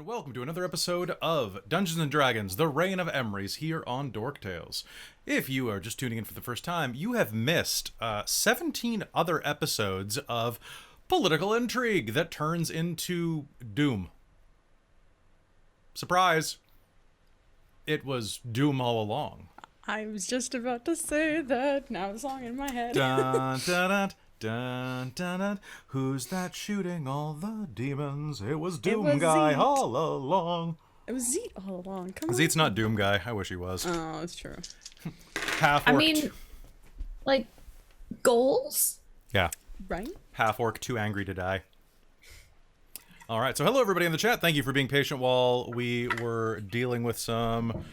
and welcome to another episode of Dungeons & Dragons, the Reign of Emrys, here on Dork Tales. If you are just tuning in for the first time, you have missed 17 other episodes of political intrigue that turns into doom. Surprise! It was doom all along. I was just about to say that, now the song in my head. Dun, dun, dun. Dun, dun, dun. Who's that shooting all the demons? It was Doom Guy Zeet. all along. It was Zeet all along. Come on. Zeet's not Doom Guy. I wish he was. Oh, it's true. Half orc. I mean, like, goals? Yeah. Right? Half orc, too angry to die. All right, so hello everybody in the chat. Thank you for being patient while we were dealing with some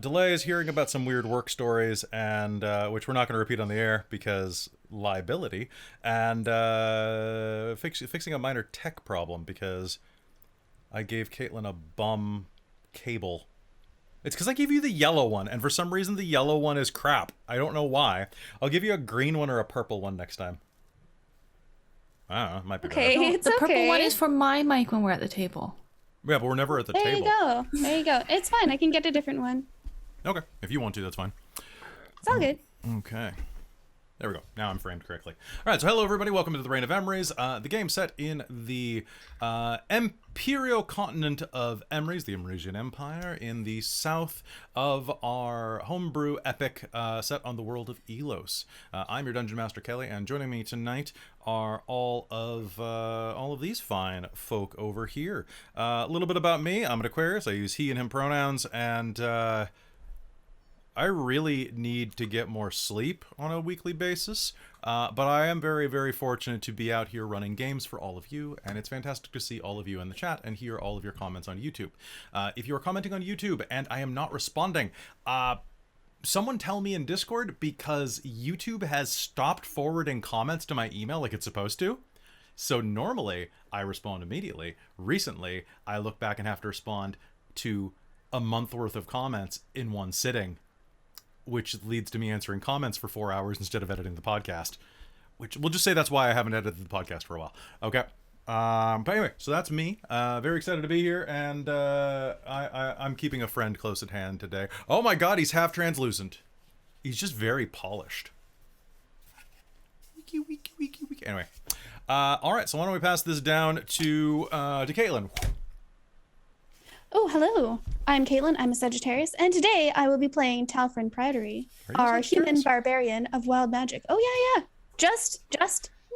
delays, hearing about some weird work stories, and which we're not going to repeat on the air because liability, and fixing a minor tech problem because I gave Caitlin a bum cable. It's because I gave you the yellow one, and for some reason the yellow one is crap. I don't know why. I'll give you a green one or a purple one next time. I don't know, it might be Okay, better. it's The purple okay. one is for my mic when we're at the table. Yeah, but we're never at the There table. you go. There you go. It's fine. I can get a different one. Okay, if you want to, that's fine. It's all good. Okay. There we go. Now I'm framed correctly. All right, so hello everybody. Welcome to the Reign of Emrys, the game set in the imperial continent of Emrys, the Emrysian Empire, in the south of our homebrew epic set on the world of Elos. I'm your Dungeon Master Kelly, and joining me tonight are all of these fine folk over here. A little bit about me. I'm an Aquarius. I use he and him pronouns, and I really need to get more sleep on a weekly basis, but I am very, very fortunate to be out here running games for all of you, and it's fantastic to see all of you in the chat and hear all of your comments on YouTube. If you are commenting on YouTube and I am not responding, someone tell me in Discord, because YouTube has stopped forwarding comments to my email like it's supposed to. So normally, I respond immediately. Recently, I look back and have to respond to a month worth of comments in one sitting, which leads to me answering comments for 4 hours instead of editing the podcast, which we'll just say that's why I haven't edited the podcast for a while. Okay. But anyway, so that's me. Very excited to be here, and I'm keeping a friend close at hand today. Oh my god, he's half translucent. He's just very polished. Wiki, wiki, wiki, wiki. Anyway. All right, so why don't we pass this down to Caitlin. Oh, hello. I'm Caitlin. I'm a Sagittarius, and today I will be playing Talfrin Praetory, our human barbarian of wild magic. Oh yeah. Just on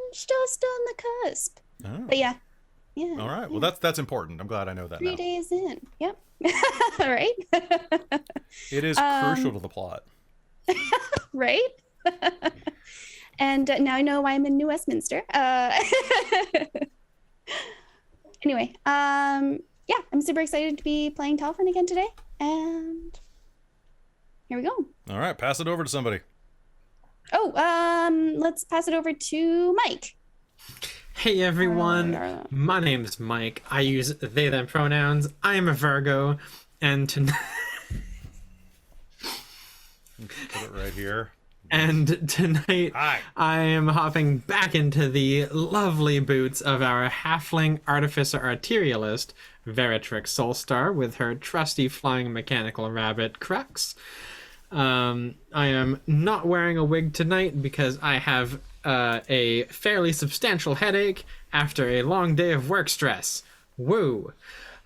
the cusp. Oh. But yeah. All right. Well, that's important. I'm glad I know that 3 now. days in. Yep. Right. It is crucial to the plot. Right. And now I know why I'm in New Westminster. Anyway. Yeah, I'm super excited to be playing Talfrin again today, and here we go. All right, pass it over to somebody. Oh, let's pass it over to Mike. Hey everyone, my name is Mike. I use they them pronouns. I am a Virgo, and tonight Put it right here. Hi. I am hopping back into the lovely boots of our halfling artificer arterialist, Veritrix Soulstar, with her trusty flying mechanical rabbit Crux. I am not wearing a wig tonight because I have a fairly substantial headache after a long day of work stress. Woo!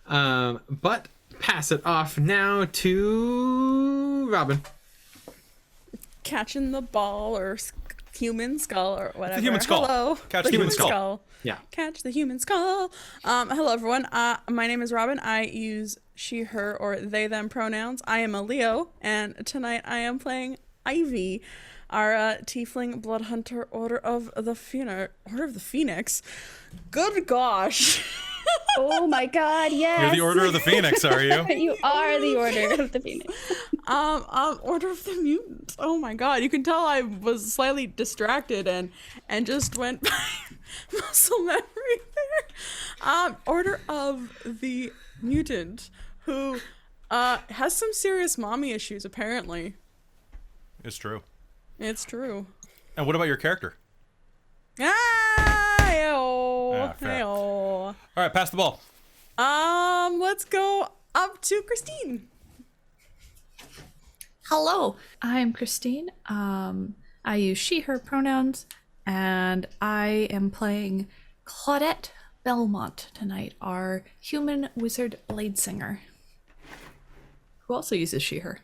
But pass it off now to Robin. Catching the ball or human skull or whatever. The human skull. Hello. Catch the human skull. Yeah. Catch the human skull. Hello everyone. My name is Robin. I use she, her, or they, them pronouns. I am a Leo, and tonight I am playing Ivy, our tiefling blood hunter, Order of the Phoenix. Good gosh. Oh my God, yes. You're the Order of the Phoenix, are you? You are the Order of the Phoenix. Order of the Mutants. Oh my god, you can tell I was slightly distracted and just went by muscle memory there. Order of the Mutant, who has some serious mommy issues apparently. It's true. It's true. And what about your character? Ah, yo, fair. yo. All right, pass the ball. Let's go up to Christine. Hello, I'm Christine. I use she, her pronouns, and I am playing Claudette Belmont tonight, our human wizard blade singer, who also uses she, her.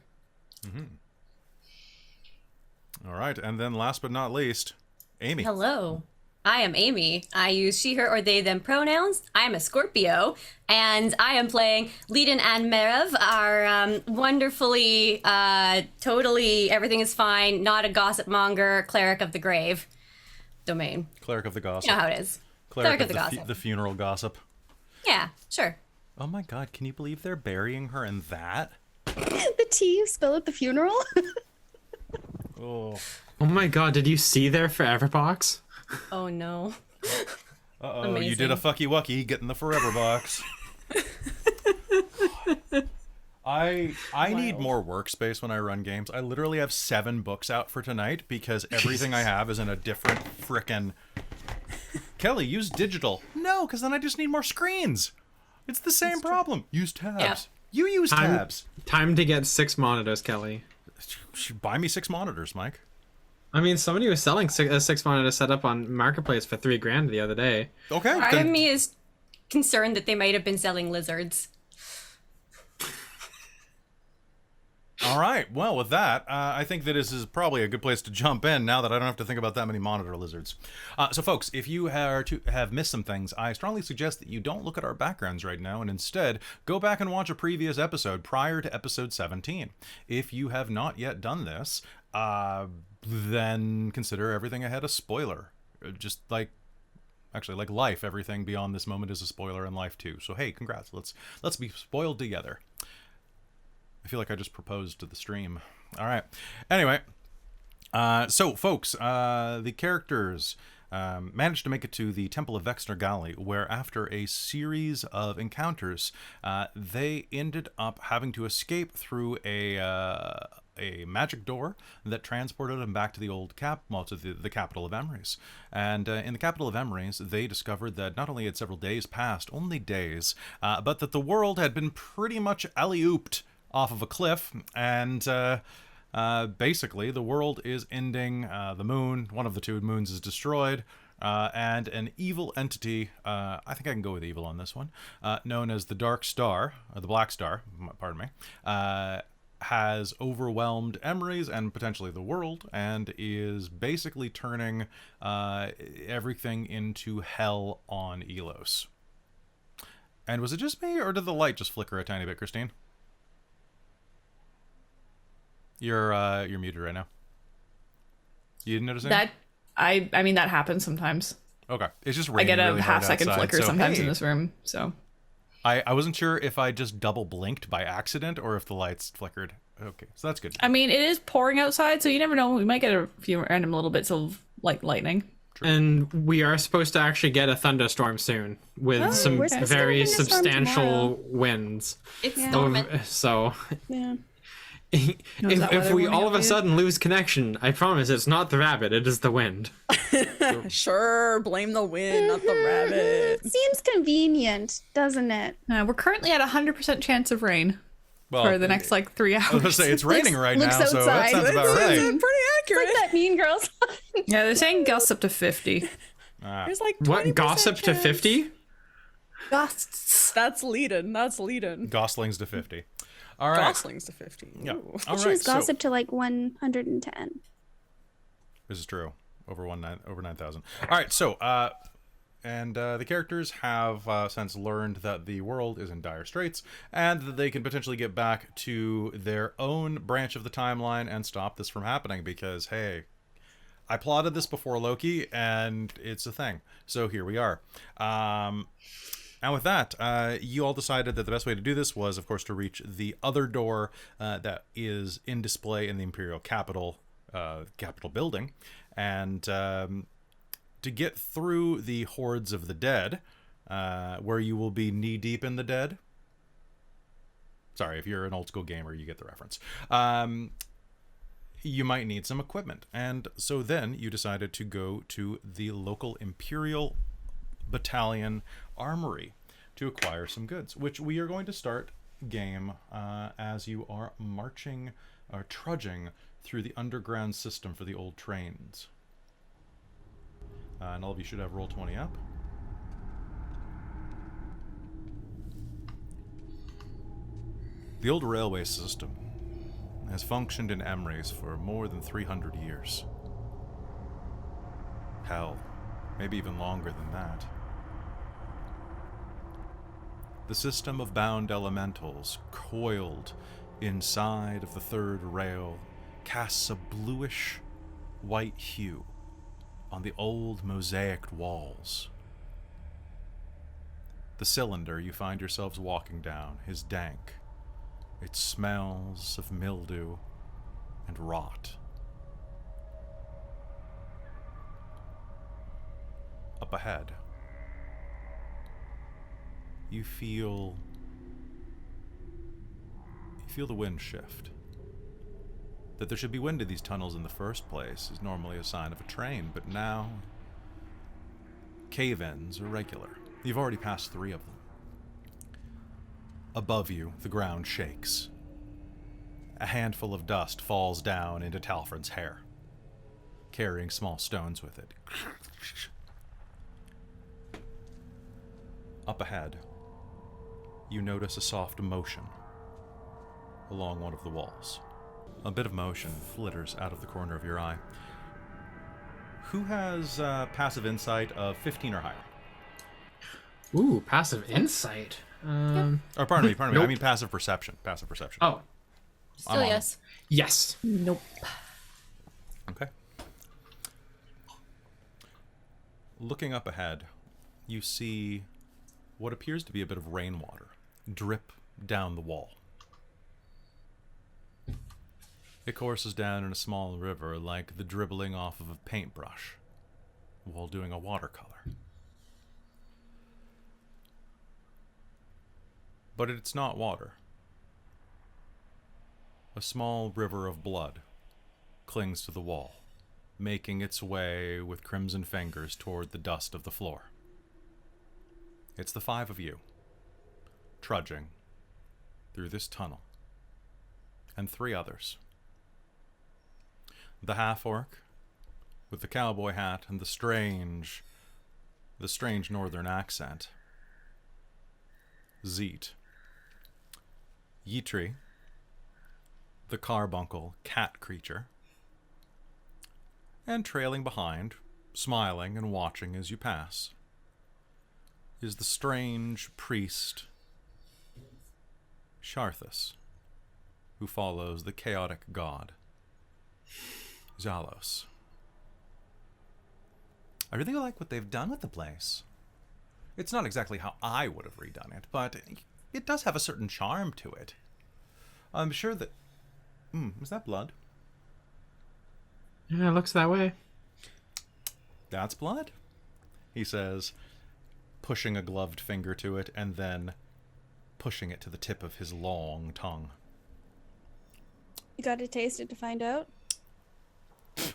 All right, and then last but not least, Amy. Hello. I am Amy. I use she, her, or they, them pronouns. I'm a Scorpio, and I am playing Leiden and Merev, our wonderfully, totally, everything is fine, not a gossip monger, cleric of the grave domain. Cleric of the gossip. You know how it is. Cleric of the gossip. the funeral gossip. Yeah, sure. Oh my god, can you believe they're burying her in that? The tea you spill at the funeral? Oh. Oh my god, did you see their forever box? Oh no. Uh-oh, you Amazing. did a fucky wucky getting the forever box. I need more workspace when I run games. I literally have 7 books out for tonight because everything I have is in a different frickin'... Kelly, use digital. No, because then I just need more screens. It's the same problem. Use tabs. Yeah. You use tabs. Time to get 6 monitors, Kelly. Buy me 6 monitors, Mike. I mean, somebody was selling a 6 monitor setup on Marketplace for $3,000 the other day. Okay. Part of then- me is concerned that they might have been selling lizards. All right. Well, with that, I think that this is probably a good place to jump in now that I don't have to think about that many monitor lizards. So, folks, if you have missed some things, I strongly suggest that you don't look at our backgrounds right now and instead go back and watch a previous episode prior to episode 17. If you have not yet done this, then consider everything ahead a spoiler. Just like... Actually, like life, everything beyond this moment is a spoiler in life too. So, hey, congrats. Let's be spoiled together. I feel like I just proposed to the stream. All right. Anyway, so folks, the characters managed to make it to the Temple of Vexner Galley, where after a series of encounters, they ended up having to escape through a magic door that transported them back to the old to the capital of Emrys. And in the capital of Emrys, they discovered that not only had several days passed, only days, but that the world had been pretty much alley-ooped off of a cliff, and basically the world is ending. The moon, one of the 2 moons, is destroyed, and an evil entity, I think I can go with evil on this one, known as the Dark Star, or the Black Star, pardon me, has overwhelmed Emrys and potentially the world, and is basically turning everything into hell on Elos. And was it just me, or did the light just flicker a tiny bit, Christine? You're muted right now. You didn't notice anything? That I mean that happens sometimes. Okay, it's just I raining get a really hard half-second outside, flicker so, sometimes hey, in this room, so. I wasn't sure if I just double blinked by accident or if the lights flickered. Okay, so that's good. I mean, it is pouring outside, so you never know. We might get a few random little bits of like lightning. And we are supposed to actually get a thunderstorm soon with some we're supposed to get a very thunderstorm substantial tomorrow. winds. It's Yeah. storming. So Yeah. Is that why if they're we warning all of a everybody? sudden lose connection, I promise it's not the rabbit, it is the wind. Sure, blame the wind, not the rabbit. Seems convenient, doesn't it? We're currently at 100% chance of rain Well, for the next like 3 hours. I was gonna say it's raining right looks now, so that outside. sounds about It's right. pretty accurate. Like that Mean Girls. Yeah, they're saying gusts up to 50. There's like 20% What, gossip to chance. 50? Gusts. That's Leiden. That's Leiden. Goslings to 50. All right. Goslings to 50. Yeah. Ooh. All She right. was So, gossip to like 110. this is true. Over 9,000. All right. So, the characters have since learned that the world is in dire straits and that they can potentially get back to their own branch of the timeline and stop this from happening because, hey, I plotted this before Loki and it's a thing. So here we are. And with that, you all decided that the best way to do this was, of course, to reach the other door that is in display in the Imperial Capitol building. And to get through the hordes of the dead, where you will be knee-deep in the dead. Sorry, if you're an old-school gamer, you get the reference. You might need some equipment. And so then you decided to go to the local Imperial Battalion Armory to acquire some goods, which we are going to start game as you are marching or trudging through the underground system for the old trains. And all of you should have roll 20 up. The old railway system has functioned in Emrys for more than 300 years. Hell, maybe even longer than that. The system of bound elementals coiled inside of the third rail casts a bluish white hue on the old mosaicked walls. The cylinder you find yourselves walking down is dank. It smells of mildew and rot. Up ahead, you feel the wind shift. That there should be wind in these tunnels in the first place is normally a sign of a train, but now cave-ins are regular. You've already passed 3 of them. Above you, the ground shakes. A handful of dust falls down into Talfrin's hair, carrying small stones with it. Up ahead, you notice a soft motion along one of the walls. A bit of motion flitters out of the corner of your eye. Who has passive insight of 15 or higher? Ooh, passive insight. Or pardon me. Nope. I mean passive perception. Passive perception. Oh, Still yes. yes. Nope. Okay. Looking up ahead, you see what appears to be a bit of rainwater drip down the wall. It courses down in a small river like the dribbling off of a paintbrush while doing a watercolor. But it's not water. A small river of blood clings to the wall, making its way with crimson fingers toward the dust of the floor. It's the 5 of you, trudging through this tunnel, and 3 others. The half-orc, with the cowboy hat and the strange northern accent. Zeet. Yitri, the carbuncle cat creature. And trailing behind, smiling and watching as you pass, is the strange priest, Sharthus, who follows the chaotic god, Zalos. I really like what they've done with the place. It's not exactly how I would have redone it, but it does have a certain charm to it. I'm sure that... is that blood? Yeah, it looks that way. That's blood, he says, pushing a gloved finger to it and then pushing it to the tip of his long tongue. You got to taste it to find out. It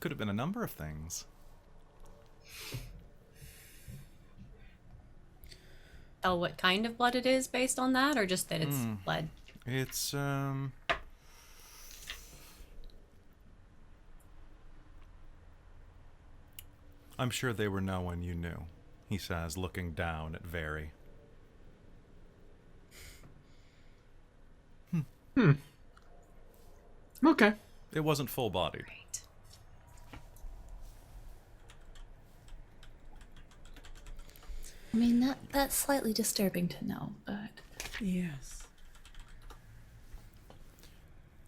could have been a number of things. Tell what kind of blood it is based on that, or just that it's blood? It's, I'm sure they were no one you knew, he says, looking down at Very. Okay. It wasn't full-bodied. Right. I mean, that's slightly disturbing to know, but... Yes.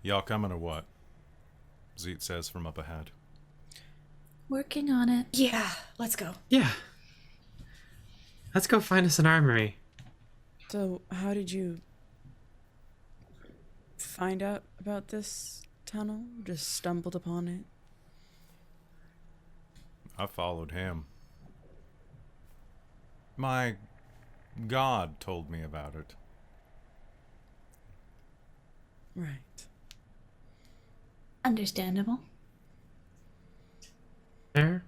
Y'all coming or what? Zeet says from up ahead. Working on it. Yeah, let's go. Yeah. Let's go find us an armory. So, how did you find out about this tunnel? Just stumbled upon it? I followed him. My god told me about it. Right. Understandable. There.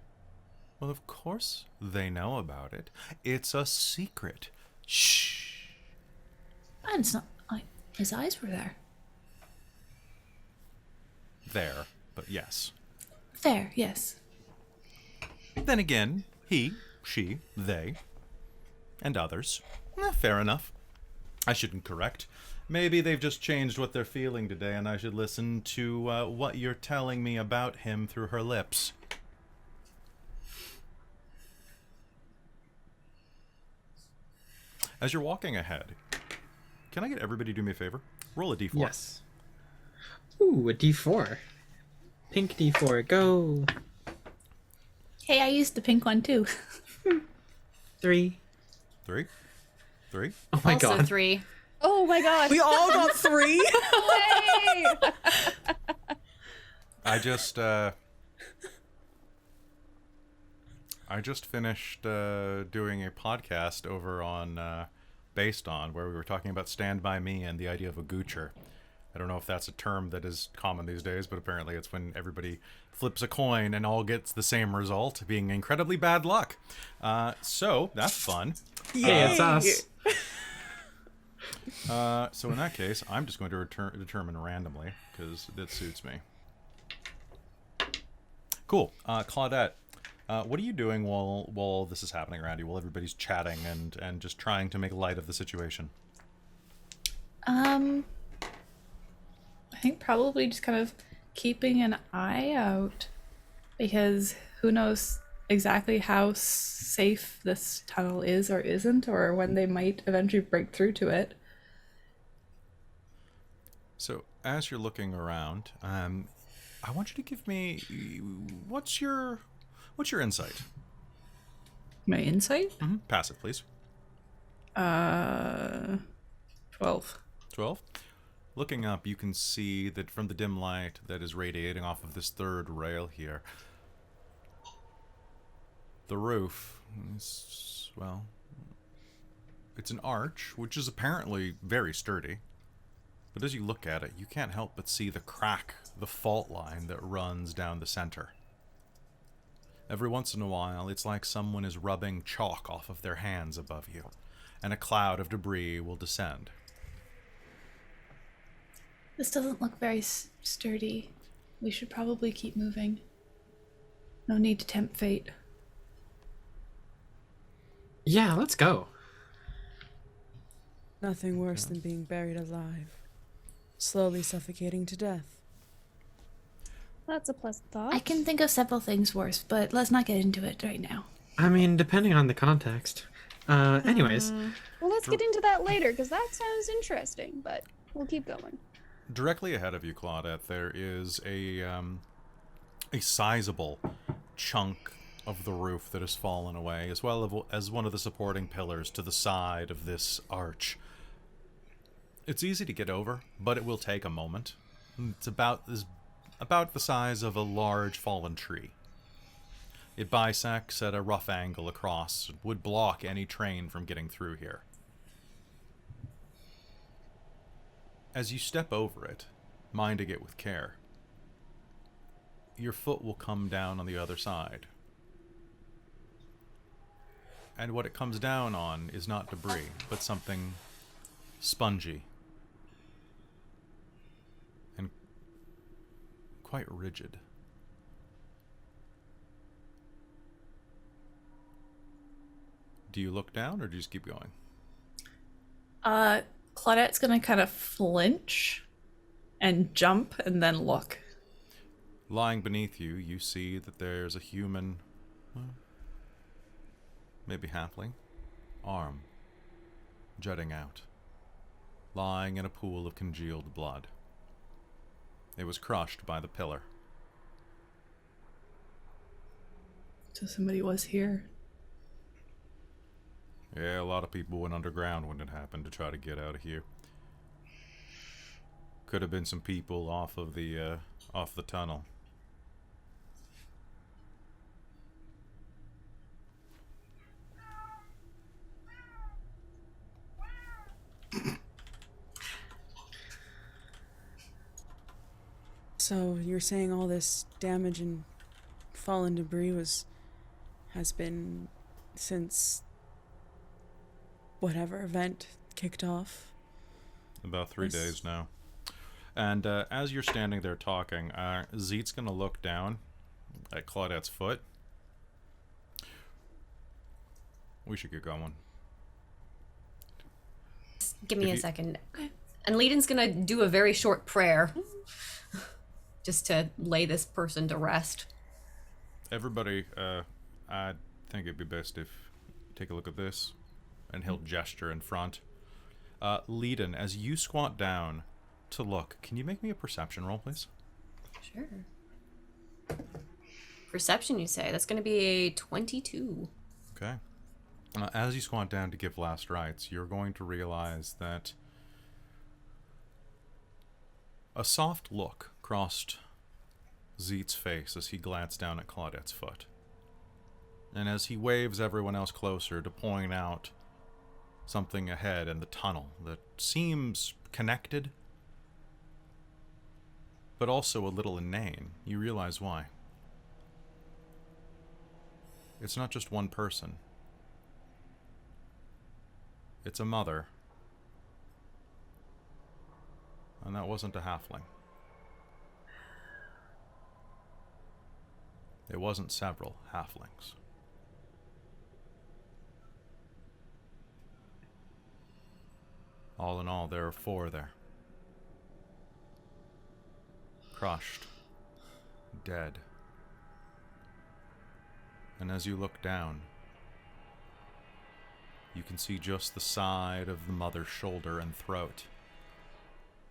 Well, of course they know about it. It's a secret Shh. And it's not like his eyes were there. There, but yes. There, yes. Then again, he, she, they, and others. Fair enough. I shouldn't correct. Maybe they've just changed what they're feeling today, and I should listen to what you're telling me about him through her lips. As you're walking ahead, can I get everybody to do me a favor? Roll a d4. Yes. Ooh, a D4. Pink D4, go. Hey, I used the pink one too. 3. 3. 3. Oh my Also god. 3. Oh my gosh. We all got 3. Way! I just finished doing a podcast over on Based On, where we were talking about Stand By Me and the idea of a goocher. I don't know if that's a term that is common these days, but apparently it's when everybody flips a coin and all gets the same result, being incredibly bad luck. So that's fun. Hey, it's us. So in that case, I'm just going to determine randomly, because it suits me. Cool. Claudette, what are you doing while this is happening around you, while everybody's chatting and just trying to make light of the situation? I think probably just kind of keeping an eye out, because who knows exactly how safe this tunnel is or isn't, or when they might eventually break through to it. So as you're looking around, I want you to give me what's your insight? My insight? Mm-hmm. Passive, please. 12. 12. Looking up, you can see that from the dim light that is radiating off of this third rail here, the roof is, well, it's an arch, which is apparently very sturdy. But as you look at it, you can't help but see the crack, the fault line that runs down the center. Every once in a while, it's like someone is rubbing chalk off of their hands above you, and a cloud of debris will descend. This doesn't look very sturdy. We should probably keep moving. No need to tempt fate. Yeah, let's go. Nothing worse than being buried alive, slowly suffocating to death. That's a pleasant thought. I can think of several things worse, but let's not get into it right now. I mean, depending on the context. Anyways. Well, let's get into that later, because that sounds interesting, but we'll keep going. Directly ahead of you, Claudette, there is a sizable chunk of the roof that has fallen away, as well as one of the supporting pillars to the side of this arch. It's easy to get over, but it will take a moment. It's about the size of a large fallen tree. It bisects at a rough angle across, would block any train from getting through here. As you step over it, minding it with care, your foot will come down on the other side. And what it comes down on is not debris, but something spongy and quite rigid. Do you look down or do you just keep going? Claudette's gonna kind of flinch and jump and then look. Lying beneath you, you see that there's a human, maybe halfling, arm jutting out, lying in a pool of congealed blood. It was crushed by the pillar. So somebody was here. Yeah, a lot of people went underground when it happened to try to get out of here. Could have been some people off the tunnel. So you're saying all this damage and fallen debris has been since whatever event kicked off. About 3 days now. And as you're standing there talking, Zeet's going to look down at Claudette's foot. We should get going. Give me a second. Okay. And Leden's gonna do a very short prayer. Just to lay this person to rest. Everybody, I think it'd be best if you take a look at this. And he'll gesture in front. Leden, as you squat down to look, can you make me a perception roll, please? Sure. Perception, you say? That's gonna be a 22. Okay. As you squat down to give last rites, you're going to realize that a soft look crossed Zeet's face as he glanced down at Claudette's foot. And as he waves everyone else closer to point out something ahead in the tunnel that seems connected, but also a little inane, you realize why. It's not just one person. It's a mother. And that wasn't a halfling. It wasn't several halflings. All in all, there are 4 there. Crushed. Dead. And as you look down, you can see just the side of the mother's shoulder and throat,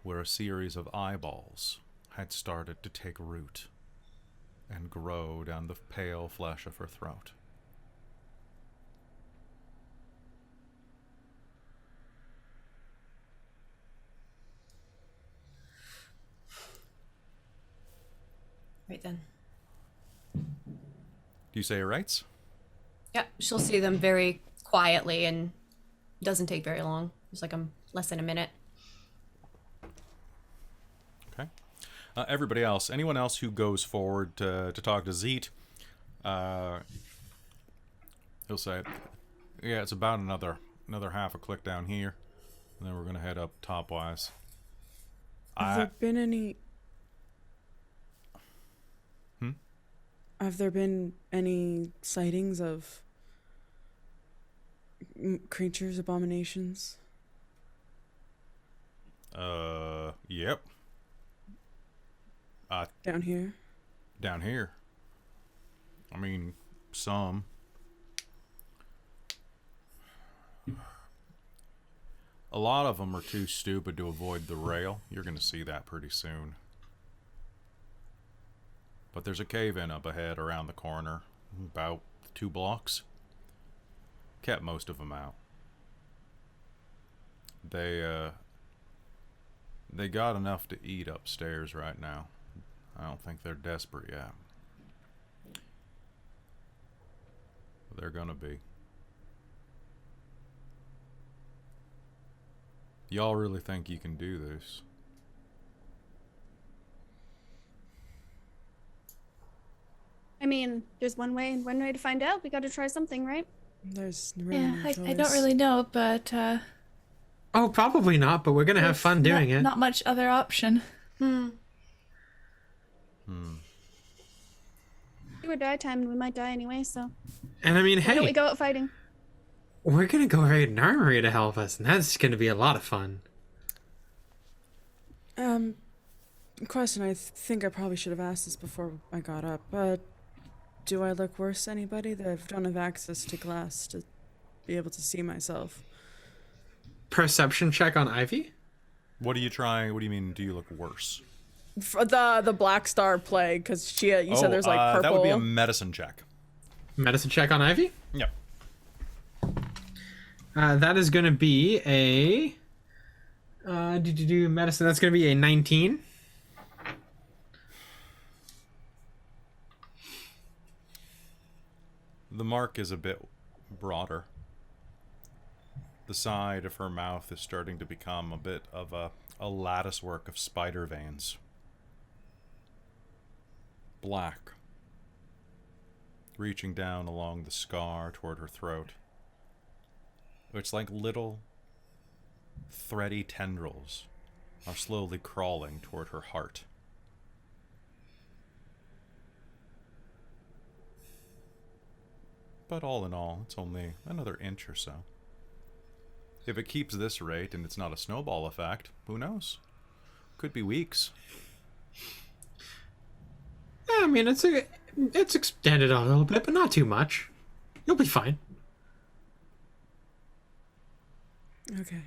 where a series of eyeballs had started to take root and grow down the pale flesh of her throat. Right then. Do you say your rights? Yep, she'll see them very quietly and doesn't take very long. It's like less than a minute. Okay. Everybody else, anyone else who goes forward to talk to Zeet, he'll say, yeah, it's about another half a click down here, and then we're going to head up top-wise. Have there been any... Have there been any sightings of creatures, abominations? Yep. Down here? Down here. I mean, some. A lot of them are too stupid to avoid the rail. You're going to see that pretty soon. But there's a cave-in up ahead around the corner, about 2 blocks. Kept most of them out. They got enough to eat upstairs right now. I don't think they're desperate yet. But they're gonna be. Y'all really think you can do this? I mean, there's one way to find out. We got to try something, right? There's really Yeah, no I choice. don't really know, but Oh, probably not, but we're gonna have fun doing it. Not much other option. Do or die time, and we might die anyway, so And I mean, why don't we hey, go out fighting? we're gonna go raid an armory to help us, and that's gonna be a lot of fun. Question, I think I probably should have asked this before I got up, but do I look worse to anybody? That I don't have access to glass to be able to see myself. Perception check on Ivy? What are you trying? What do you mean, do you look worse? The Black Star plague, because you said there's like purple. That would be a medicine check. Medicine check on Ivy? Yep. That is gonna be a... medicine, that's gonna be a 19. The mark is a bit broader. The side of her mouth is starting to become a bit of a lattice work of spider veins. Black. Reaching down along the scar toward her throat. It's like little thready tendrils are slowly crawling toward her heart. But all in all, it's only another inch or so. If it keeps this rate and it's not a snowball effect, who knows? Could be weeks. Yeah, I mean, it's extended out a little bit, but not too much. You'll be fine. Okay.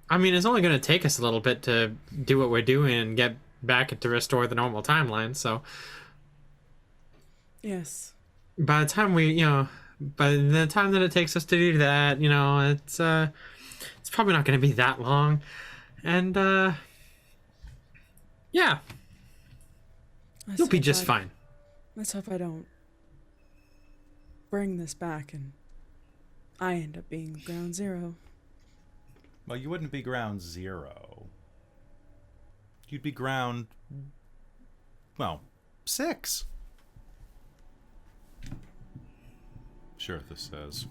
I mean, it's only going to take us a little bit to do what we're doing and get back to restore the normal timeline, so Yes. by the time by the time that it takes us to do that, it's probably not going to be that long. And, yeah, you'll be just fine. Let's hope I don't bring this back and I end up being ground zero. Well, you wouldn't be ground zero. You'd be ground, 6. Sure, this says.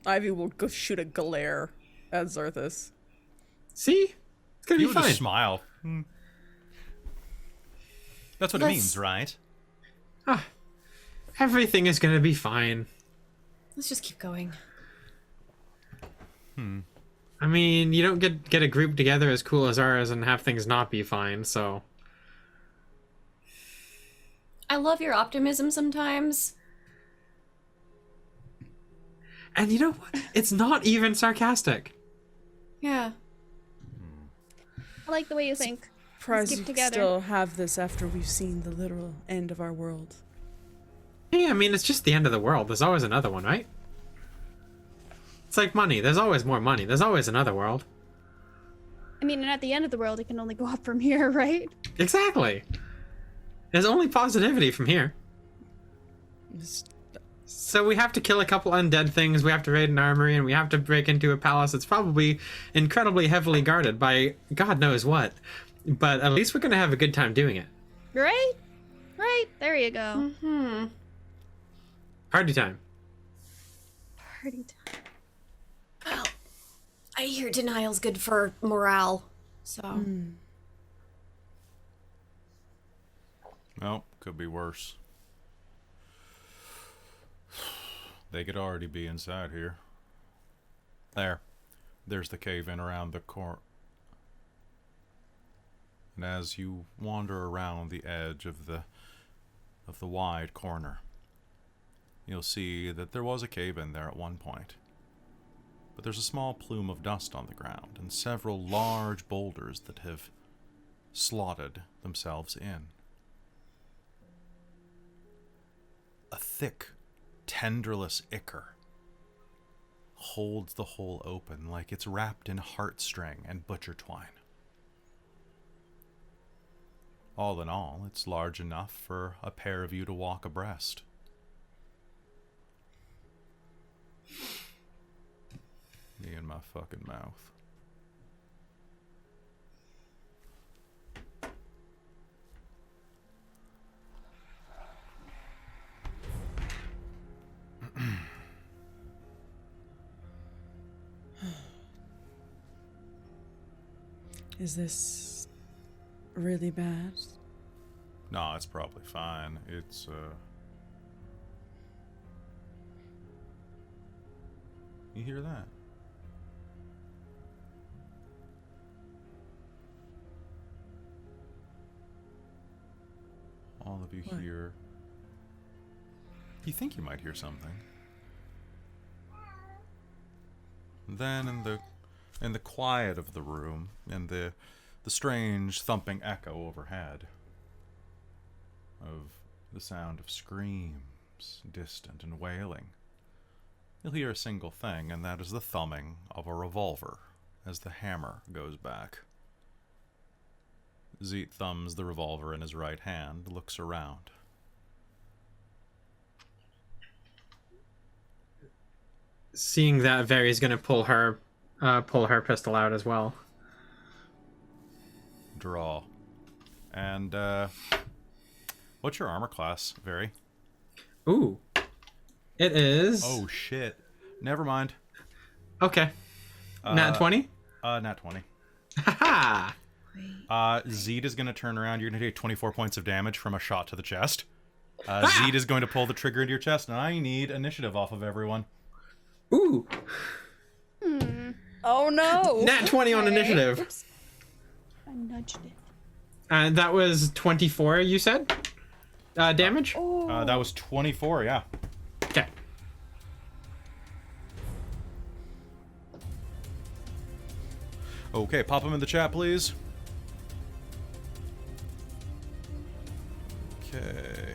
Ivy will go shoot a glare at Xerthus. See? It's going to You be would fine. just smile. That's what it means, right? Everything is going to be fine. Let's just keep going. I mean, you don't get a group together as cool as ours and have things not be fine, so... I love your optimism sometimes. And you know what? It's not even sarcastic. Yeah. I like the way you think. Surprised keep we together. still have this after we've seen the literal end of our world. Hey, I mean, it's just the end of the world. There's always another one, right? It's like money. There's always more money. There's always another world. I mean, and at the end of the world, it can only go up from here, right? Exactly. There's only positivity from here. Just- So we have to kill a couple undead things, we have to raid an armory, and we have to break into a palace that's probably incredibly heavily guarded by God knows what. But at least we're going to have a good time doing it. Right? Right. There you go. Party time. Party time. Well, I hear denial's good for morale, so... Well, could be worse. They could already be inside here. There's the cave-in around the corner. And as you wander around the edge of the wide corner, you'll see that there was a cave-in there at one point. But there's a small plume of dust on the ground and several large boulders that have slotted themselves in. A thick, tenderless ichor holds the hole open like it's wrapped in heartstring and butcher twine. All in all, it's large enough for a pair of you to walk abreast. Me and my fucking mouth. Is this really bad? No, it's probably fine. It's, You hear that? All of you What? hear... You think you might hear something. Then in the quiet of the room, in the strange thumping echo overhead of the sound of screams, distant and wailing, you'll hear a single thing, and that is the thumbing of a revolver as the hammer goes back. Zeet thumbs the revolver in his right hand, looks around. Seeing that, Veri's going to pull her pistol out as well. Draw. And, what's your armor class, Veri? Ooh. It is... Oh, shit. Never mind. Okay. Nat 20? Nat 20. Haha. Zeed is going to turn around. You're going to take 24 points of damage from a shot to the chest. Zeed is going to pull the trigger into your chest, and I need initiative off of everyone. Ooh. Oh no! Nat 20 on initiative. Oops. I nudged it. That was 24, you said? Damage? That was 24, yeah. Okay. Okay, pop them in the chat, please. Okay.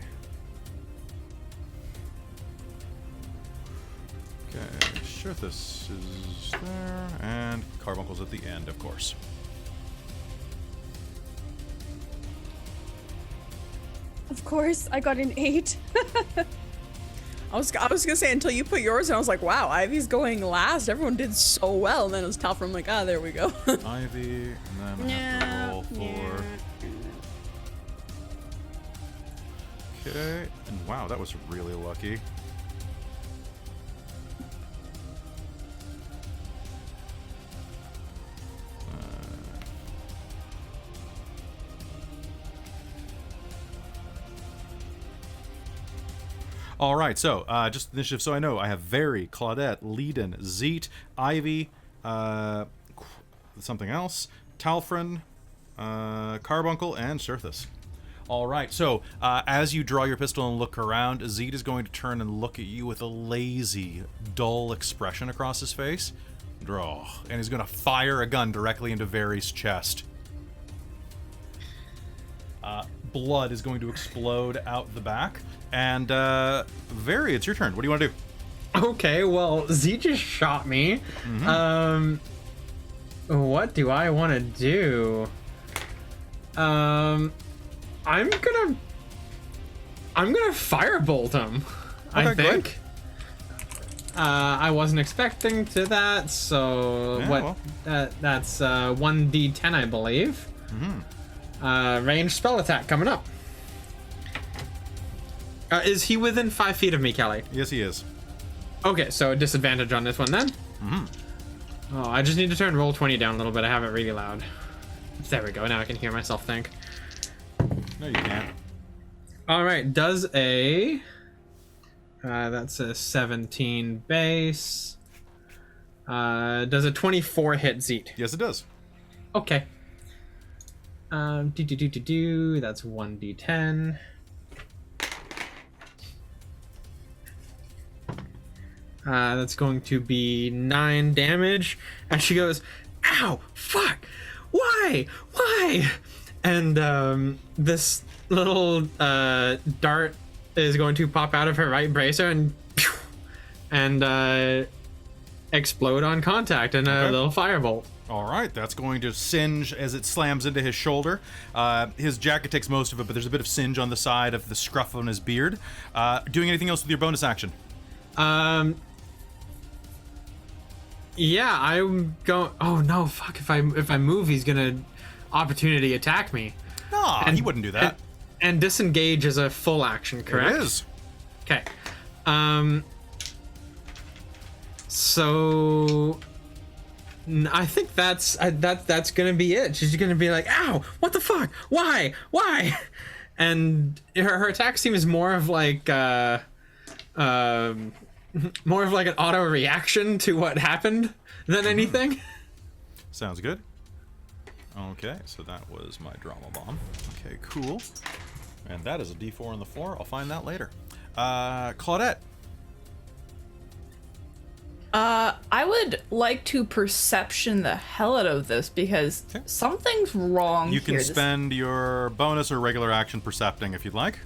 Okay, sure, this is there, and Carbuncle's at the end, of course. Of course, I got an 8. I was gonna say until you put yours, and I was like, wow, Ivy's going last. Everyone did so well. And then it was Talfrin. I'm like, there we go. Ivy, and then I have to roll for. Okay, and wow, that was really lucky. All right, so just initiative, so I know I have Very, Claudette, Leiden, Zeet, Ivy, something else, Talfrin, Carbuncle, and Surthus. All right, so as you draw your pistol and look around, Zeet is going to turn and look at you with a lazy, dull expression across his face. Draw, and he's going to fire a gun directly into Very's chest. Blood is going to explode out the back. And, Very, it's your turn. What do you want to do? Okay, well, Z just shot me. What do I want to do? I'm gonna firebolt him. Okay, I think. I wasn't expecting to that, so Yeah, that's 1d10, I believe. Ranged spell attack coming up. Is he within 5 feet of me, Kelly? Yes, he is. Okay, so a disadvantage on this one then. Oh, I just need to turn roll 20 down a little bit. I have it really loud. There we go. Now I can hear myself think. No, you can't. All right, does a that's a 17 base. Does a 24 hit Zeet? Yes, it does. Okay. That's 1d10. That's going to be 9 damage. And she goes, ow, fuck, why? And this little dart is going to pop out of her right bracer and explode on contact in a little firebolt. All right, that's going to singe as it slams into his shoulder. His jacket takes most of it, but there's a bit of singe on the side of the scruff on his beard. Doing anything else with your bonus action? Yeah, I'm going. Oh no, fuck! If I move, he's gonna opportunity attack me. No, he wouldn't do that. And disengage is a full action, correct? It is. Okay. So I think that's gonna be it. She's gonna be like, "Ow! What the fuck? Why? And her attack seems more of like more of like an auto reaction to what happened than anything. Sounds good. Okay, so that was my drama bomb. Okay, cool. And that is a D4 on the floor. I'll find that later. Claudette. I would like to perception the hell out of this because something's wrong You can here. spend your bonus or regular action percepting if you'd like.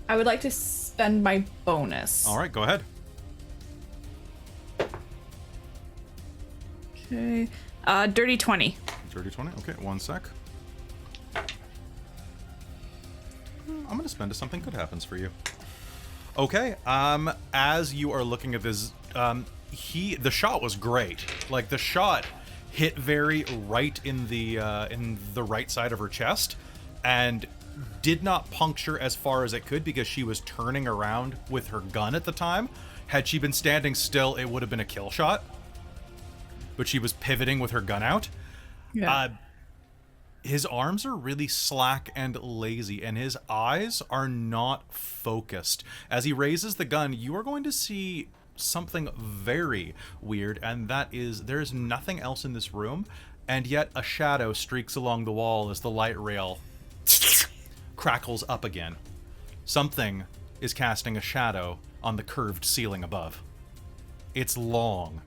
I would like to spend my bonus. All right, go ahead. Okay. Dirty 20. Dirty 20. Okay, 1 sec. I'm going to spend it. Something good happens for you. Okay, as you are looking at this, the shot was great. Like, the shot hit Very right in the right side of her chest and did not puncture as far as it could because she was turning around with her gun at the time. Had she been standing still, it would have been a kill shot. but she was pivoting with her gun out. Yeah. His arms are really slack and lazy, and his eyes are not focused. As he raises the gun, you are going to see something very weird, and that is there is nothing else in this room, and yet a shadow streaks along the wall as the light rail crackles up again. Something is casting a shadow on the curved ceiling above. It's long.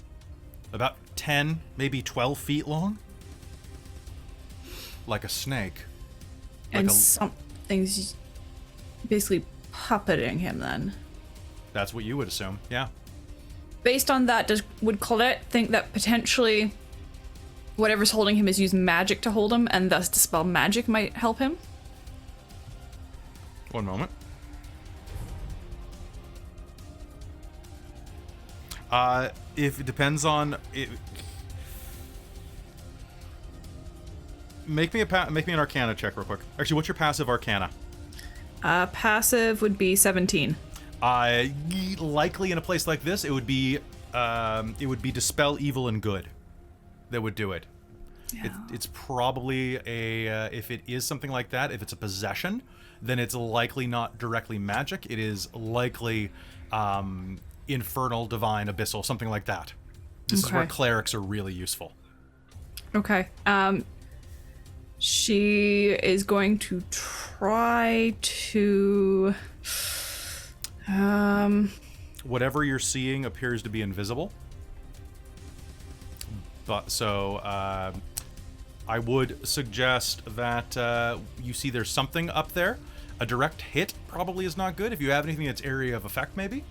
About 10, maybe 12 feet long. Like a snake. And something's basically puppeting him then. That's what you would assume, yeah. Based on that, would Claudette think that potentially whatever's holding him is used magic to hold him, and thus dispel magic might help him? One moment. If it depends on it, make me an Arcana check real quick. Actually, what's your passive Arcana? Passive would be 17. Likely in a place like this, it would be dispel evil and good that would do it. Yeah. It's probably if it is something like that, if it's a possession, then it's likely not directly magic. It is likely infernal, divine, abyssal, something like that. This is where clerics are really useful. Okay. She is going to try to... Whatever you're seeing appears to be invisible. But so I would suggest that you see there's something up there. A direct hit probably is not good. If you have anything that's area of effect, maybe.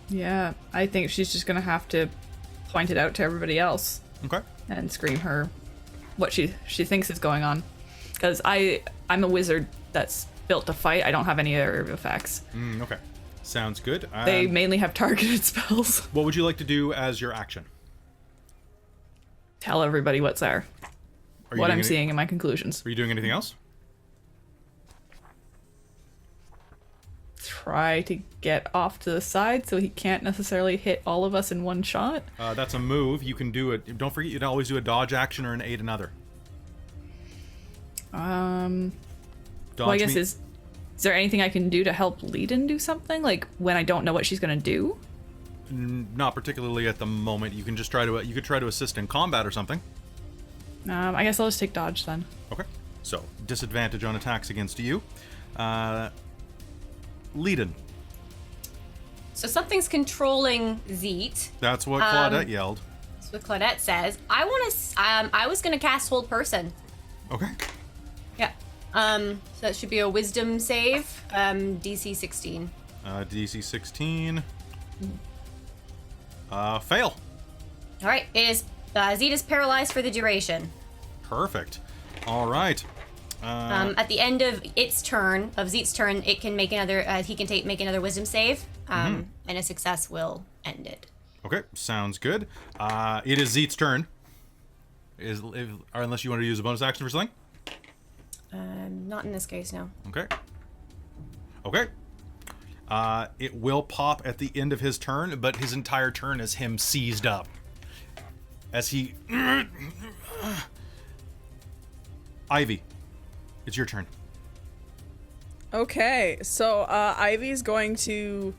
Yeah, I think she's just gonna have to point it out to everybody else. Okay. And scream her what she thinks is going on. Because I'm a wizard that's built to fight. I don't have any area of effects. Okay. Sounds good. They mainly have targeted spells. What would you like to do as your action? Tell everybody what's there. What I'm seeing and my conclusions. Are you doing anything else? Try to get off to the side so he can't necessarily hit all of us in one shot. That's a move. You can do it. Don't forget, you can always do a dodge action or an aid another. Well, I guess is there anything I can do to help Leiden do something? Like when I don't know what she's gonna do? Not particularly at the moment. You can just try to. You could try to assist in combat or something. I guess I'll just take dodge then. Okay. So disadvantage on attacks against you. Leiden. So something's controlling Zeet. That's what Claudette yelled. That's what Claudette says. I was gonna cast Hold Person. Okay. Yeah. So that should be a Wisdom save. DC 16. DC 16. Fail. All right. It is Zeet is paralyzed for the duration. Perfect. All right. At the end of its turn, of Zeet's turn, it can make another. He can make another Wisdom save, and a success will end it. Okay, sounds good. It is Zeet's turn. Or unless you want to use a bonus action for something. Not in this case, no. Okay. Okay. It will pop at the end of his turn, but his entire turn is him seized up. As he... Ivy, it's your turn. Okay, so Ivy's going to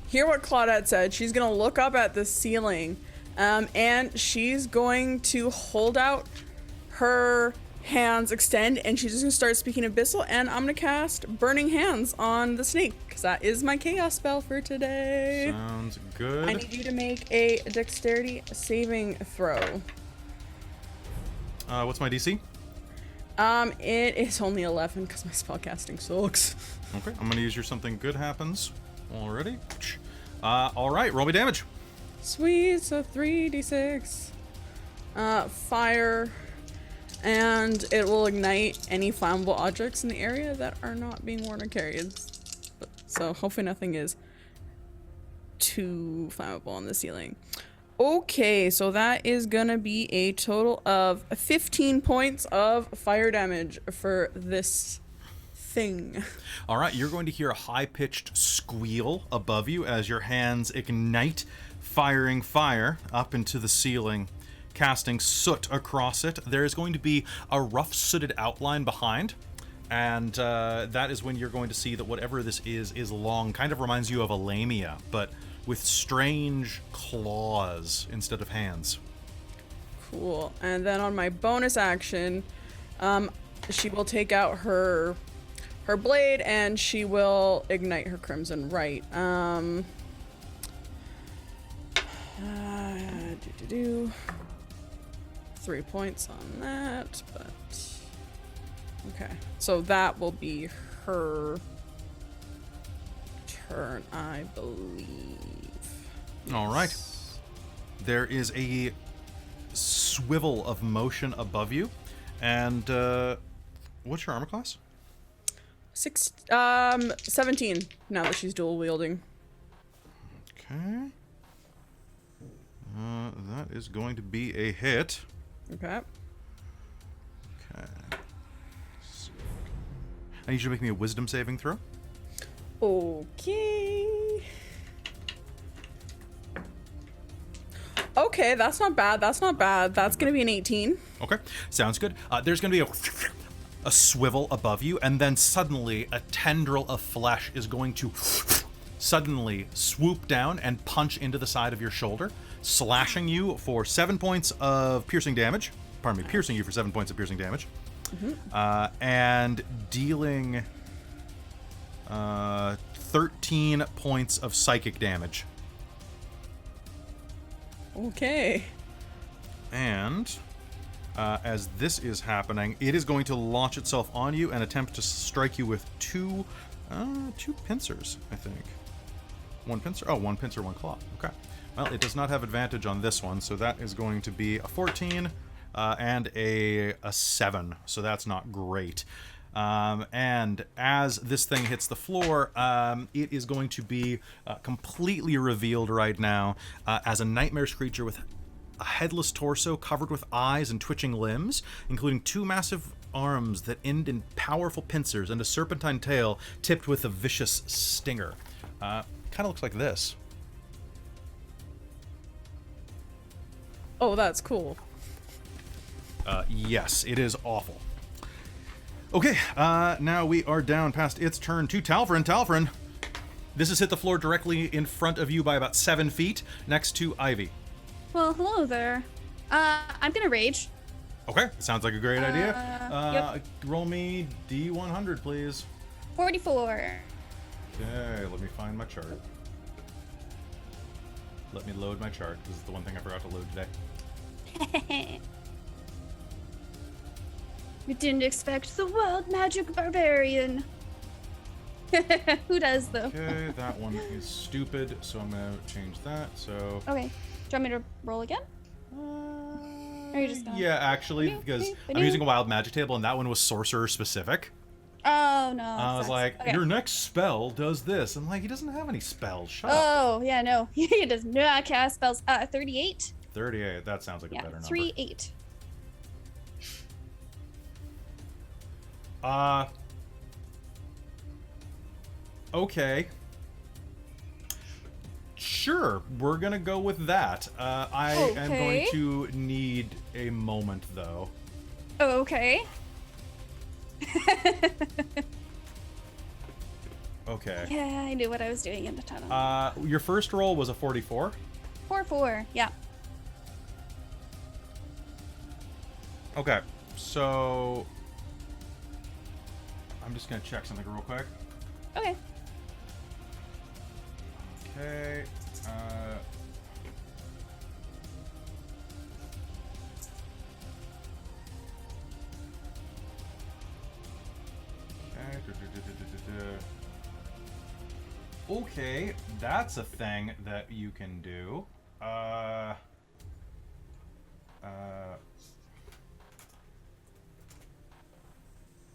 hear what Claudette said. She's going to look up at the ceiling, and she's going to hold out her hands, extend, and she's just going to start speaking Abyssal, and I'm going to cast Burning Hands on the snake, because that is my chaos spell for today. Sounds good. I need you to make a dexterity saving throw. What's my DC? It is only 11 because my spellcasting sucks. Okay, I'm gonna use your something good happens already. All right, roll me damage. Sweet, so 3d6. Fire, and it will ignite any flammable objects in the area that are not being worn or carried. So hopefully nothing is too flammable on the ceiling. Okay, so that is gonna be a total of 15 points of fire damage for this thing. All right, you're going to hear a high-pitched squeal above you as your hands ignite, firing fire up into the ceiling, casting soot across it. There is going to be a rough sooted outline behind, and that is when you're going to see that whatever this is long. Kind of reminds you of a lamia, but with strange claws instead of hands. Cool. And then on my bonus action, she will take out her blade and she will ignite her crimson right. 3 points on that, but okay. So that will be her turn, I believe. All right. There is a swivel of motion above you, and what's your armor class? 17. Now that she's dual wielding. Okay. That is going to be a hit. Okay. Okay. I need you to make me a wisdom saving throw. Okay. Okay, that's not bad. That's not bad. That's gonna be an 18. Okay, sounds good. There's going to be a swivel above you, and then suddenly a tendril of flesh is going to suddenly swoop down and punch into the side of your shoulder, slashing you for 7 points of piercing damage. Pardon me, piercing you for 7 points of piercing damage. And dealing 13 points of psychic damage. Okay. And as this is happening, it is going to launch itself on you and attempt to strike you with two pincers, I think. One pincer? Oh, one pincer, one claw. Okay. Well, it does not have advantage on this one, so that is going to be a 14 and a 7, so that's not great. And as this thing hits the floor, it is going to be completely revealed right now as a nightmarish creature with a headless torso covered with eyes and twitching limbs, including 2 massive arms that end in powerful pincers and a serpentine tail tipped with a vicious stinger. Kind of looks like this. Oh, that's cool. Yes, it is awful. Okay, now we are down past its turn to Talfrin. Talfrin, this has hit the floor directly in front of you by about 7 feet, next to Ivy. Well, hello there. I'm gonna rage. Okay, sounds like a great idea. Yep. Roll me D100, please. 44. Okay, let me find my chart. Let me load my chart. This is the one thing I forgot to load today. You didn't expect the wild magic barbarian. Who does, though? Okay, that one is stupid, so I'm gonna change that. So. Okay. Do you want me to roll again? Or are you just gonna... Yeah, actually, because I'm using a wild magic table, and that one was sorcerer specific. Oh, no. I was like, okay. Your next spell does this. I'm like, he doesn't have any spells. Shut up. Oh, yeah, no. He does not cast spells. 38? 38. That sounds like a better number. 38. Okay. Sure, we're gonna go with that. I am going to need a moment, though. Oh, okay. Okay. Yeah, I knew what I was doing in the tunnel. Your first roll was a 44. 4-4, yeah. Okay, so I'm just gonna check something real quick. Okay. Okay. Okay, that's a thing that you can do.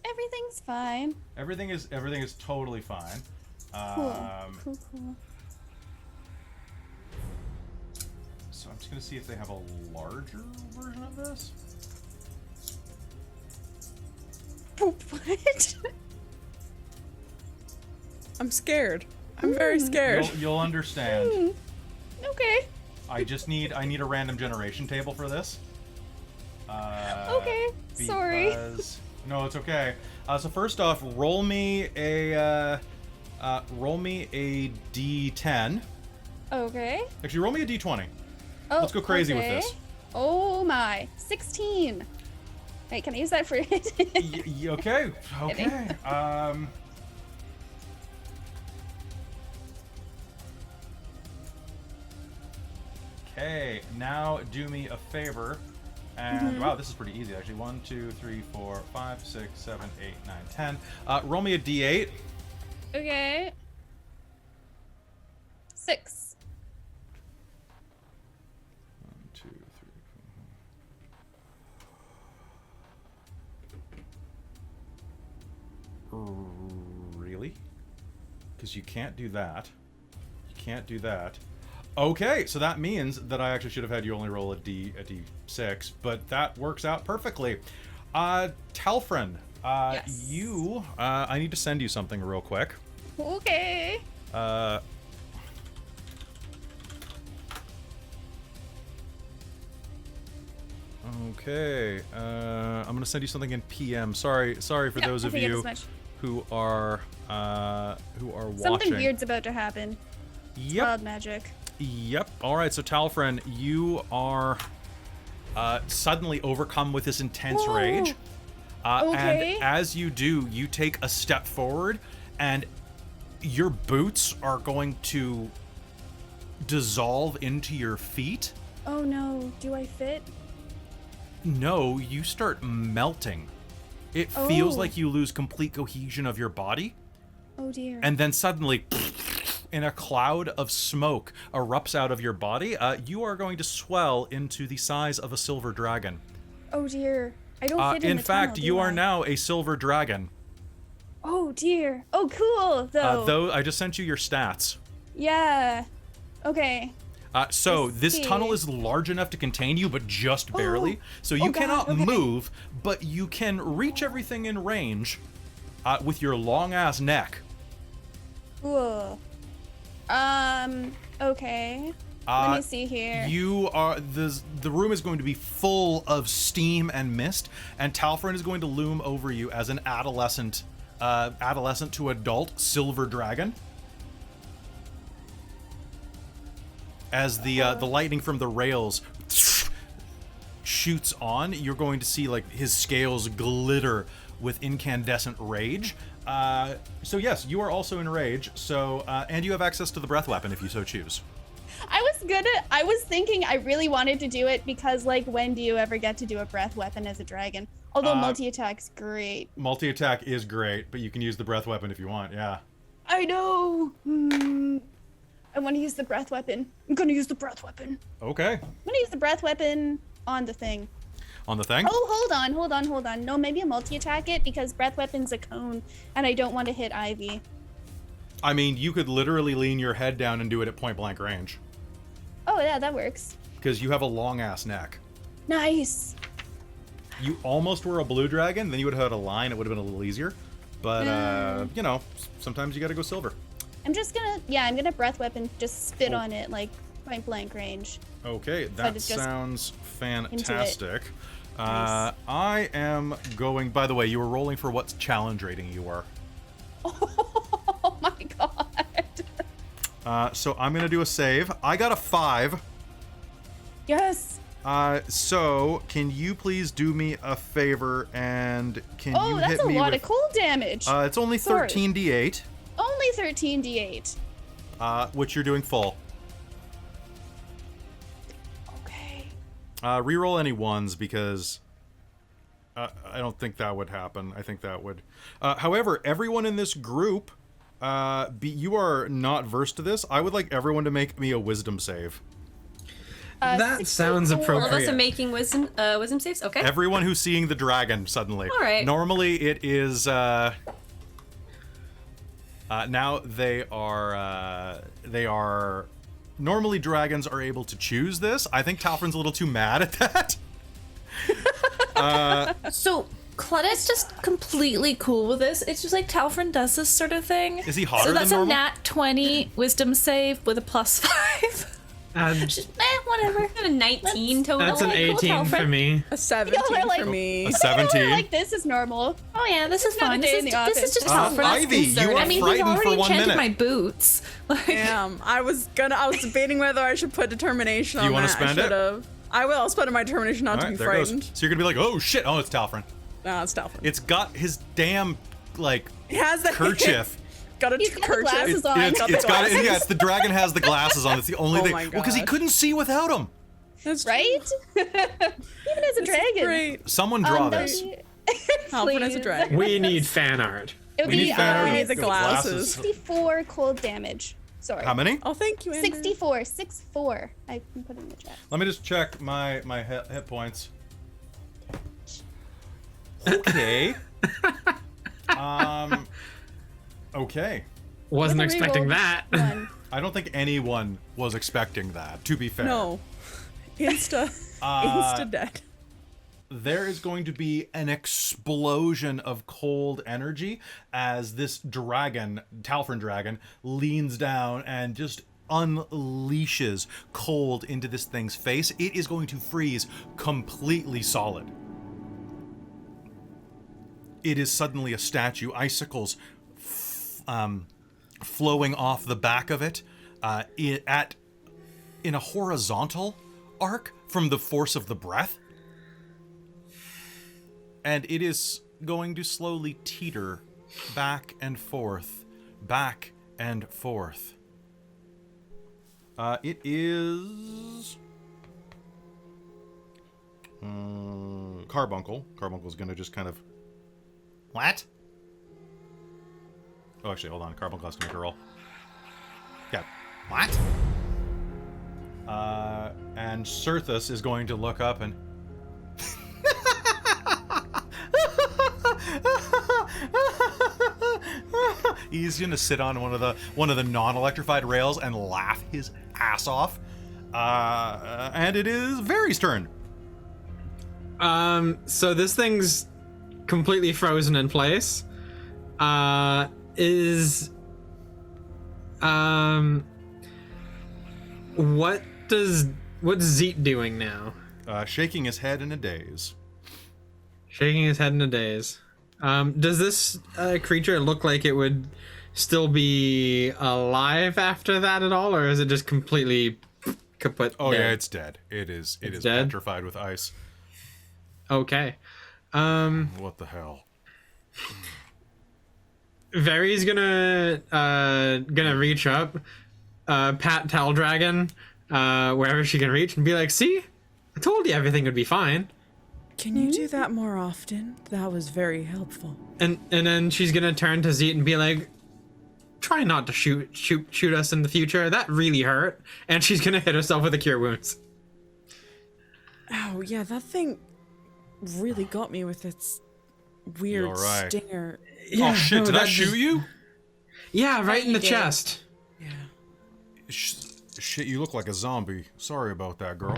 Everything's fine. Everything is totally fine. Cool. Cool. So I'm just gonna see if they have a larger version of this. What? I'm scared. I'm very scared. You'll understand. Okay. I need a random generation table for this. Okay. Sorry. No, it's okay. So first off, roll me a D10. Okay. Actually, roll me a D20. Oh, Let's go crazy with okay. this. Oh my. 16. Wait, can I use that for it? Okay. Okay. Okay, now do me a favor. And wow, this is pretty easy actually. 1, 2, 3, 4, 5, 6, 7, 8, 9, 10. Roll me a D8. Okay. 6. 1, 2, 3. Really? Because you can't do that. You can't do that. Okay, so that means that I actually should have had you only roll a D6, but that works out perfectly. Talfrin, Yes. you, I need to send you something real quick. Okay. Okay, I'm gonna send you something in PM. Sorry for Yeah, those I of figured you as much. who are watching. Something weird's about to happen. Yep. Wild magic. Yep. All right. So Talfrin, you are suddenly overcome with this intense Whoa. rage, Okay. and as you do, you take a step forward, and your boots are going to dissolve into your feet. Oh no. Do I fit? No, you start melting. It feels Oh. like you lose complete cohesion of your body, Oh dear. and then suddenly, in a cloud of smoke erupts out of your body. You are going to swell into the size of a silver dragon. Oh dear. I don't fit in In the fact, tunnel, you do are I? now a silver dragon. Oh dear. Oh cool though. Though I just sent you your stats. Yeah. Okay. So Let's this see. tunnel is large enough to contain you, but just barely. So you Oh, God, cannot okay. move, but you can reach everything in range with your long ass neck. Cool. Okay. Let me see here. You are the room is going to be full of steam and mist, and Talfrin is going to loom over you as an adolescent to adult silver dragon. As the lightning from the rails shoots on, you're going to see like his scales glitter with incandescent rage. So yes, you are also in rage. So and you have access to the breath weapon if you so choose. I was thinking I really wanted to do it because, like, when do you ever get to do a breath weapon as a dragon? Although multi-attack's great. Multi-attack is great, but you can use the breath weapon if you want. Yeah. I know. I want to use the breath weapon. I'm gonna use the breath weapon. Okay. I'm gonna use the breath weapon on the thing. On the thing? Oh, hold on. No, maybe a multi-attack it because breath weapon's a cone, and I don't want to hit Ivy. I mean, you could literally lean your head down and do it at point blank range. Oh yeah, that works. Because you have a long ass neck. Nice. You almost were a blue dragon, then you would have had a line, it would have been a little easier. But, you know, sometimes you gotta go silver. I'm gonna breath weapon, just spit on it, like, point blank range. Okay, I that just sounds fantastic. Nice. I am going, by the way, you were rolling for what challenge rating you were. Oh my god. So I'm gonna do a save. I got a 5. Yes. So can you please do me a favor and can Oh, you that's hit a me lot with... of cold damage. It's only Sorry. 13d8, Only 13d8. which you're doing full. Okay. Reroll any ones because I don't think that would happen. I think that would. However, everyone in this group, you are not versed to this. I would like everyone to make me a wisdom save. That sounds 64. All of us are appropriate. making wisdom saves. Okay. Everyone who's seeing the dragon suddenly. All right. Normally it is. Now they are normally dragons are able to choose this. I think Talfrin's a little too mad at that. So Claudette's just completely cool with this. It's just like Talfrin does this sort of thing. Is he hotter So that's than normal? a nat 20 wisdom save with a +5. Just, whatever. A 19 total. That's an Cool, 18 for Talfrin. me. A 17 Y'all are like- for me. A 17. Like, this is normal. Oh yeah, this is not a fine. day This in is, the this is office. just Talfrin. Ivy, you are I mean, he's frightened already for 1 enchanted minute. my boots. Like, Damn, I was debating whether I should put determination on You wanna that. spend it? I should have. I will. I'll spend my determination not All to right, be there it goes. frightened. So you're gonna be like, oh shit, oh it's Talfrin. Nah, it's Talfrin. It's got his damn like He has the kerchief. got a He's got the kerchief. glasses on. It's Got the got it. glasses. Yeah, it's the dragon has the glasses on. It's the only Oh thing. my Well, because he God. couldn't see without them. That's Right? Even as a dragon. great. Someone draw That this. would be- Talfrin as a Please. dragon. We need fan art. It would We be need fan art. We need the for glasses. 64 cold damage. Sorry. How many? Oh, thank you, Andrew. 64. 64. I can put it in the chat. Let me just check my hit points. Okay. Okay. Wasn't With a expecting reroll, that. one. I don't think anyone was expecting that, to be fair. No. Insta dead. There is going to be an explosion of cold energy as this dragon, Talfrin dragon, leans down and just unleashes cold into this thing's face. It is going to freeze completely solid. It is suddenly a statue. Icicles flowing off the back of it in a horizontal arc from the force of the breath. And it is going to slowly teeter back and forth, back and forth. It is Carbuncle. Carbuncle's gonna just kind of what? Oh, actually, hold on. Carbuncle has to make a roll. Yeah. What? And Surthus is going to look up and he's gonna sit on one of the non-electrified rails and laugh his ass off. And it is Very's turn. So this thing's completely frozen in place. What's Zeet doing now? Shaking his head in a daze. Shaking his head in a daze. Does this creature look like it would still be alive after that at all, or is it just completely kaput? Oh dead? yeah, it's dead. It is dead? petrified with ice. Okay. What the hell? Very's gonna reach up, pat Tal Dragon, wherever she can reach, and be like, "See, I told you everything would be fine." Can you do that more often? That was very helpful. And then she's gonna turn to Zeet and be like, "Try not to shoot us in the future. That really hurt." And she's gonna hit herself with a cure wounds. Oh, yeah, that thing really got me with its weird You're right. stinger. Oh shit! no, Did I that shoot just- you? Yeah, right in you the did. chest. Yeah. Shit! You look like a zombie. Sorry about that, girl.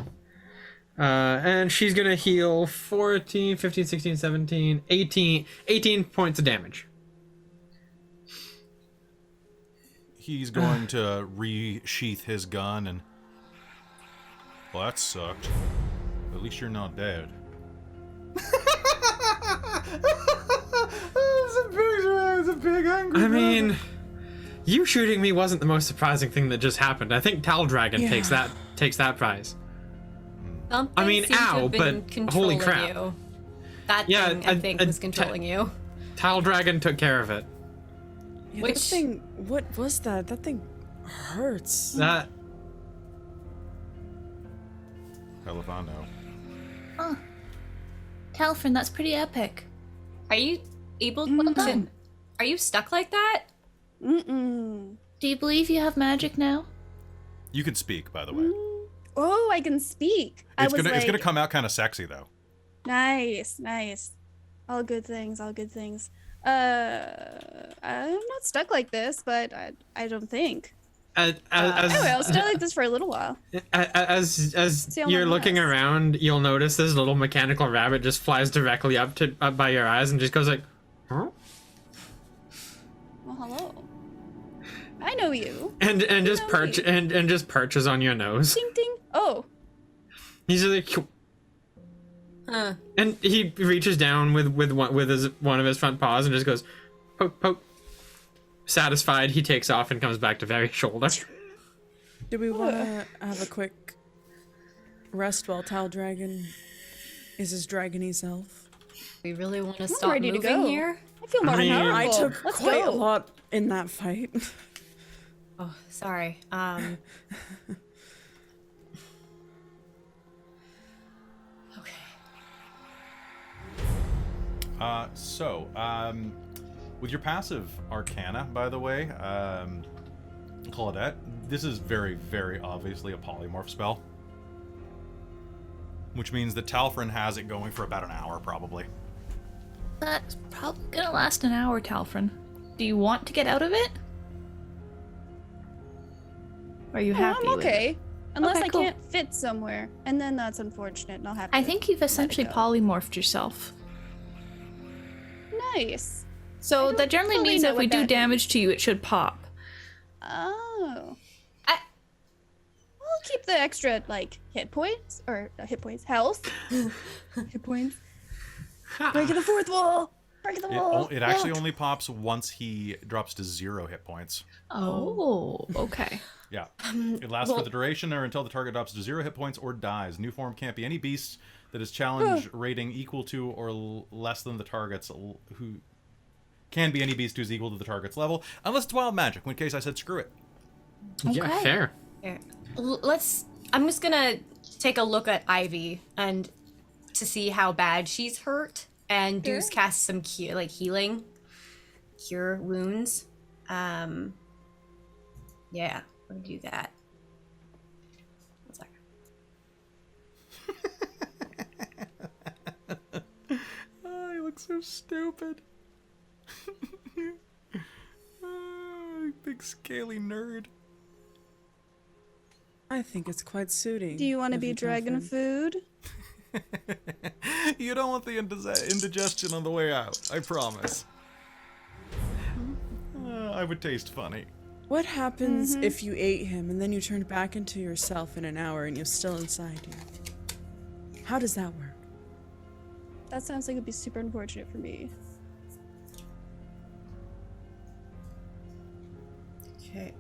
And she's gonna heal 14, 15, 16, 17, 18 points of damage. He's going to resheath his gun and... Well, that sucked. At least you're not dead. It's a big angry I mean, you shooting me wasn't the most surprising thing that just happened. I think Tal Dragon Yeah. takes that prize. Something I mean, seemed to have ow, been but controlling holy crap. You. That Yeah, thing, I think, was controlling you. Tal Dragon took care of it. Yeah, Which- that thing, what was that? That thing hurts. That Hell if I know. Talfrin, that's pretty epic. Are you able Well to... done. Are you stuck like that? Mm-mm. Do you believe you have magic now? You can speak, by the way. Oh, I can speak. It's gonna come out kind of sexy though. Nice, nice. All good things, all good things. I'm not stuck like this, but I don't think. As Anyway, I'll stay like this for a little while. as See how you're long it looking lasts. around, you'll notice this little mechanical rabbit just flies directly up by your eyes and just goes like, huh? Well, hello. I know you. And just know perch me. and just perches on your nose. Ding ding. Oh. He's like, and he reaches down with one of his front paws and just goes, poke poke. Satisfied, he takes off and comes back to very shoulder. Do we want to have a quick rest while Tal Dragon is his dragony self? We really want to I'm stop ready to moving go. here? I feel more I mean- powerful. I took Let's quite go. a lot in that fight. Oh, sorry. Okay. With your passive Arcana, by the way, Claudette, this is very, very obviously a polymorph spell. Which means that Talfrin has it going for about an hour, probably. That's probably gonna last an hour, Talfrin. Do you want to get out of it? Or are you happy I'm with it? okay. Unless Okay, I cool. can't fit somewhere. And then that's unfortunate and I'll have to I think you've essentially go. polymorphed yourself. Nice. So that generally fully means know that if we what do that damage to you, it should pop. Oh. I- We'll keep the extra, like, hit points. Or, hit points. Health. Hit points. Breaking the fourth wall. Breaking the wall. It actually only pops once he drops to 0 hit points. Oh, okay. Yeah. It lasts for the duration or until the target drops to 0 hit points or dies. New form can't be any beast that is challenge rating equal to or less than the target's who can be any beast who's equal to the target's level, unless it's wild magic, in which case I said screw it. Yeah, Okay. fair. Here. I'm just gonna take a look at Ivy and to see how bad she's hurt and cast some healing, cure wounds. Yeah, we'll do that. One second. Oh, you look so stupid. Oh, big scaly nerd. I think it's quite suiting. Do you want to of be dragon Talfrin. food? You don't want the indigestion on the way out, I promise. I would taste funny. What happens if you ate him and then you turned back into yourself in an hour and you're still inside you? How does that work? That sounds like it'd be super unfortunate for me. Okay.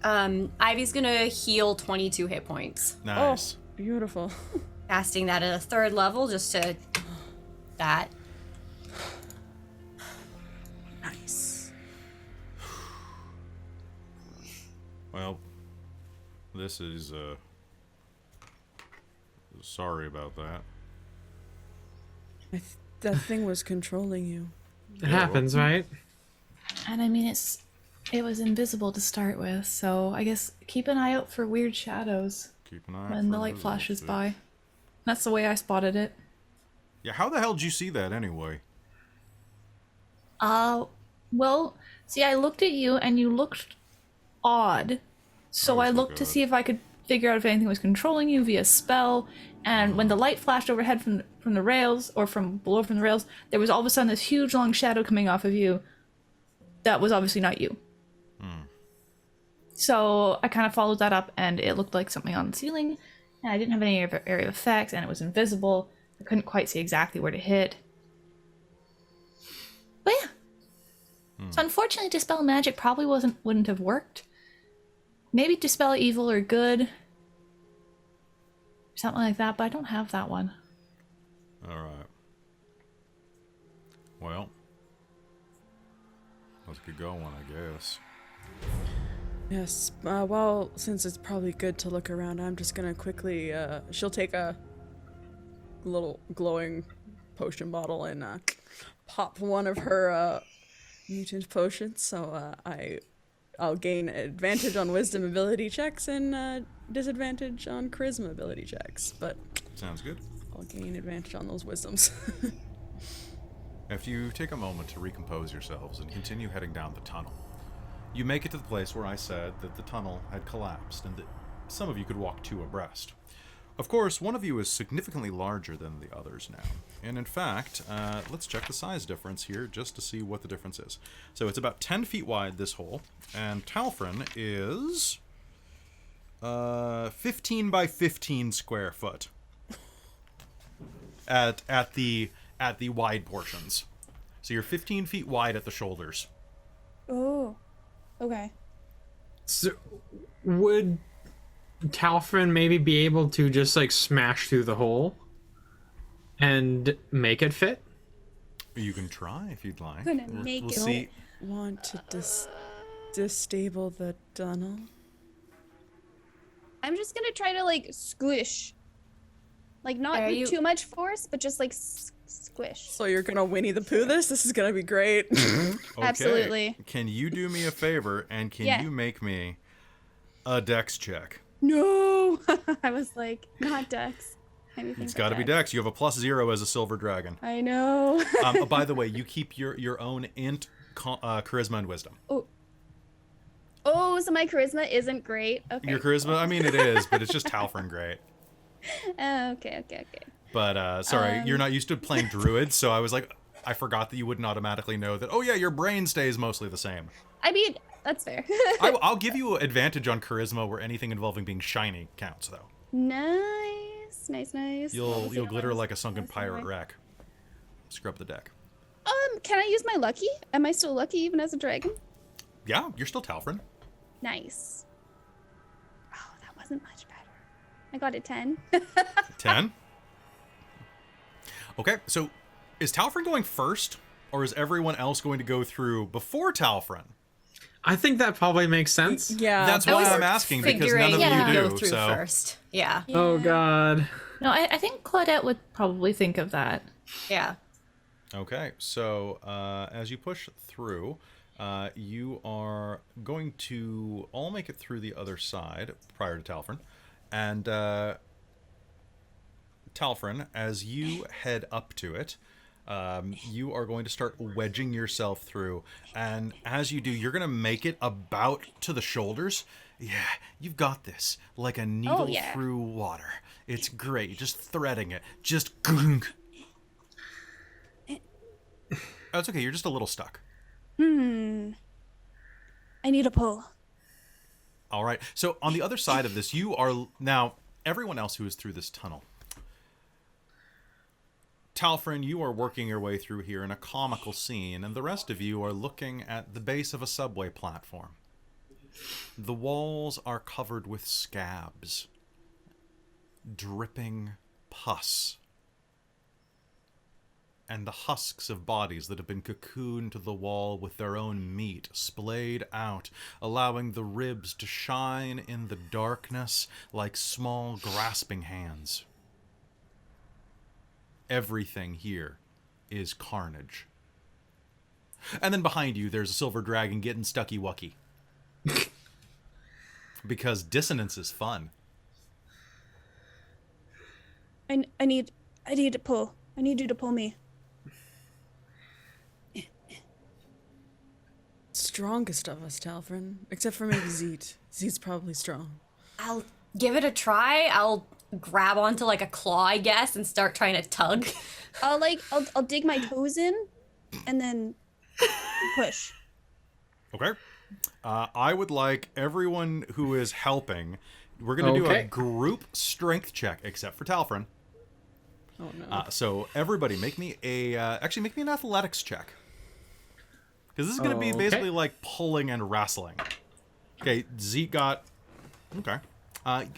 Ivy's gonna heal 22 hit points. Nice. Beautiful. Casting that at a 3rd level just to that. Nice. Well, this is, sorry about that. That thing was controlling you. It happens, right? And I mean, it was invisible to start with, so I guess keep an eye out for weird shadows Keep an eye out when for the light those flashes things. by. That's the way I spotted it. Yeah, how the hell did you see that anyway? Well, see, I looked at you and you looked odd. So I Always looked look to odd. see if I could figure out if anything was controlling you via spell. And when the light flashed overhead from the rails, or from below from the rails, there was all of a sudden this huge long shadow coming off of you. That was obviously not you. So I kind of followed that up, and it looked like something on the ceiling. And I didn't have any area of effects, and it was invisible. I couldn't quite see exactly where to hit. But yeah. So unfortunately, Dispel Magic probably wouldn't have worked. Maybe Dispel Evil or Good. Something like that, but I don't have that one. Alright. Well, let's get going, I guess. Yes. Well, since it's probably good to look around, I'm just gonna quickly. She'll take a little glowing potion bottle and pop one of her mutant potions. So I'll gain advantage on Wisdom ability checks and disadvantage on Charisma ability checks. But Sounds good. I'll gain advantage on those wisdoms. After you take a moment to recompose yourselves and continue heading down the tunnel, you make it to the place where I said that the tunnel had collapsed and that some of you could walk two abreast. Of course, one of you is significantly larger than the others now. And in fact, let's check the size difference here just to see what the difference is. So it's about 10 feet wide, this hole, and Talfrin is 15 by 15 square foot at the wide portions. So you're 15 feet wide at the shoulders. Oh, okay. So, would Talfrin maybe be able to just like smash through the hole and make it fit? You can try if you'd like. I'm gonna make we'll it. see. Want to destable the tunnel? I'm just gonna try to like squish. Like not Are with you- too much force, but just like squish. So you're gonna Winnie the Pooh this? This is gonna be great. Okay. Absolutely. Can you do me a favor and can Yeah. you make me a dex check? No, I was like, not Dex. Anything It's but got to be dex. You have a +0 as a silver dragon. I know. By the way, you keep your own int, charisma, and wisdom. Oh, so my charisma isn't great. Okay. Your charisma, I mean, it is, but it's just Talfrin great. Okay. But sorry, you're not used to playing druid, so I was like, I forgot that you wouldn't automatically know that. Oh yeah, your brain stays mostly the same. I mean, that's fair. I'll give you advantage on charisma where anything involving being shiny counts, though. Nice. You'll glitter like a sunken pirate wreck. Scrub the deck. Can I use my lucky? Am I still lucky even as a dragon? Yeah, you're still Talfrin. Nice. Oh, that wasn't much better. I got a 10. 10. Okay, so is Talfrin going first, or is everyone else going to go through before Talfrin? I think that probably makes sense. Yeah. That's I why was I'm asking, because none of figuring you go do. through So first. Yeah. Oh god. No, I think Claudette would probably think of that. Yeah. okay, so as you push through, you are going to all make it through the other side prior to Talfrin, and Talfrin, as you head up to it, you are going to start wedging yourself through, and as you do, you're going to make it about to the shoulders. Yeah, you've got this, like a needle yeah. through water. It's great. You're just threading it. Just gunk. Oh, it's okay. You're just a little stuck. I need a pull. All right. So on the other side of this, you are now everyone else who is through this tunnel. Talfrin, you are working your way through here in a comical scene, and the rest of you are looking at the base of a subway platform. The walls are covered with scabs, dripping pus, and the husks of bodies that have been cocooned to the wall with their own meat splayed out, allowing the ribs to shine in the darkness like small grasping hands. Everything here is carnage. And then behind you, there's a silver dragon getting stucky-wucky. Because dissonance is fun. I need to pull. I need you to pull me. Strongest of us, Talfrin. Except for maybe Zeet. Zeet's probably strong. I'll give it a try. I'll grab onto like a claw, I guess, and start trying to tug. I'll dig my toes in, and then push. Okay. I would like everyone who is helping, we're going to do a Okay. group strength check, except for Talfrin. Oh no. So everybody make me make me an athletics check. Because this is going to be Okay. basically like pulling and wrestling. Okay, Zeke got... Okay.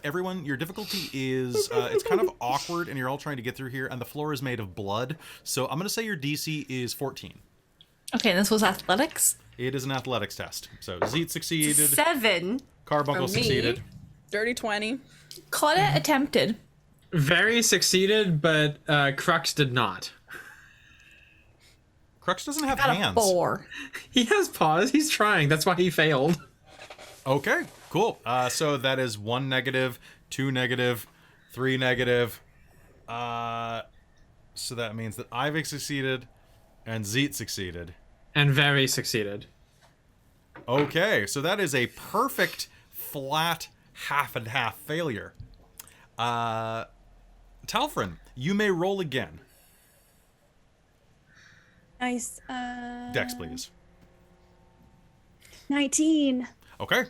Everyone, your difficulty is, it's kind of awkward and you're all trying to get through here, and the floor is made of blood. So I'm going to say your DC is 14. Okay, and this was athletics. It is an athletics test. So Zeke succeeded. 7. Carbuncle for me. succeeded. Dirty 20. Claudette attempted. Very succeeded, but Crux did not. Crux doesn't have Got a hands. 4. He has paws. He's trying. That's why he failed. Okay, cool. So that is 1 negative, 2 negative, 3 negative. So that means that Ivy succeeded and Zeet succeeded. And very succeeded. Okay, so that is a perfect flat half and half failure. Talfrin, you may roll again. Nice. Dex, please. 19. Okay.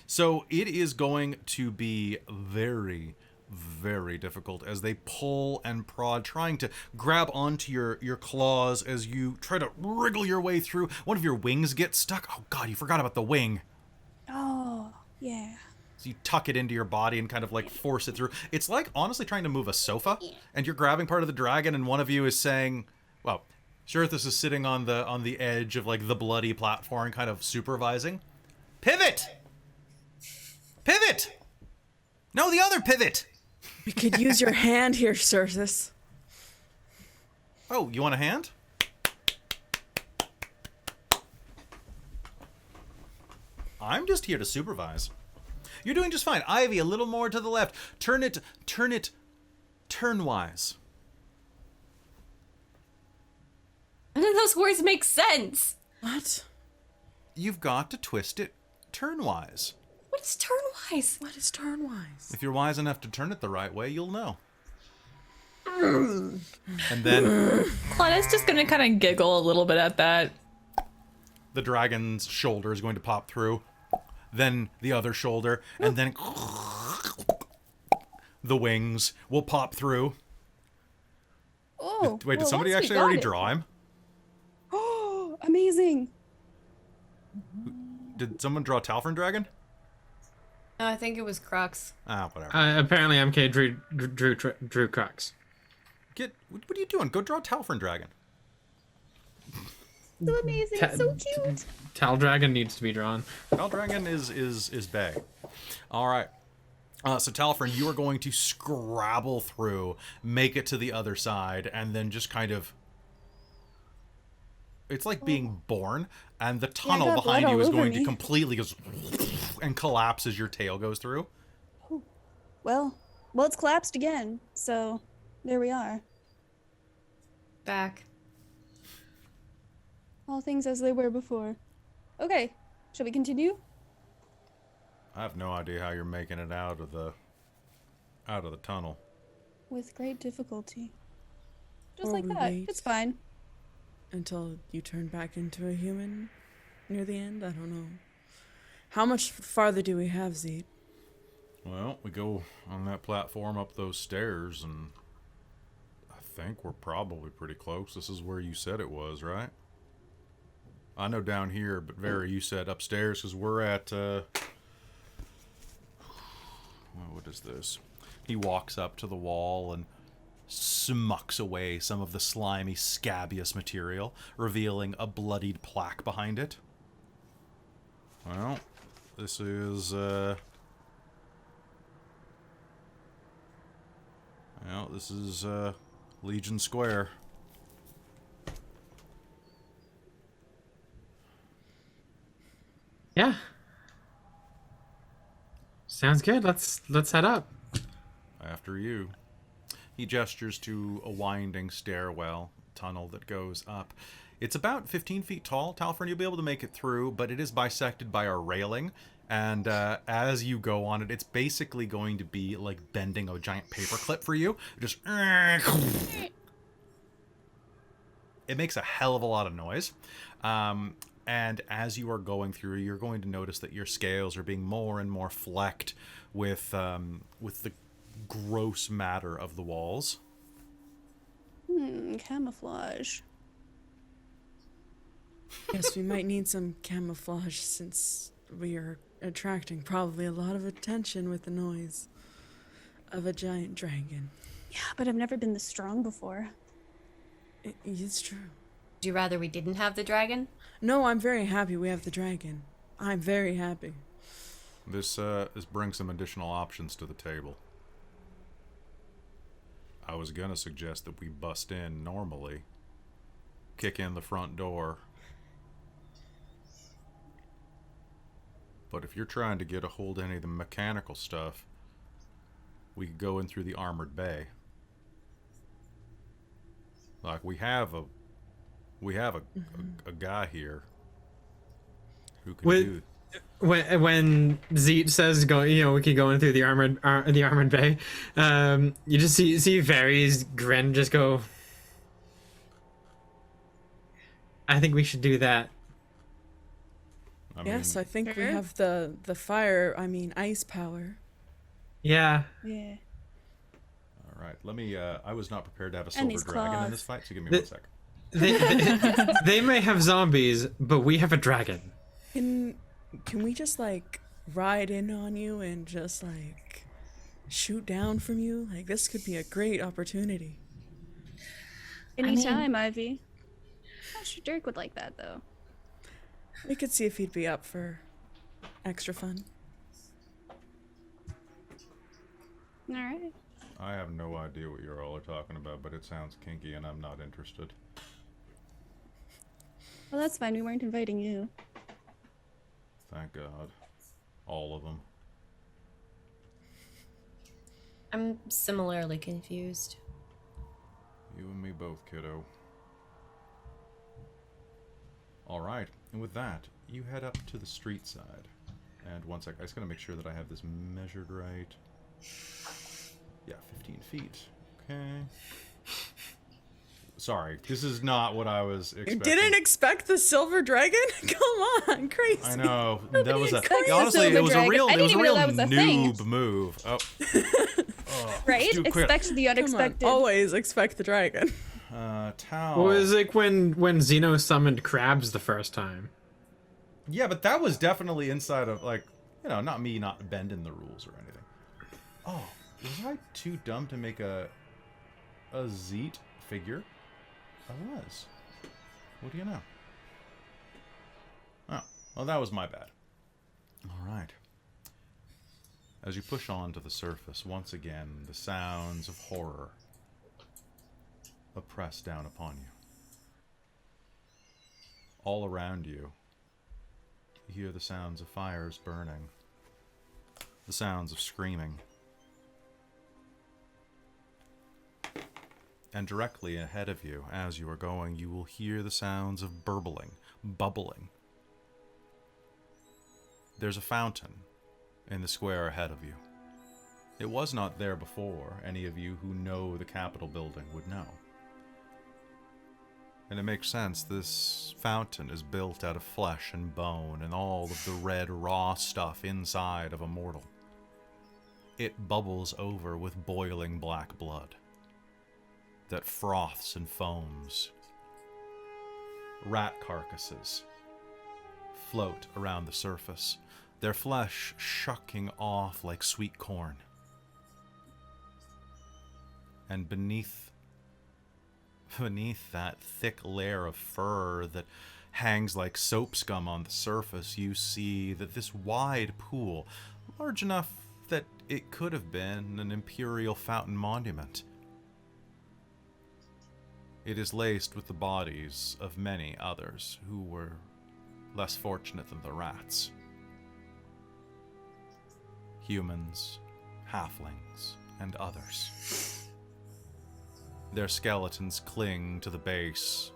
So it is going to be very, very difficult as they pull and prod, trying to grab onto your claws as you try to wriggle your way through. One of your wings gets stuck. Oh, God, you forgot about the wing. Oh, yeah. So you tuck it into your body and kind of like force it through. It's like honestly trying to move a sofa, and you're grabbing part of the dragon, and one of you is saying, well, Shirthus is sitting on the edge of like the bloody platform, kind of supervising. Pivot! Pivot! No, the other pivot! We could use your hand here, Cirthus. Oh, you want a hand? I'm just here to supervise. You're doing just fine. Ivy, a little more to the left. Turn it turnwise. None of those words make sense. What? You've got to twist it turnwise. What's turnwise? What is turnwise? If you're wise enough to turn it the right way, you'll know. And then Claudia's just gonna kind of giggle a little bit at that. the dragon's shoulder is going to pop through. Then the other shoulder. And then the wings will pop through. Oh. Wait, did well, somebody once we actually got already it- draw him? Oh, amazing. Did someone draw Talfrin Dragon? No, I think it was Crux. Ah, whatever. Apparently, MK drew Crux. What are you doing? Go draw Talfrin Dragon. So amazing. So cute. Tal Dragon needs to be drawn. Tal Dragon is bae. All right. So Talfrin, you are going to scrabble through, make it to the other side, and then just kind of. It's like being born, and the tunnel got behind blood you all is over going to me. completely goes and collapse as your tail goes through. Well, it's collapsed again. So there we are. Back. All things as they were before. Okay. Shall we continue? I have no idea how you're making it out of the tunnel. With great difficulty. Just Or like we that. wait. It's fine. Until you turn back into a human near the end? I don't know. How much farther do we have, Zeke? Well, we go on that platform up those stairs, and I think we're probably pretty close. This is where you said it was, right? I know down here, but Vera, you said upstairs, because we're at, what is this? He walks up to the wall and smucks away some of the slimy, scabious material, revealing a bloodied plaque behind it. Well, this is, Legion Square. Yeah. Sounds good. Let's head up. After you. He gestures to a winding stairwell tunnel that goes up. It's about 15 feet tall. Talfrin, you'll be able to make it through, but it is bisected by a railing. And as you go on it, it's basically going to be like bending a giant paperclip for you. Just... It makes a hell of a lot of noise. And as you are going through, you're going to notice that your scales are being more and more flecked with the gross matter of the walls. Camouflage. Yes, we might need some camouflage since we are attracting probably a lot of attention with the noise of a giant dragon. Yeah, but I've never been this strong before. It's true. Would you rather we didn't have the dragon? No, I'm very happy we have the dragon. I'm very happy. This brings some additional options to the table. I was gonna suggest that we bust in normally, kick in the front door. But if you're trying to get a hold of any of the mechanical stuff, we could go in through the armored bay. Like we have a guy here. Who can do? When Zeet says go, we could go in through the armored bay. You just see Varys grin, just go. I think we should do that. Yes, I think we have the fire. I mean, ice power. Yeah. Yeah. All right, let me. I was not prepared to have a silver dragon in this fight, so give me 1 sec. They may have zombies, but we have a dragon. Can we just like ride in on you and just like shoot down from you? Like this could be a great opportunity. Anytime, Ivy. I'm sure Dirk would like that though. We could see if he'd be up for extra fun. All right. I have no idea what you all are talking about, but it sounds kinky, and I'm not interested. Well, that's fine. We weren't inviting you. Thank God. All of them. I'm similarly confused. You and me both, kiddo. Alright, and with that, you head up to the street side. And 1 sec, I just gotta make sure that I have this measured right. Yeah, 15 feet. Okay. Sorry, this is not what I was expecting. You didn't expect the silver dragon? Come on, crazy. I know. That was honestly, it was a real thing. noob move. Oh. Right? Expect the unexpected. Always expect the dragon. Tal. Well, it was like when Zeno summoned crabs the first time. Yeah, but that was definitely inside of, like, not me not bending the rules or anything. Oh, was I too dumb to make a Zeet figure? I was. What do you know? Oh, well, that was my bad. All right. As you push on to the surface, once again, the sounds of horror oppress down upon you. All around you, you hear the sounds of fires burning, the sounds of screaming. And directly ahead of you, as you are going, you will hear the sounds of burbling, bubbling. There's a fountain in the square ahead of you. It was not there before. Any of you who know the Capitol building would know. And it makes sense. This fountain is built out of flesh and bone and all of the red, raw stuff inside of a mortal. It bubbles over with boiling black blood that froths and foams. Rat carcasses float around the surface, their flesh shucking off like sweet corn. And beneath that thick layer of fur that hangs like soap scum on the surface, you see that this wide pool, large enough that it could have been an imperial fountain monument, it is laced with the bodies of many others who were less fortunate than the rats. Humans, halflings, and others. Their skeletons cling to the base.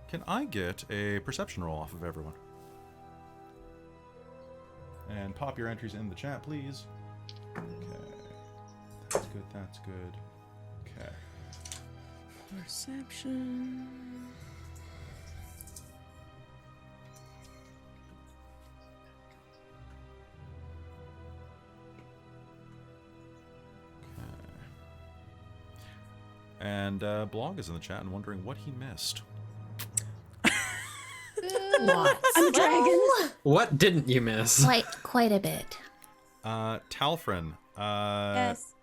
Can I get a perception roll off of everyone? And pop your entries in the chat, please. Okay. That's good, that's good. Okay. Perception. And Blog is in the chat and wondering what he missed. Lots. I'm a dragon. What didn't you miss? Quite a bit. Talfrin, Yes.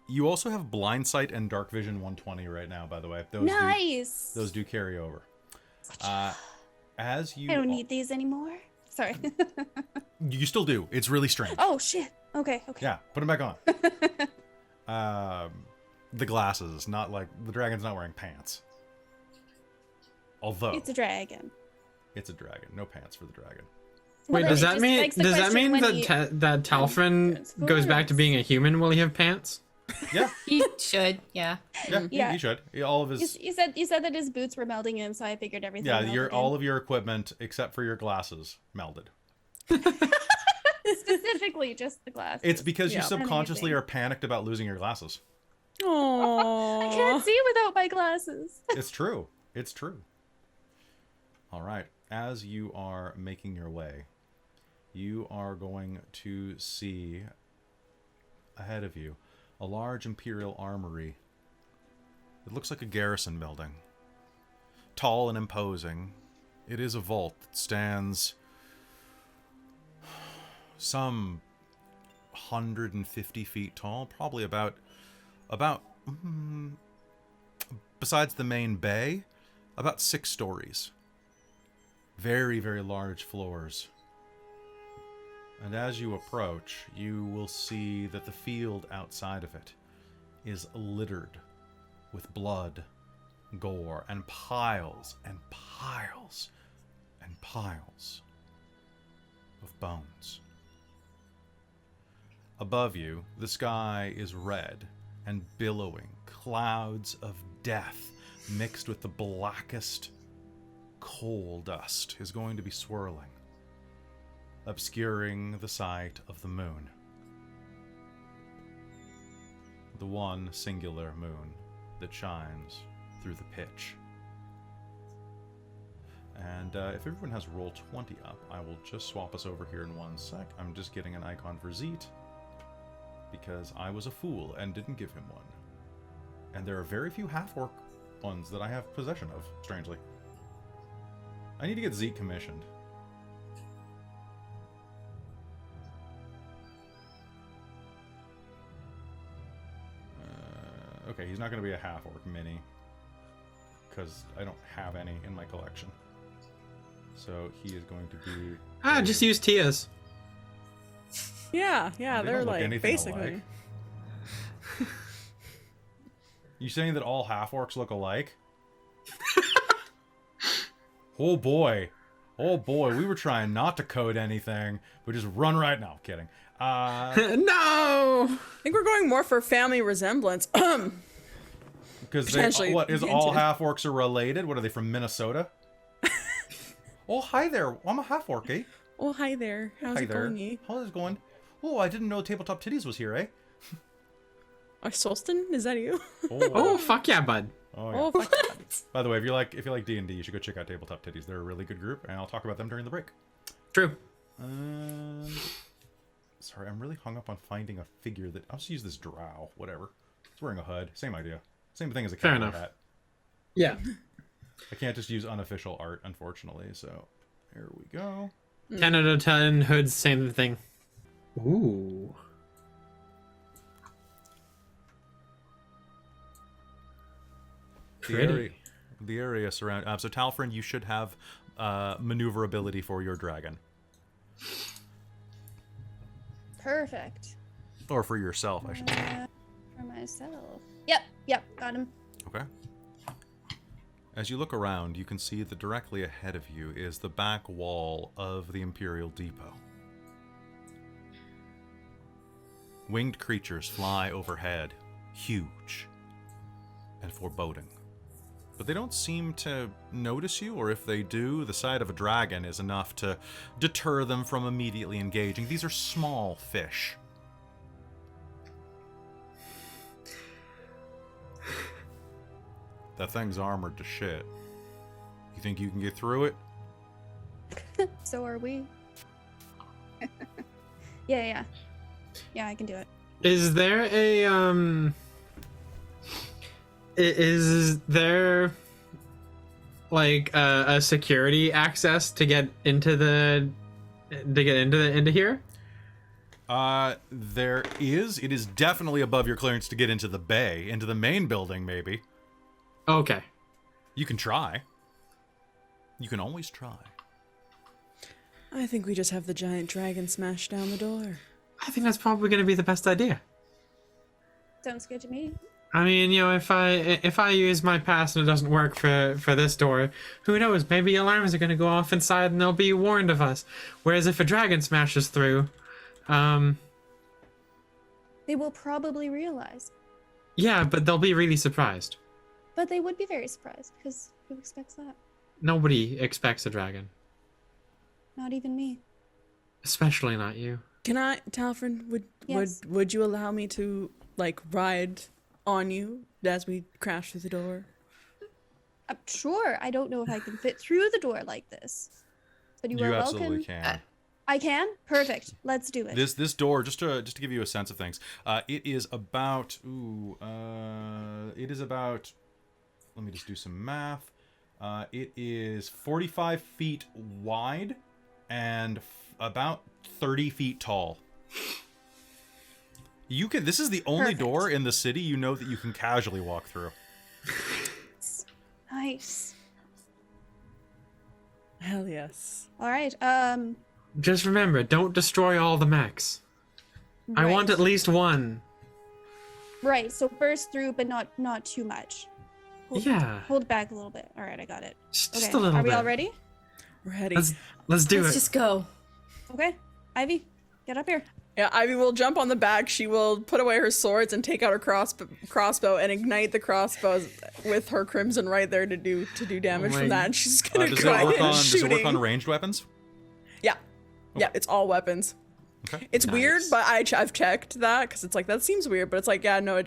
you also have Blind Sight and Dark Vision 120 right now, by the way. Nice. Those do carry over. As you... I don't need these anymore. Sorry. You still do. It's really strange. Oh, shit. Okay. Yeah, put them back on. The glasses, not like... The dragon's not wearing pants. Although... It's a dragon. It's a dragon. No pants for the dragon. Wait, Well, does it that just mean begs the that question mean when that he- that Talfrin goes back to being a human? Will he have pants? Yeah, He should, yeah. yeah, Yeah. you should. All of his. You said that his boots were melting in, so I figured everything. Yeah, melted all in. of your equipment except for your glasses melded. Specifically just the glasses. It's because you Yeah. subconsciously Amazing. are panicked about losing your glasses. Oh. I can't see without my glasses. It's true. It's true. All right. As you are making your way, you are going to see ahead of you a large imperial armory. It looks like a garrison building. Tall and imposing. It is a vault that stands some 150 feet tall, probably about besides the main bay, about 6 stories. Very, very large floors. And as you approach, you will see that the field outside of it is littered with blood, gore, and piles and piles and piles of bones. Above you, the sky is red and billowing. Clouds of death mixed with the blackest coal dust is going to be swirling, obscuring the sight of the moon. The one singular moon that shines through the pitch. And if everyone has roll 20 up, I will just swap us over here in 1 sec. I'm just getting an icon for Zeet, because I was a fool and didn't give him one. And there are very few half-orc ones that I have possession of, strangely. I need to get Zeet commissioned. Okay, he's not going to be a half-orc mini, because I don't have any in my collection. So he is going to be... Just use Tia's. Yeah, They they're don't look like anything basically. alike. You saying that all half-orcs look alike? Oh boy. Oh boy, we were trying not to code anything, but just run right now. Kidding. No! I think we're going more for family resemblance. Because Potentially what is all hinted. half-orcs are related? What are they, from Minnesota? Oh, hi there. I'm a half-orc, eh? Oh, hi there. How's Hi it there. going, eh? How's it going? Oh, I didn't know Tabletop Titties was here, eh? Oh, Solston, is that you? Oh, fuck yeah, bud. Oh, yeah. Oh, fuck. By the way, if you like D&D, you should go check out Tabletop Titties. They're a really good group, and I'll talk about them during the break. True. Sorry, I'm really hung up on finding a figure that... I'll just use this drow, whatever. It's wearing a hood. Same idea. Same thing as a Fair cowboy enough. hat. Yeah. I can't just use unofficial art, unfortunately, so... Here we go. 10 out of 10 hoods, same thing. Ooh. Pretty. The area surround... so Talfrin, you should have maneuverability for your dragon. Perfect. Or for yourself, I should say. For myself. Yep, got him. Okay. As you look around, you can see that directly ahead of you is the back wall of the Imperial Depot. Winged creatures fly overhead, huge and foreboding. But they don't seem to notice you, or if they do, the sight of a dragon is enough to deter them from immediately engaging. These are small fish. That thing's armored to shit. You think you can get through it? So are we. Yeah, I can do it. Is there a is there like a security access to get into into here? There is. It is definitely above your clearance to get into the bay, into the main building, maybe. Okay. You can try. You can always try. I think we just have the giant dragon smash down the door. I think that's probably going to be the best idea. Sounds good to me. I mean, you know, if I use my pass and it doesn't work for this door, who knows? Maybe alarms are going to go off inside and they'll be warned of us. Whereas if a dragon smashes through, They will probably realize. Yeah, but they'll be really surprised. But they would be very surprised, because who expects that? Nobody expects a dragon. Not even me. Especially not you. Can I, Talfrin, Yes. would you allow me to, like, ride on you as we crash through the door? Sure, I don't know if I can fit through the door like this. But you are absolutely welcome. can. I can? Perfect. Let's do it. This door, just to give you a sense of things, it is about let me just do some math. It is 45 feet wide and about 30 feet tall. This is the only Perfect. door in the city you know that you can casually walk through. Nice. Hell yes. All right. Just remember, don't destroy all the mechs. I want at least one. Right. So burst through, but not too much. Yeah. Hold back a little bit. All right, I got it. Just Okay. a little Are we bit. all ready? Ready. Let's do Let's it. just go. Okay. Ivy, get up here. Yeah, Ivy will jump on the back. She will put away her swords and take out her crossbow and ignite the crossbow with her crimson right there to do damage my- from that. And she's gonna Does try it work and on shooting. ranged weapons? Yeah, yeah, it's all weapons. Okay. It's weird, Nice. but I've checked that because it's like that seems weird, but it's like yeah, no,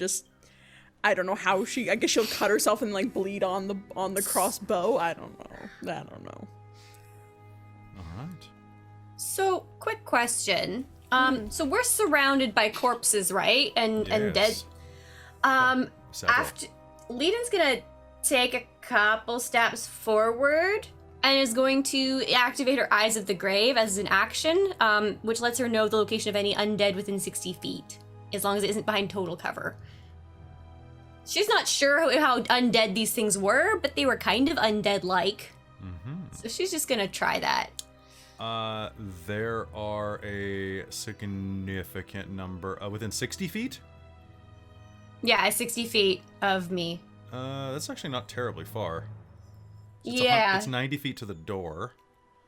I don't know how I guess she'll cut herself and like bleed on the crossbow. I don't know. All right. So, quick question. So we're surrounded by corpses, right? And dead. Yes. Several. After Leden's gonna take a couple steps forward and is going to activate her Eyes of the Grave as an action, which lets her know the location of any undead within 60 feet, as long as it isn't behind total cover. She's not sure how undead these things were, but they were kind of undead-like. So she's just gonna try that. There are a significant number within 60 feet. Yeah, 60 feet of me. That's actually not terribly far. Yeah. It's 90 feet to the door.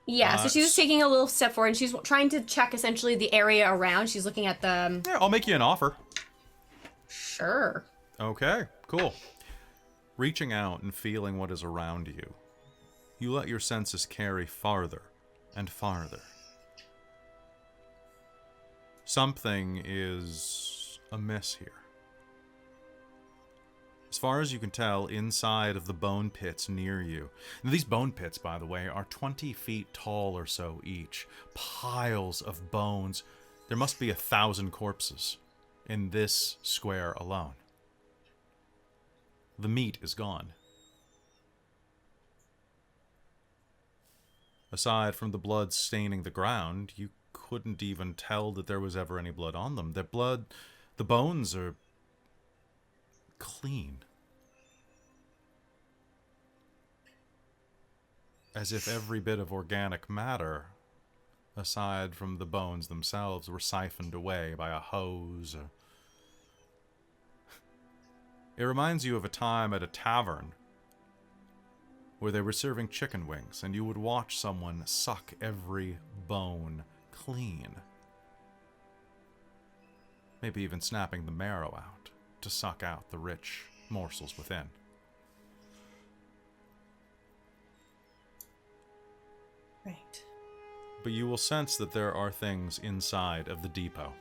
Yeah, so she was taking a little step forward, and she's trying to check essentially the area around. She's looking at the... Yeah, I'll make you an offer. Sure. Okay, cool. Reaching out and feeling what is around you, you let your senses carry farther and farther. Something is amiss here. As far as you can tell, inside of the bone pits near you. Now, these bone pits, by the way, are 20 feet tall or so each. Piles of bones. There must be 1,000 corpses in this square alone. The meat is gone. Aside from the blood staining the ground, you couldn't even tell that there was ever any blood on them. The bones are clean. As if every bit of organic matter, aside from the bones themselves, were siphoned away by a hose. It reminds you of a time at a tavern where they were serving chicken wings, and you would watch someone suck every bone clean. Maybe even snapping the marrow out to suck out the rich morsels within. Right. But you will sense that there are things inside of the depot.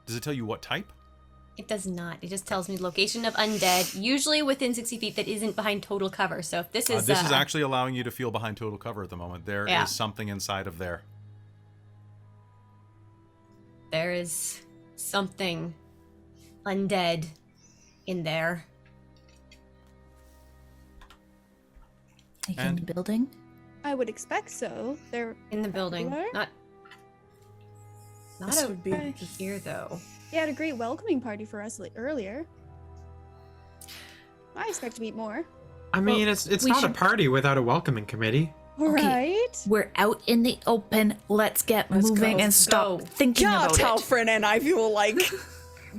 Does it tell you what type? It does not. It just tells me location of undead, usually within 60 feet that isn't behind total cover. So if this is... This is actually allowing you to feel behind total cover at the moment. There Yeah. is something inside of there. There is something undead in there. Like in And- the building? I would expect so. They're In the building. Where? Not This over would be here, though. they had a great welcoming party for us earlier. I expect to meet more. I mean, Well, it's we not a should- party without a welcoming committee. Okay. Right? We're out in the open. Let's get moving go. and stop Go. thinking yeah, about it. Talfrin and Ivy will like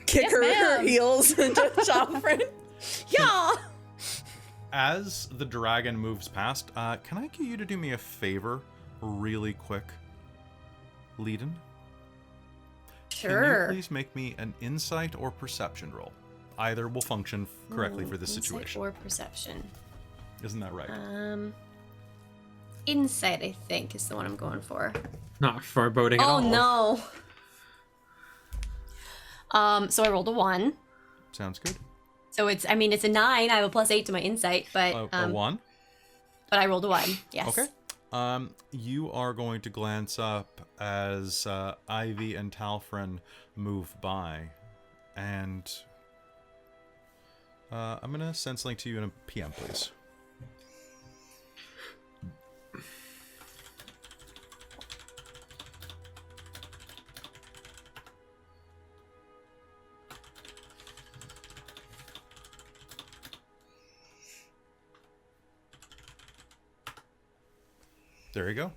kick Yes, her ma'am. heels into Talfrin. Yeah. As the dragon moves past, can I get you to do me a favor really quick, Leiden? Sure. Can you please make me an insight or perception roll? Either will function correctly for this Insight situation. or perception. Isn't that right? Insight, I think, is the one I'm going for. Not foreboding at all. Oh no. So I rolled a 1. Sounds good. So it's a 9. I have a +8 to my insight, but A 1? But I rolled a 1. Yes. Okay. You are going to glance up as Ivy and Talfrin move by, and I'm gonna sense link to you in a PM, please. There you go.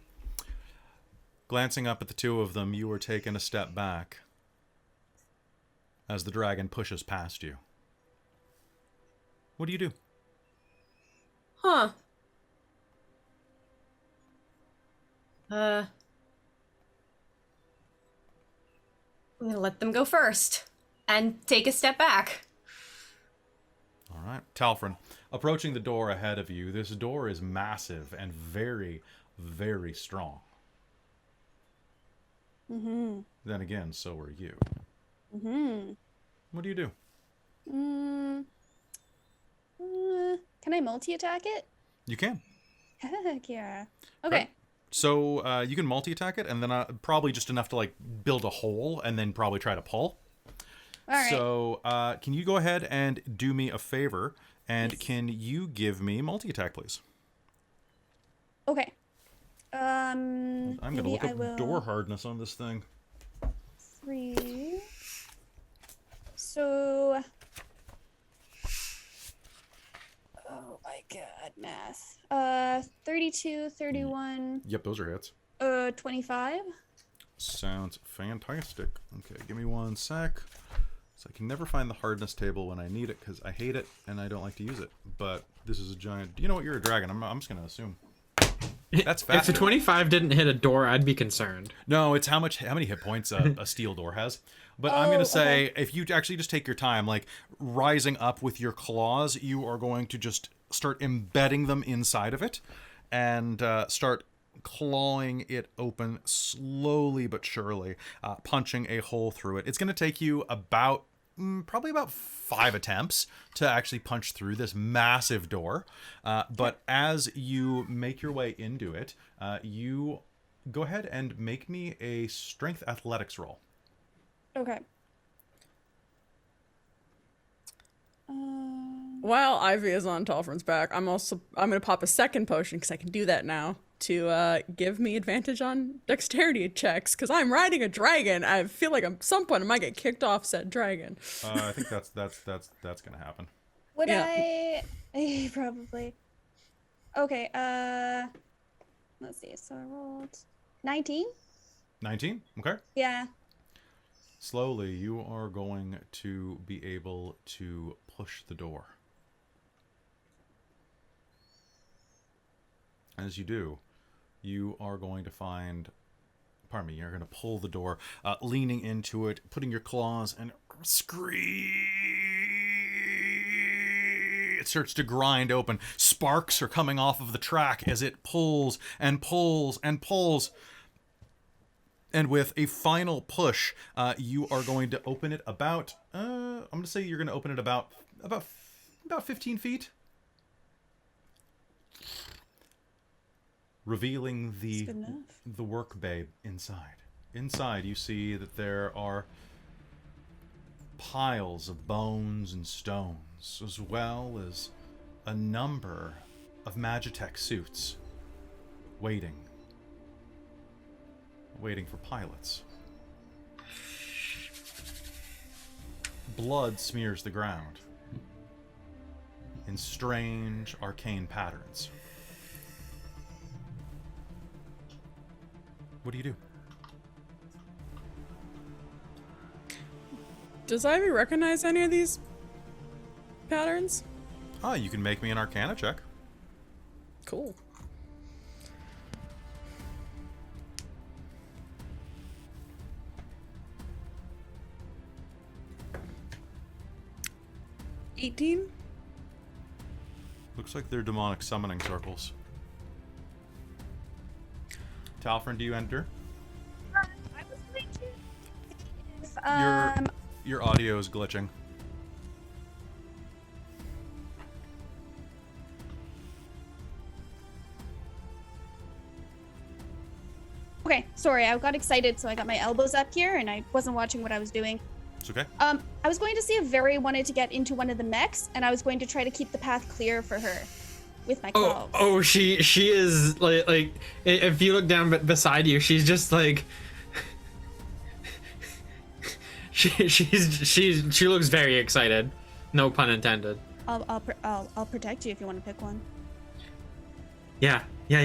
Glancing up at the two of them, you are taken a step back as the dragon pushes past you. What do you do? Huh. I'm gonna let them go first and take a step back. All right. Talfrin, approaching the door ahead of you, this door is massive and very, very strong. Mm-hmm. Then again, so are you. Mm-hmm. What do you do? Can I multi-attack it? You can. Heck yeah. Okay. Right. So you can multi-attack it, and then probably just enough to like build a hole, and then probably try to pull. All right. So can you go ahead and do me a favor, and can you give me multi-attack, please? Okay. I'm gonna look up door hardness on this thing. 3. So. Oh my god, math. 32, 31. Yep, those are hits. 25. Sounds fantastic. Okay, give me one sec. So I can never find the hardness table when I need it because I hate it and I don't like to use it. But this is a giant. You know what? You're a dragon. I'm just gonna assume. That's fast. If the 25 didn't hit a door, I'd be concerned. No, it's how many hit points a steel door has. But I'm going to say, if you actually just take your time, like rising up with your claws, you are going to just start embedding them inside of it and start clawing it open slowly but surely, punching a hole through it. It's going to take you probably about 5 attempts to actually punch through this massive door. But as you make your way into it, you go ahead and make me a strength athletics roll. Okay. While Ivy is on Talfrin's back, I'm gonna pop a second potion because I can do that now to give me advantage on dexterity checks because I'm riding a dragon. I feel like at some point I might get kicked off said dragon. I think that's gonna happen. Would I? Probably. Okay. Let's see. So I rolled 19. 19. Okay. Yeah. Slowly, you are going to be able to push the door. As you do, you are going to find, pardon me, you're going to pull the door, leaning into it, putting your claws, and scream. It starts to grind open. Sparks are coming off of the track as it pulls and pulls and pulls. And with a final push, you are going to open it about, I'm going to say you're going to open it about 15 feet. Revealing the work bay inside. Inside, you see that there are piles of bones and stones, as well as a number of Magitech suits waiting for pilots. Blood smears the ground in strange, arcane patterns. What do you do? Does Ivy recognize any of these patterns? You can make me an Arcana check. Cool. 18? Looks like they're demonic summoning circles. Talfrin, do you enter? I was going to see if, Your audio is glitching. Okay, sorry, I got excited, so I got my elbows up here, and I wasn't watching what I was doing. It's okay. I was going to see if Very wanted to get into one of the mechs, and I was going to try to keep the path clear for her with my claws. She is like if you look down beside you, she's just like she looks very excited. No pun intended. I'll protect you if you want to pick one. Yeah. Be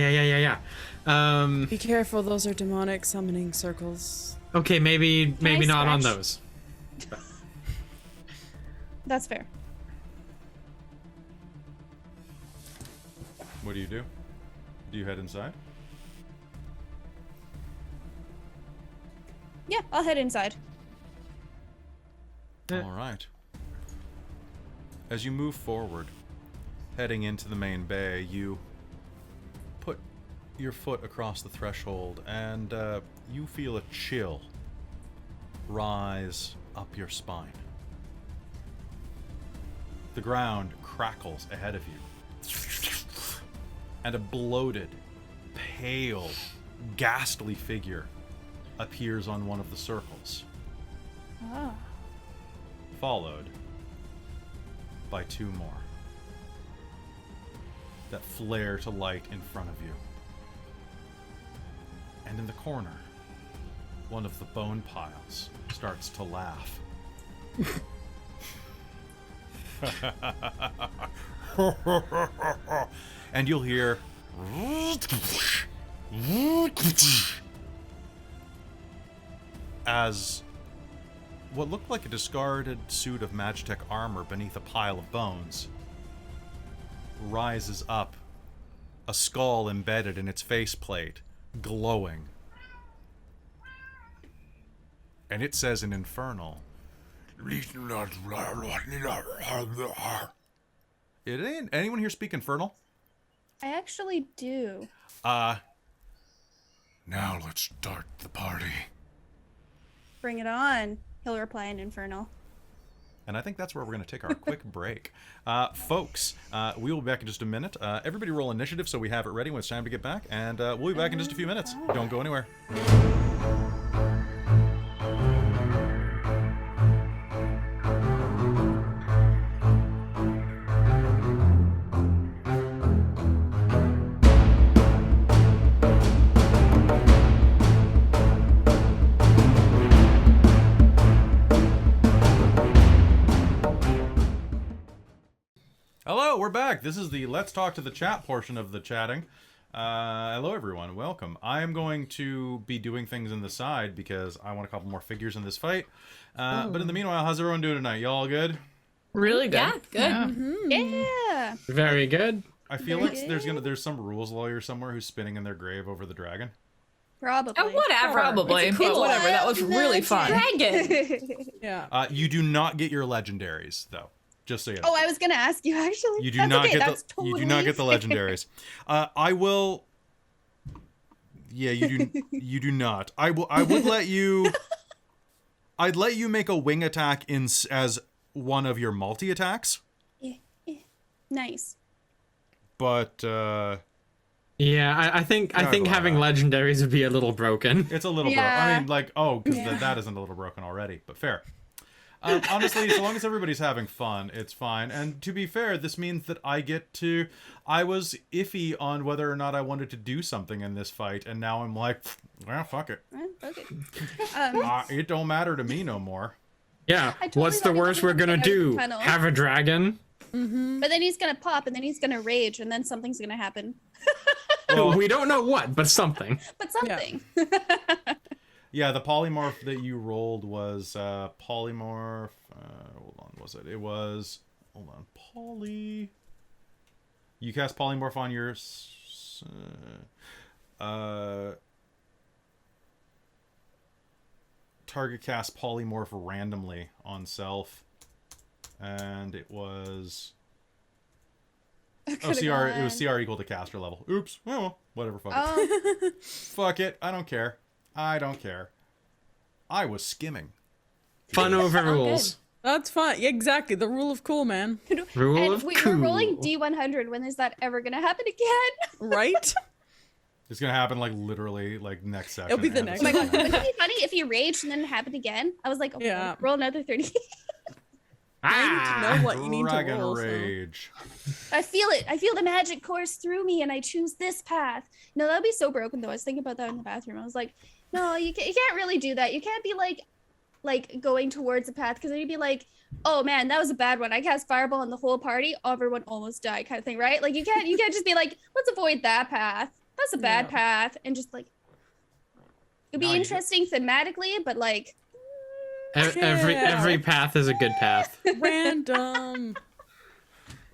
careful, those are demonic summoning circles. Okay, maybe not on scratch? those. That's fair. What do you do? Do you head inside? Yeah, I'll head inside. All right. As you move forward, heading into the main bay, you put your foot across the threshold and you feel a chill rise up your spine. The ground crackles ahead of you, and a bloated, pale, ghastly figure appears on one of the circles, followed by two more that flare to light in front of you. And in the corner, one of the bone piles starts to laugh. And you'll hear as what looked like a discarded suit of Magitech armor beneath a pile of bones rises up, a skull embedded in its faceplate, glowing. And it says in Infernal, it ain't. Anyone here speak Infernal? I actually do. Now let's start the party. Bring it on. He'll reply in Infernal. And I think that's where we're going to take our quick break. Folks, we will be back in just a minute. Everybody roll initiative so we have it ready when it's time to get back. And we'll be back in just a few minutes. Don't go anywhere. Hello, we're back. This is the Let's Talk to the Chat portion of the chatting. Hello, everyone. Welcome. I am going to be doing things in the side because I want a couple more figures in this fight. But in the meanwhile, how's everyone doing tonight? Y'all good? Really good. Yeah, good. Yeah. Yeah. Very good. I feel like there's some rules lawyer somewhere who's spinning in their grave over the dragon. Probably. Oh, whatever. Probably, It's but cool. whatever. That was really fun. Dragon. Yeah. You do not get your legendaries though. Just so you know. Oh, I was gonna ask you actually. You do That's not okay. get That's the totally you do not get the fair. legendaries. I will. Yeah, you do not. I would let you. I'd let you make a wing attack as one of your multi attacks. Nice. But Yeah, I think Yeah, having legendaries would be a little broken. it's a little broken. I mean, like, because that isn't a little broken already. But fair. Honestly, so long as everybody's having fun, it's fine. And to be fair, this means that I was iffy on whether or not I wanted to do something in this fight, and now I'm like, well, fuck it. Okay. It don't matter to me no more. Yeah. I totally What's the thought you worst were we're gonna gonna go do? tunnel. Have a dragon? But then he's gonna pop, and then he's gonna rage, and then something's gonna happen. Well, We don't know what, but something. But something. yeah, the polymorph that you rolled was polymorph. Hold on, was it? It was. Hold on, poly. You cast polymorph on your. Target cast polymorph randomly on self. And it was... Could've Oh, CR. It gone. was CR equal to caster level. Oops. Oh, well, whatever. Fuck it. Oh, Fuck it. I don't care. I don't care. I was skimming. Fun over good. rules. That's fun. Yeah, exactly. The rule of cool, man. Rule and of we're cool. rolling D100. When is that ever gonna happen again? Right? It's gonna happen like literally like next session. It'll be the and next it's Oh my god, gonna wouldn't it be funny if you raged and then it happened again? I was like, okay, Yeah. roll another 30. Ah! I need to know what you need to Dragon roll. So. Rage. I feel it. I feel the magic course through me, and I choose this path. No, that would be so broken, though. I was thinking about that in the bathroom. I was like, no, you can't really do that. You can't be like going towards a path, because then you'd be like, oh man, that was a bad one. I cast fireball on the whole party. Everyone almost died, kind of thing, right? Like you can't just be like, let's avoid that path. That's a bad path, and just like it'd be No, you- interesting thematically, but like Every path is a good path. Random.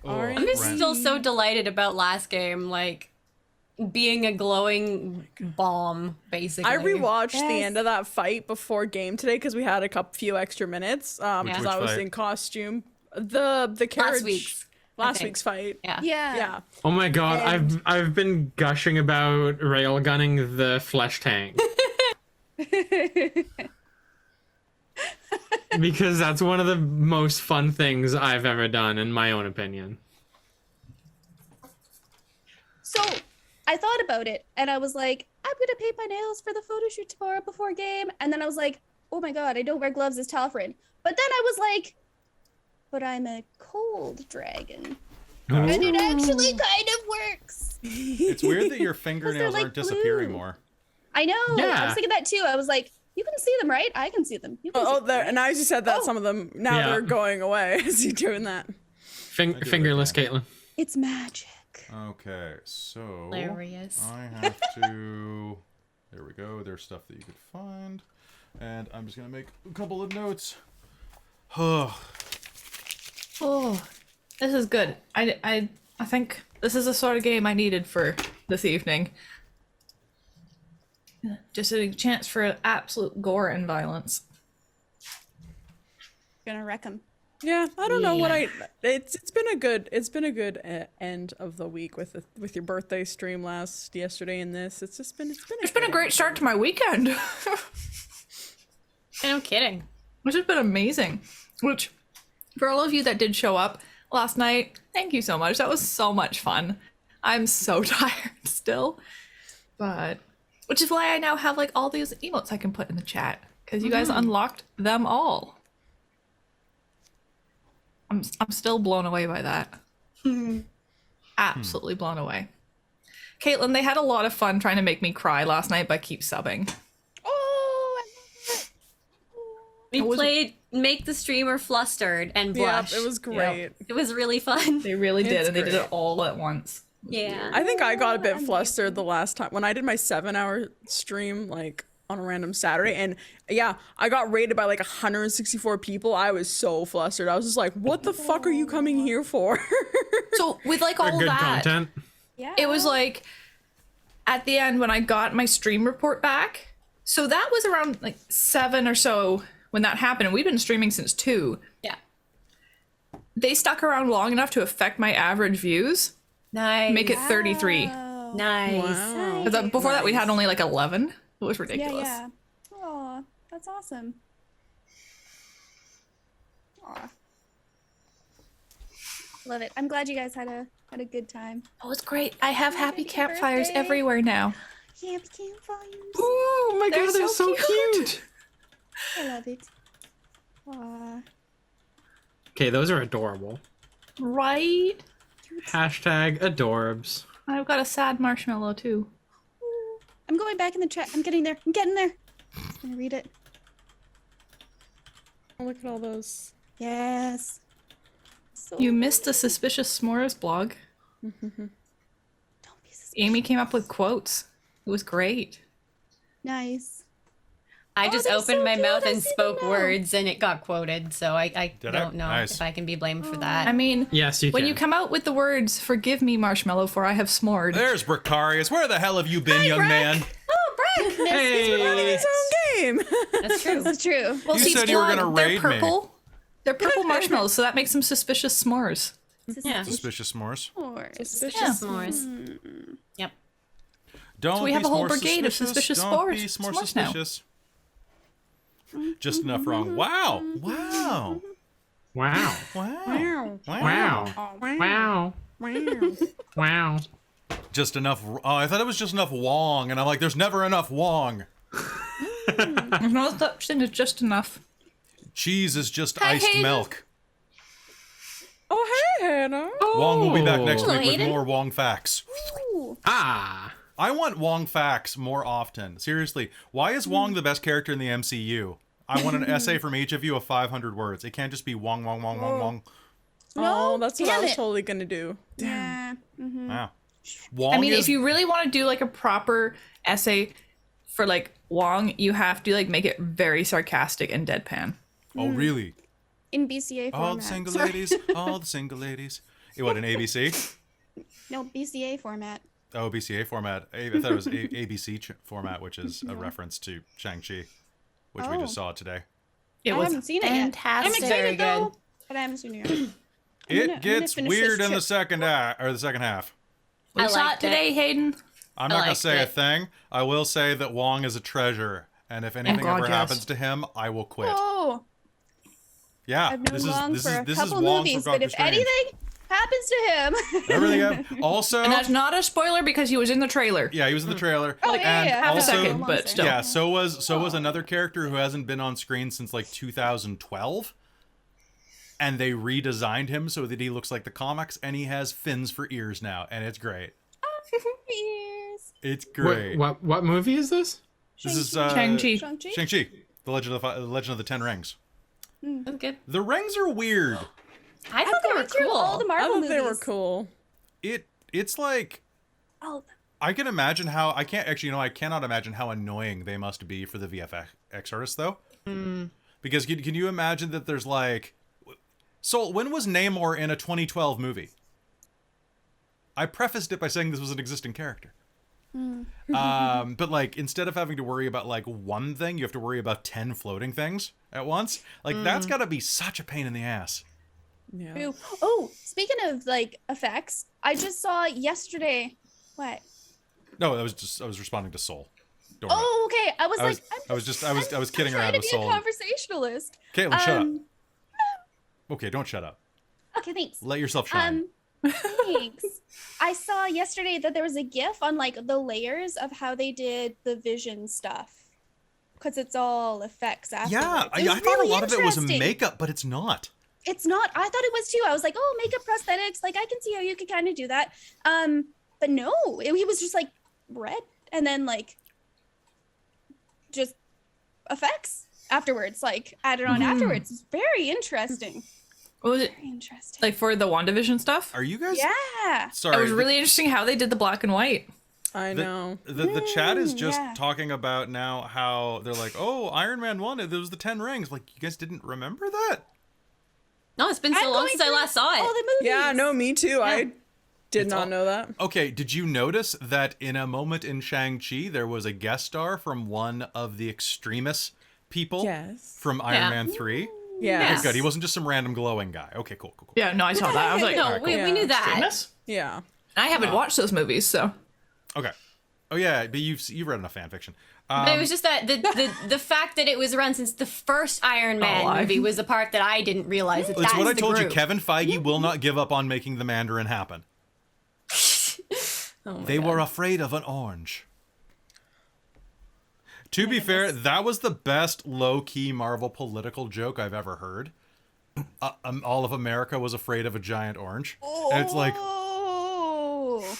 Oh, Alright. I'm just Ren- still so delighted about last game, like being a glowing bomb, basically. I rewatched the Yes. end of that fight before game today because we had a few extra minutes. Because Which I was fight? in costume. The carriage. week's, I Last think. week's fight. Yeah. Yeah. Oh my god, And- I've been gushing about railgunning the flesh tank. Because that's one of the most fun things I've ever done, in my own opinion. So I thought about it, and I was like, I'm gonna paint my nails for the photo shoot tomorrow before game. And then I was like, oh my god, I don't wear gloves as Talfrin. But then I was like, but I'm a cold dragon, and it actually kind of works. It's weird that your fingernails like aren't disappearing blue. more. I know. I Yeah. was thinking that too. I was like, you can see them, right? I can see them. You can see Oh, them, there. right? And as you said that, Oh. some of them now Yeah. they're going away as you're doing that. Fingerless Caitlin. It's magic. Okay, so Hilarious. I have to. There we go. There's stuff that you could find, and I'm just gonna make a couple of notes. Oh, Oh, this is good. I think this is the sort of game I needed for this evening. Just a chance for absolute gore and violence. Gonna wreck them. Yeah, I don't know what I. It's been a good end of the week with your birthday stream yesterday and this. It's been It's been a great start to my weekend. No kidding. Which has been amazing. Which, for all of you that did show up last night, thank you so much. That was so much fun. I'm so tired still. But, which is why I now have like all these emotes I can put in the chat. Because you guys unlocked them all. I'm still blown away by that. Absolutely blown away. Caitlin, they had a lot of fun trying to make me cry last night by keep subbing. Oh, I love it. We was- played Make the Streamer Flustered and Yeah, Blush. it was great. It was really fun. They really did, It's and they did great. it all at once. Yeah. I think I got a bit flustered the last time when I did my 7-hour stream, like on a random Saturday, and yeah, I got rated by like 164 people. I was so flustered. I was just like, "What the fuck are you coming here for?" So with like all Good that, content. Yeah. it was like at the end when I got my stream report back. So that was around like 7 or so when that happened, and we've been streaming since 2. Yeah. They stuck around long enough to affect my average views, Nice. make it 33. Oh. Nice. Wow. 'Cause before that we had only like 11. It was ridiculous. Yeah, yeah. Aw, that's awesome. Aw. Love it. I'm glad you guys had a good time. Oh, it's great. I have happy Happy campfires birthday. everywhere now. Happy campfires. Oh my They're god, they're so so cute. I love it. Aw. Okay, those are adorable. Right? Hashtag adorbs. I've got a sad marshmallow too. I'm going back in the chat. I'm getting there. I'm getting there. I'm gonna read it. Oh, look at all those. Yes. So You missed the Suspicious S'mores blog. don't be suspicious. Amy came up with quotes. It was great. Nice. I just they're opened so my cute. mouth I and see them spoke now. words and it got quoted, so I Did don't it? know Nice. if I can be blamed for that. I mean, Yes, you when can. you come out with the words, forgive me, marshmallow, for I have s'mored. there's Bricarius. Where the hell have you been, young man? Oh, Brett! Hey, His own game. That's true. This is true. Well, You see, said you were blood, gonna they're raid me. purple. They're purple marshmallows, so that makes them suspicious s'mores. Yeah. Suspicious s'mores. Suspicious s'mores. Yep. Don't So we have be a whole s'more brigade of suspicious Don't be s'mores s'more now. suspicious. Just enough wrong. Wow. Wow. Wow. Wow. Wow. Wow. Wow. Just enough. Oh, I thought it was just enough Wong, and I'm like, there's never enough Wong. There's no such thing as just enough. Cheese is just Hi, iced Hayden. milk. Oh, hey, Hannah. Wong will be back next Hello, week with Hayden. more Wong facts. Ah. I want Wong facts more often. Seriously, why is Wong the best character in the MCU? I want an essay from each of you of 500 words. It can't just be Wong, Wong, Wong, Wong, Wong. No, that's what I damn was it. totally gonna do. Yeah. Wow. Wong I mean, is... if you really want to do like a proper essay for like Wong, you have to like make it very sarcastic and deadpan. Oh, really? In BCA format. All the single Sorry. ladies, all the single ladies. What, an ABC? No, BCA format. Oh, BCA format. I thought it was ABC format, which is a reference to Shang-Chi, which we just saw today. It I was haven't seen it yet. I'm fantastic. excited though, but I haven't seen it yet. It gets finish weird this in the trip. second act, or the second half. We I saw it liked it. today, Hayden. I'm not gonna liked say a it. thing. I will say that Wong is a treasure, and if anything God, ever yes. happens to him, I will quit. Oh, Yeah, I've known this is Wong this for is a this is couple Wong movies, from but Doctor if Strange. anything happens to him, Everything. Also, And that's not a spoiler because he was in the trailer. yeah, he was in the trailer. oh yeah, and yeah, half a also, second, but still. Yeah, so was another character who hasn't been on screen since like 2012. And they redesigned him so that he looks like the comics, and he has fins for ears now, and it's great. Ears. It's great. What movie is this? This is Shang-Chi. Shang-Chi? Shang-Chi, the Legend of the Ten Rings. That's good. The rings are weird. I thought they were Going through all the cool. I Marvel thought movies. they were cool. It's like Oh, I can imagine how I can't actually I cannot imagine how annoying they must be for the VFX artists though. Because can you imagine that there's like so when was Namor in a 2012 movie? I prefaced it by saying this was an existing character. But like instead of having to worry about like one thing, you have to worry about 10 floating things at once. Like that's got to be such a pain in the ass. Yeah. true. Oh, speaking of like effects, I just saw yesterday. What? No, I was responding to Soul. Don't worry. Oh, okay. I was I was- like, I was kidding I'm around trying to with be Soul. a conversationalist. Caitlin, shut up. Okay, don't shut up. Okay, thanks. Let yourself shine. Thanks. I saw yesterday that there was a GIF on like the layers of how they did the vision stuff. Because it's all effects afterwards. Yeah, It was I thought really a lot of it was interesting. makeup, but it's not. It's not. I thought it was too. I was like, oh, makeup prosthetics. Like I can see how you could kind of do that. But no, he was just like red and then like just effects afterwards, like added on afterwards. It's very interesting. What was it? Very interesting. Like for the WandaVision stuff? Are you guys? Yeah. Sorry. It was really interesting how they did the black and white. I know. The chat is just yeah. talking about now how they're like, oh, Iron Man 1, there was the 10 rings. Like, you guys didn't remember that? No, it's been so I'm long going since I through last saw it. all the movies. Yeah, no, me too. I did It's not all- know that. Okay, did you notice that in a moment in Shang-Chi, there was a guest star from one of the extremist people Yes. from Iron Yeah. Man 3? Yes. Okay, good. He wasn't just some random glowing guy. Okay, cool. Yeah, no, I saw that. I was like, no, Alright, we cool. knew that. famous? Yeah. I haven't watched those movies, so. Okay. Oh, yeah, but you've read enough fan fiction. But it was just that the fact that it was around since the first Iron Man I- movie was the part that I didn't realize that It's that's what I the told you. group. Kevin Feige will not give up on making the Mandarin happen. Oh my They God. were afraid of an orange. To be fair, that was the best low-key Marvel political joke I've ever heard. All of America was afraid of a giant orange. And it's like, Oh.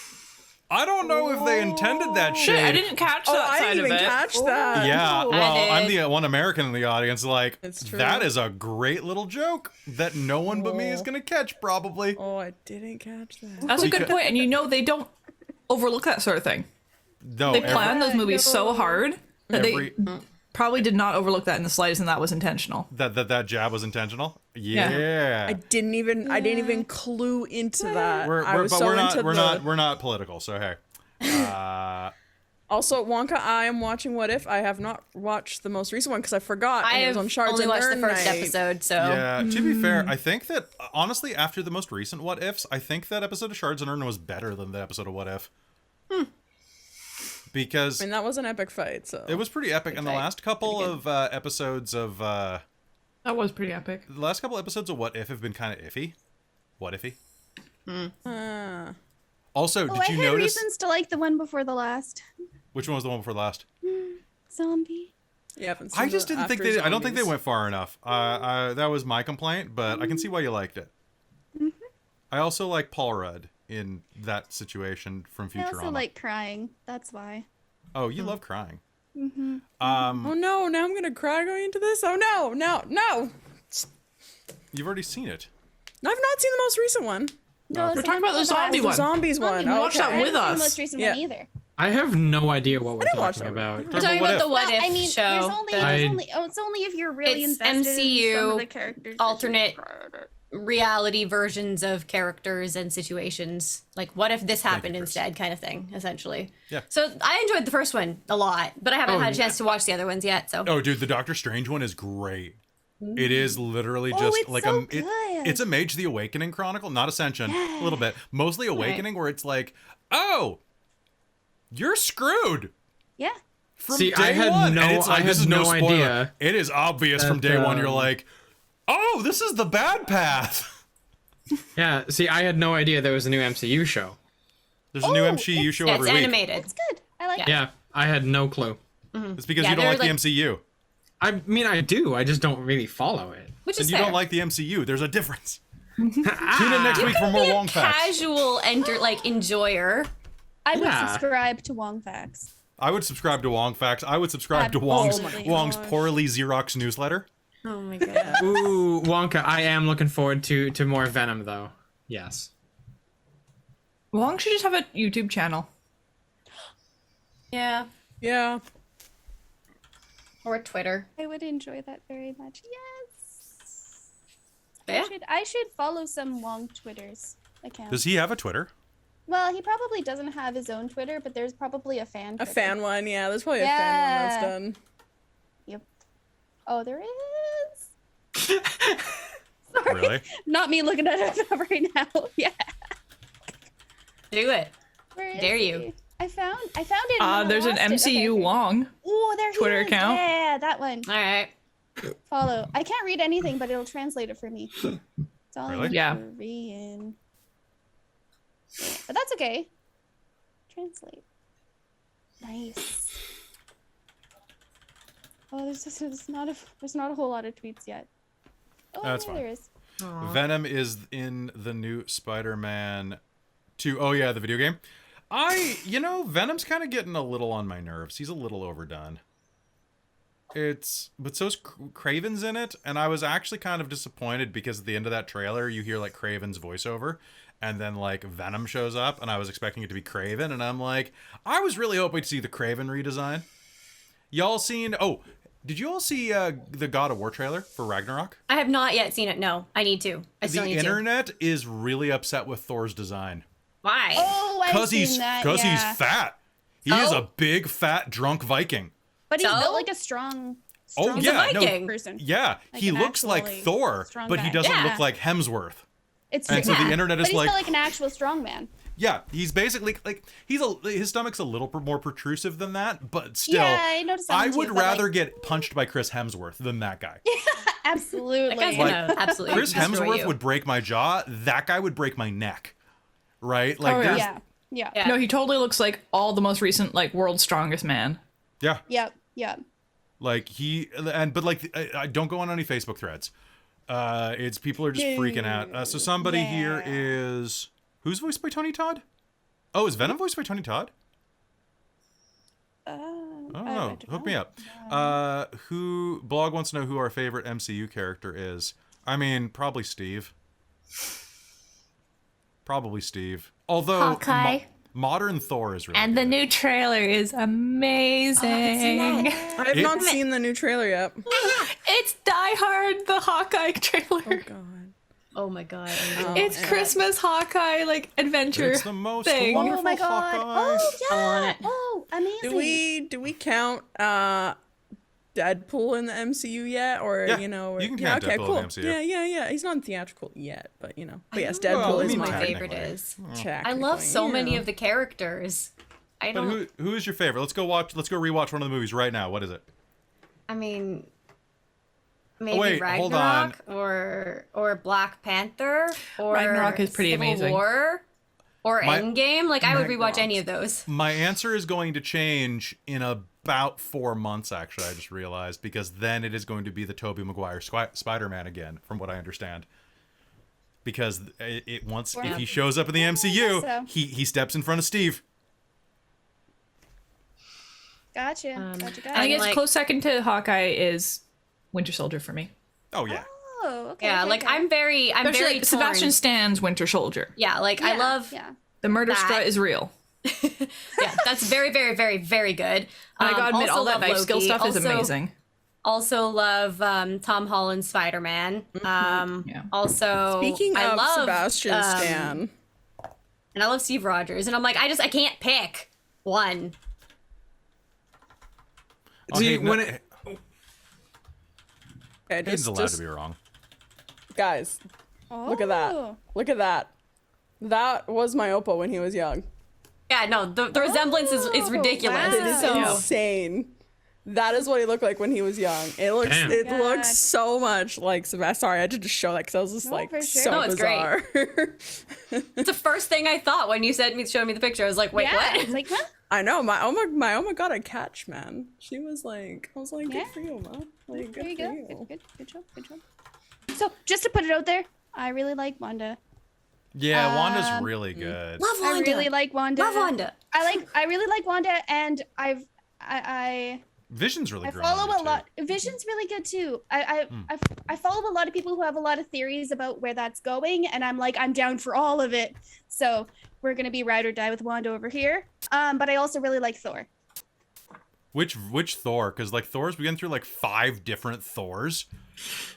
I don't know if they intended that Shit, I shade. didn't catch Oh, that I side didn't of even it. catch that. Yeah, well, I'm did. the one American in the audience. Like, It's true. that is a great little joke that no one but me is going to catch, probably. Oh, I didn't catch that. That's a good Because- point, and you know they don't overlook that sort of thing. No, They plan those movies so hard that every- they probably did not overlook that in the slightest, and that was intentional. that jab was intentional. Yeah. I didn't even clue into that. I We're was but so we're not into we're the... not we're not political. So hey, Also, Wonka, I am watching What If. I have not watched the most recent one because I forgot. I and it was have on Shards only and watched the Urn first Night. episode, so Yeah, to be fair, I think that, honestly, after the most recent What Ifs, I think that episode of Shards and Urn was better than the episode of What If. Because I mean, that was an epic fight, so. it was pretty epic, and the fight. last couple of episodes of That was pretty epic. the last couple episodes of What If have been kind of iffy. What iffy? Also, Oh, did I you had notice reasons to like the one before the last. which one was the one before last? Zombie. You haven't seen I just the didn't think After they. I don't think they Zombies. went far enough. That was my complaint, but I can see why you liked it. I also like Paul Rudd in that situation from I Futurama. also like crying. That's why. Oh, you love crying. Oh no, now I'm gonna cry going into this. Oh no. You've already seen it. I've not seen the most recent one. No, We're talking about the zombie The one. zombies one. You watched that okay. with I us. haven't seen the most recent one Yeah. either. I have no idea what we're didn't watch talking that one. about. we're talking What about the If? What If I mean, show. there's only, the it's only if you're really It's invested in some MCU of the characters. that alternate you- reality versions of characters and situations. Like, what if this happened Chris. instead, kind of thing, essentially. Yeah. So I enjoyed the first one a lot, but I haven't had a chance to watch the other ones yet. So Oh, dude, the Doctor Strange one is great. It is literally just it's like so it's a Mage the Awakening chronicle, not Ascension, a little bit, mostly Awakening, where it's like, oh, you're screwed Yeah. from See, day I had one. no- And it's like, I this had is no no spoiler. idea It is obvious from that, day one. You're like, oh, this is the bad path. Yeah, see, I had no idea there was a new MCU show. There's a new MCU show yeah, every it's week. animated. It's good. I like it. Yeah, I had no clue. It's because Yeah, you don't they're like the like- MCU. I mean, I do. I just don't really follow it. Which And is you fair. don't like the MCU. There's a difference. Tune in next week for more Wong facts. Casual enjoyer. I would Yeah. subscribe to Wong Facts. I would subscribe to Wong facts. I would subscribe to Wong's Absolutely. Wong's poorly Xerox newsletter. Oh my god. Ooh, Wonka, I am looking forward to more Venom, though. Yes. Wong should just have a YouTube channel. Yeah. Yeah. Or Twitter. I would enjoy that very much. Yes. Yeah. I should follow some Wong Twitters account. Does he have a Twitter? Well, he probably doesn't have his own Twitter, but there's probably a fan. A Twitter. fan one, yeah. There's probably a fan one that's done. Yep. Oh, there is. Sorry. Really? Not me looking at it right now. Yeah. Do it. Where is Dare he? you. I found it. and then I There's an lost it. Okay, MCU okay. Wong. Oh, there he Twitter is. account. Yeah, that one. All right. Follow. I can't read anything, but it'll translate it for me. It's all Really? in Yeah. Korean. Yeah, but that's okay. Translate. Nice. Oh, there's not a whole lot of tweets yet. Oh, That's yeah, fine. there is. Venom is in the new Spider-Man 2. Oh yeah, the video game. Venom's kind of getting a little on my nerves. He's a little overdone. But so's Craven's in it, and I was actually kind of disappointed because at the end of that trailer, you hear like Craven's voiceover, and then like Venom shows up, and I was expecting it to be Craven, and I'm like, I was really hoping to see the Craven redesign. Y'all seen? Oh, did you all see the God of War trailer for Ragnarok? I have not yet seen it. No, I need to. I still The need to. internet is really upset with Thor's design. Why? Oh, I've seen He's that. he's yeah. fat. He is Oh. a big fat drunk Viking. But he's So? built like a strong. Oh, He's a yeah, no, Viking. person. Yeah, Like he an looks like actually Thor, strong but he guy. doesn't Yeah. look like Hemsworth. It's And so the internet is but he's like- built like an actual strong man. Yeah, he's basically like his stomach's a little more protrusive than that, but still, Yeah, I noticed that I one would too, but, rather like- get punched by Chris Hemsworth than that guy. Absolutely. That guy's Like, gonna absolutely Chris destroy Hemsworth you. would break my jaw. That guy would break my neck. Right? Like, Oh, yeah. there's, Yeah. Yeah. Yeah. No, he totally looks like all the most recent, like, World's Strongest Man. yeah. Yep. Yep. Like I don't go on any Facebook threads. It's people are just freaking out. So somebody here is who's voiced by Tony Todd? Oh, is Venom voiced by Tony Todd? I don't know. Hook me up. Who blog wants to know who our favorite MCU character is? I mean, probably Steve. Probably Steve. Although Hawkeye. modern Thor is really And the good. new trailer is amazing. I have not seen the new trailer yet. It's Die Hard, the Hawkeye trailer. God. Oh my god. It's Christmas Hawkeye, like, adventure It's the most thing. wonderful Oh my god. Hawkeye. Oh yeah. I want it. Oh, Amazing. Do we count Deadpool in the MCU yet, or Yeah, you know? you can yeah, count okay, Deadpool cool. in the MCU. Yeah. He's not in theatrical yet, but you know. But yes, I don't Deadpool know is who my my technically. favorite is. I Technically, love so many yeah. of the characters. I But don't. who is your favorite? Let's go rewatch one of the movies right now. What is it? I mean, maybe wait, hold on. Ragnarok or Black Panther or Ragnarok is pretty Civil amazing. War or My- Endgame. Like I would rewatch any of those. My answer is going to change in about 4 months, actually, I just realized, because then it is going to be the Tobey Maguire Spider-Man again, from what I understand. Because it once, if he shows up in the MCU, so. he steps in front of Steve. Gotcha. And I And, guess like- close second to Hawkeye is Winter Soldier for me. Oh, yeah. Oh, okay. Yeah, okay, like okay. I'm very Especially torn. Sebastian Stan's Winter Soldier. Yeah, like I love. Yeah. The murder That- strut is real. Yeah, that's very, very, very, very good. And I gotta admit, also all that love knife skill Loki. stuff is Also- amazing. Also love Tom Holland's Spider-Man. Yeah. Also, Speaking I of love, Sebastian Stan, and I love Steve Rogers, and I'm like, I can't pick one. See, Okay, no, when it, okay, Hayden's allowed just to be wrong. guys, look at that. Oh. Look at that. That was my Oppo when he was young. Yeah, no, the resemblance is ridiculous. wow. It is So insane. That is what he looked like when he was young. It looks Damn. it God. looks so much like Sebastian. Sorry, I had to just show that because that was just No, like for sure. so No, it's great. bizarre. it's the first thing I thought when you showed me the picture. I was like, wait, Yeah. what? It's like, huh? I know my Oma got a catch, man. She was like, I was like, Yeah. good for you, man. Like, There good you for go. you. Good job. Good job. So, just to put it out there, I really like Wanda. Yeah, Wanda's really good. Love Wanda. I really like Wanda. Love Wanda. I really like Wanda, and I Vision's really great. follow a lot. Vision's really good too. I follow a lot of people who have a lot of theories about where that's going, and I'm like, I'm down for all of it. So we're gonna be ride or die with Wanda over here. But I also really like Thor. Which Thor? Because like Thor's, we went through like 5 different Thors.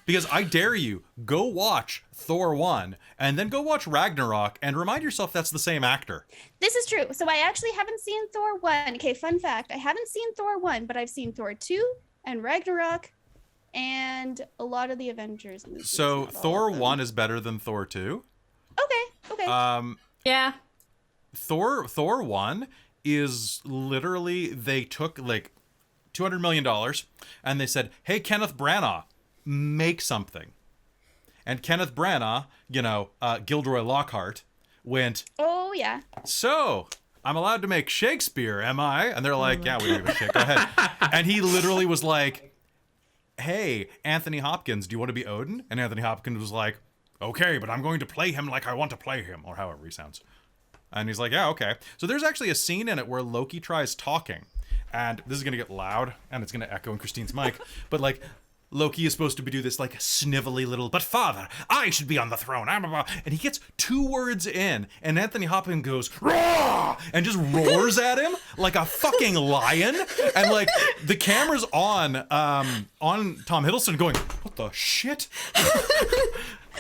Because I dare you, go watch Thor 1 and then go watch Ragnarok and remind yourself that's the same actor. This is true. So I actually haven't seen Thor 1. Okay, fun fact. I haven't seen Thor 1, but I've seen Thor 2 and Ragnarok and a lot of the Avengers movies. So not all Thor of them. 1 is better than Thor 2. Okay. Yeah. Thor 1 is literally, they took like $200 million and they said, hey, Kenneth Branagh, make something. And Kenneth Branagh, Gilderoy Lockhart, went, Oh, yeah. so I'm allowed to make Shakespeare, am I? And they're like, yeah, we don't give a shit, go ahead. And he literally was like, hey, Anthony Hopkins, do you want to be Odin? And Anthony Hopkins was like, okay, but I'm going to play him like I want to play him, or however he sounds. And he's like, yeah, okay. So there's actually a scene in it where Loki tries talking. And this is going to get loud, and it's going to echo in Christine's mic. But, like, Loki is supposed to do this, like, snivelly little, but father, I should be on the throne. And he gets 2 words in, and Anthony Hopkins goes, roar! And just roars at him like a fucking lion. And, like, the camera's on Tom Hiddleston going, what the shit?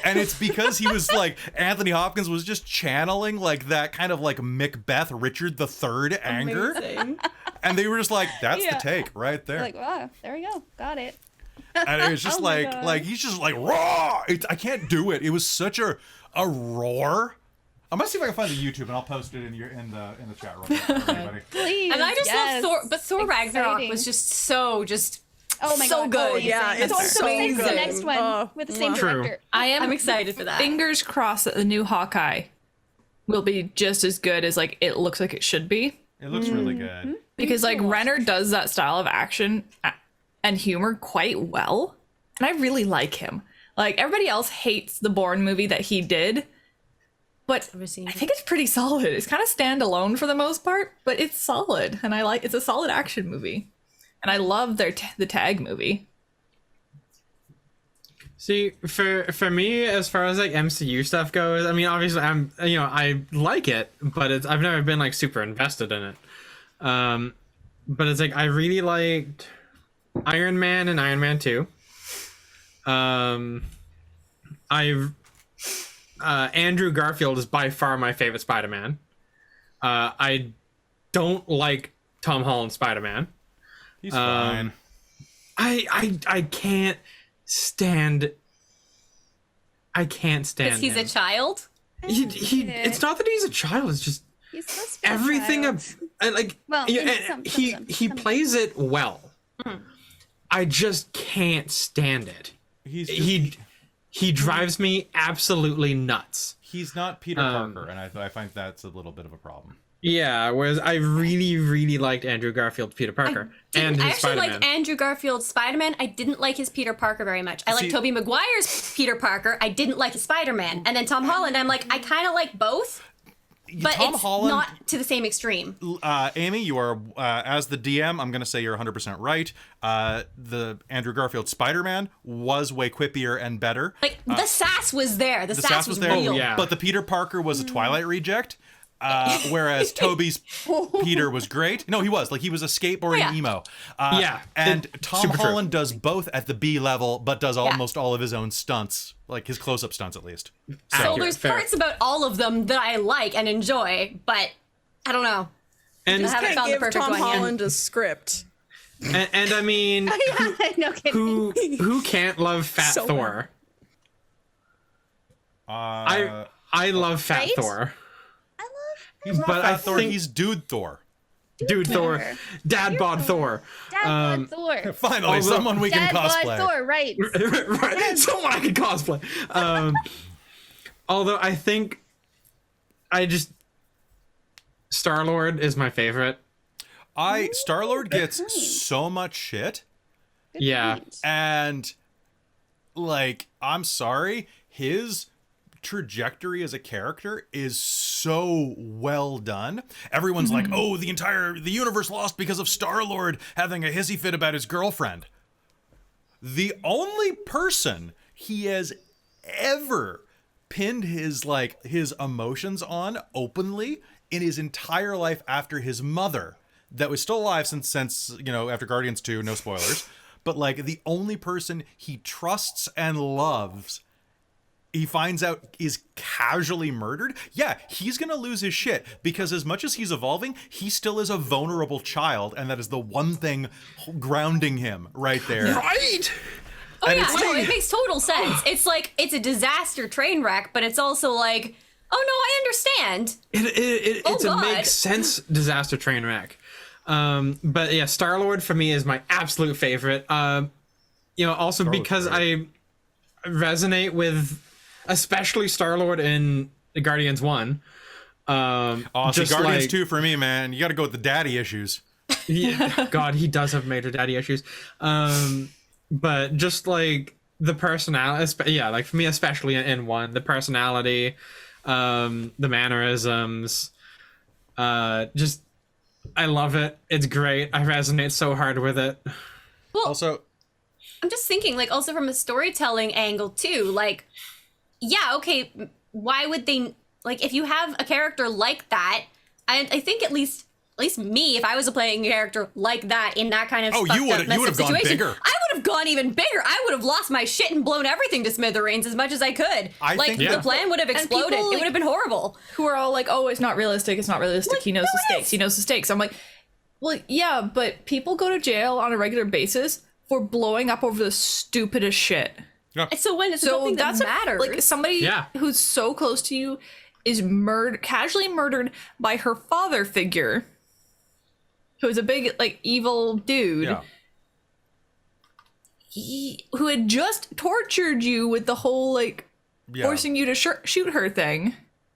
And it's because he was like, Anthony Hopkins was just channeling like that kind of like Macbeth Richard III anger. Amazing. And they were just like, that's Yeah. the take right there. Like, wow, there we go. Got it. And it was just Oh my like God. he's just like, raw. I can't do it. It was such a roar. I'm gonna see if I can find the YouTube and I'll post it in the chat room for everybody. Please. And I just yes. love Thor, but Thor Ragnarok Exciting. was just so Oh my so God. good. amazing. Yeah, it's also so the good. next one with the same True. director. I'm excited for that. Fingers crossed that the new Hawkeye will be just as good as like it looks like it should be. It looks really good. Because like Renner does that style of action and humor quite well, and I really like him. Like everybody else hates the Bourne movie that he did, but I think it's pretty solid. It's kind of standalone for the most part, but it's solid, and it's a solid action movie, and I love the tag movie. See, for me, as far as like MCU stuff goes, I mean, obviously, I like it, but I've never been like super invested in it. But it's like I really liked Iron Man and Iron Man 2. Andrew Garfield is by far my favorite Spider-Man. I don't like Tom Holland Spider-Man. He's fine. I can't stand. I can't stand. Because he's him. a child. It's not that he's a child. It's just He's supposed to be a everything. child. Well, He plays it well. I just can't stand it. He drives me absolutely nuts. He's not Peter Parker, and I find that's a little bit of a problem. Yeah, whereas I really, really liked Andrew Garfield's Peter Parker and his I actually Spider-Man. liked Andrew Garfield's Spider-Man. I didn't like his Peter Parker very much. I like Tobey Maguire's Peter Parker. I didn't like his Spider-Man. And then Tom Holland, I'm like, I kind of like both. But Tom it's Holland, not to the same extreme. Amy, you are, as the DM, I'm going to say you're 100% right. The Andrew Garfield Spider-Man was way quippier and better. Like, the sass was there. The sass was there, real. Oh, yeah. But the Peter Parker was a Twilight reject. Whereas Toby's Peter was great. No, he was. Like, he was a skateboarding emo. And Tom Holland does both at the B level, but does almost all of his own stunts. Like, his close-up stunts, at least. So there's parts about all of them that I like and enjoy, but I don't know. And I haven't found the Give perfect Tom one yet. Holland a script. and I mean, No kidding. who can't love Fat So Thor? I love Fat Right? Thor. He's not But Fat I Thor, think- he's Dude Thor. Dude Thor. Dad bod Thor. Dad bod Thor. Finally, someone we can Dad bod cosplay. Thor, right. Right. Someone I can cosplay. Although I think Star-Lord is my favorite. Star-Lord gets so much shit. Yeah. And, like, I'm sorry, his trajectory as a character is so well done. Everyone's like, oh, the universe lost because of Star-Lord having a hissy fit about his girlfriend. The only person he has ever pinned his emotions on openly in his entire life after his mother, that was still alive since after Guardians 2, no spoilers, but like the only person he trusts and loves, he finds out is casually murdered. Yeah, he's gonna lose his shit, because as much as he's evolving, he still is a vulnerable child, and that is the one thing grounding him right there. Right. Oh And yeah, it's no, like- it makes total sense. It's like, it's a disaster train wreck, but it's also like, oh no, I understand. It's a God. makes sense disaster train wreck. But yeah, Star-Lord for me is my absolute favorite. Also because I resonate with especially Star-Lord in Guardians 1. Guardians 2 for me, man. You gotta go with the daddy issues. Yeah, God, he does have major daddy issues. But just like the personality, like for me, especially in 1, the personality, the mannerisms, I love it. It's great. I resonate so hard with it. Well, Also, I'm just thinking, like, also from a storytelling angle too, like, yeah, okay, why would they, like, if you have a character like that, I think at least me, if I was playing a character like that in that kind of you would have gone bigger. I would have gone even bigger. I would have lost my shit and blown everything to smithereens as much as I could. I think- the Yeah. plan would have exploded. people, It would have been horrible. Who are all like, oh, it's not realistic, it's not realistic. He knows the stakes. He knows the stakes. I'm like, well, yeah, but people go to jail on a regular basis for blowing up over the stupidest shit. So when it's So something that's that matters, like somebody Yeah. who's so close to you is casually murdered by her father figure, who is a big like evil dude. yeah. Who had just tortured you with the whole like forcing you to shoot her thing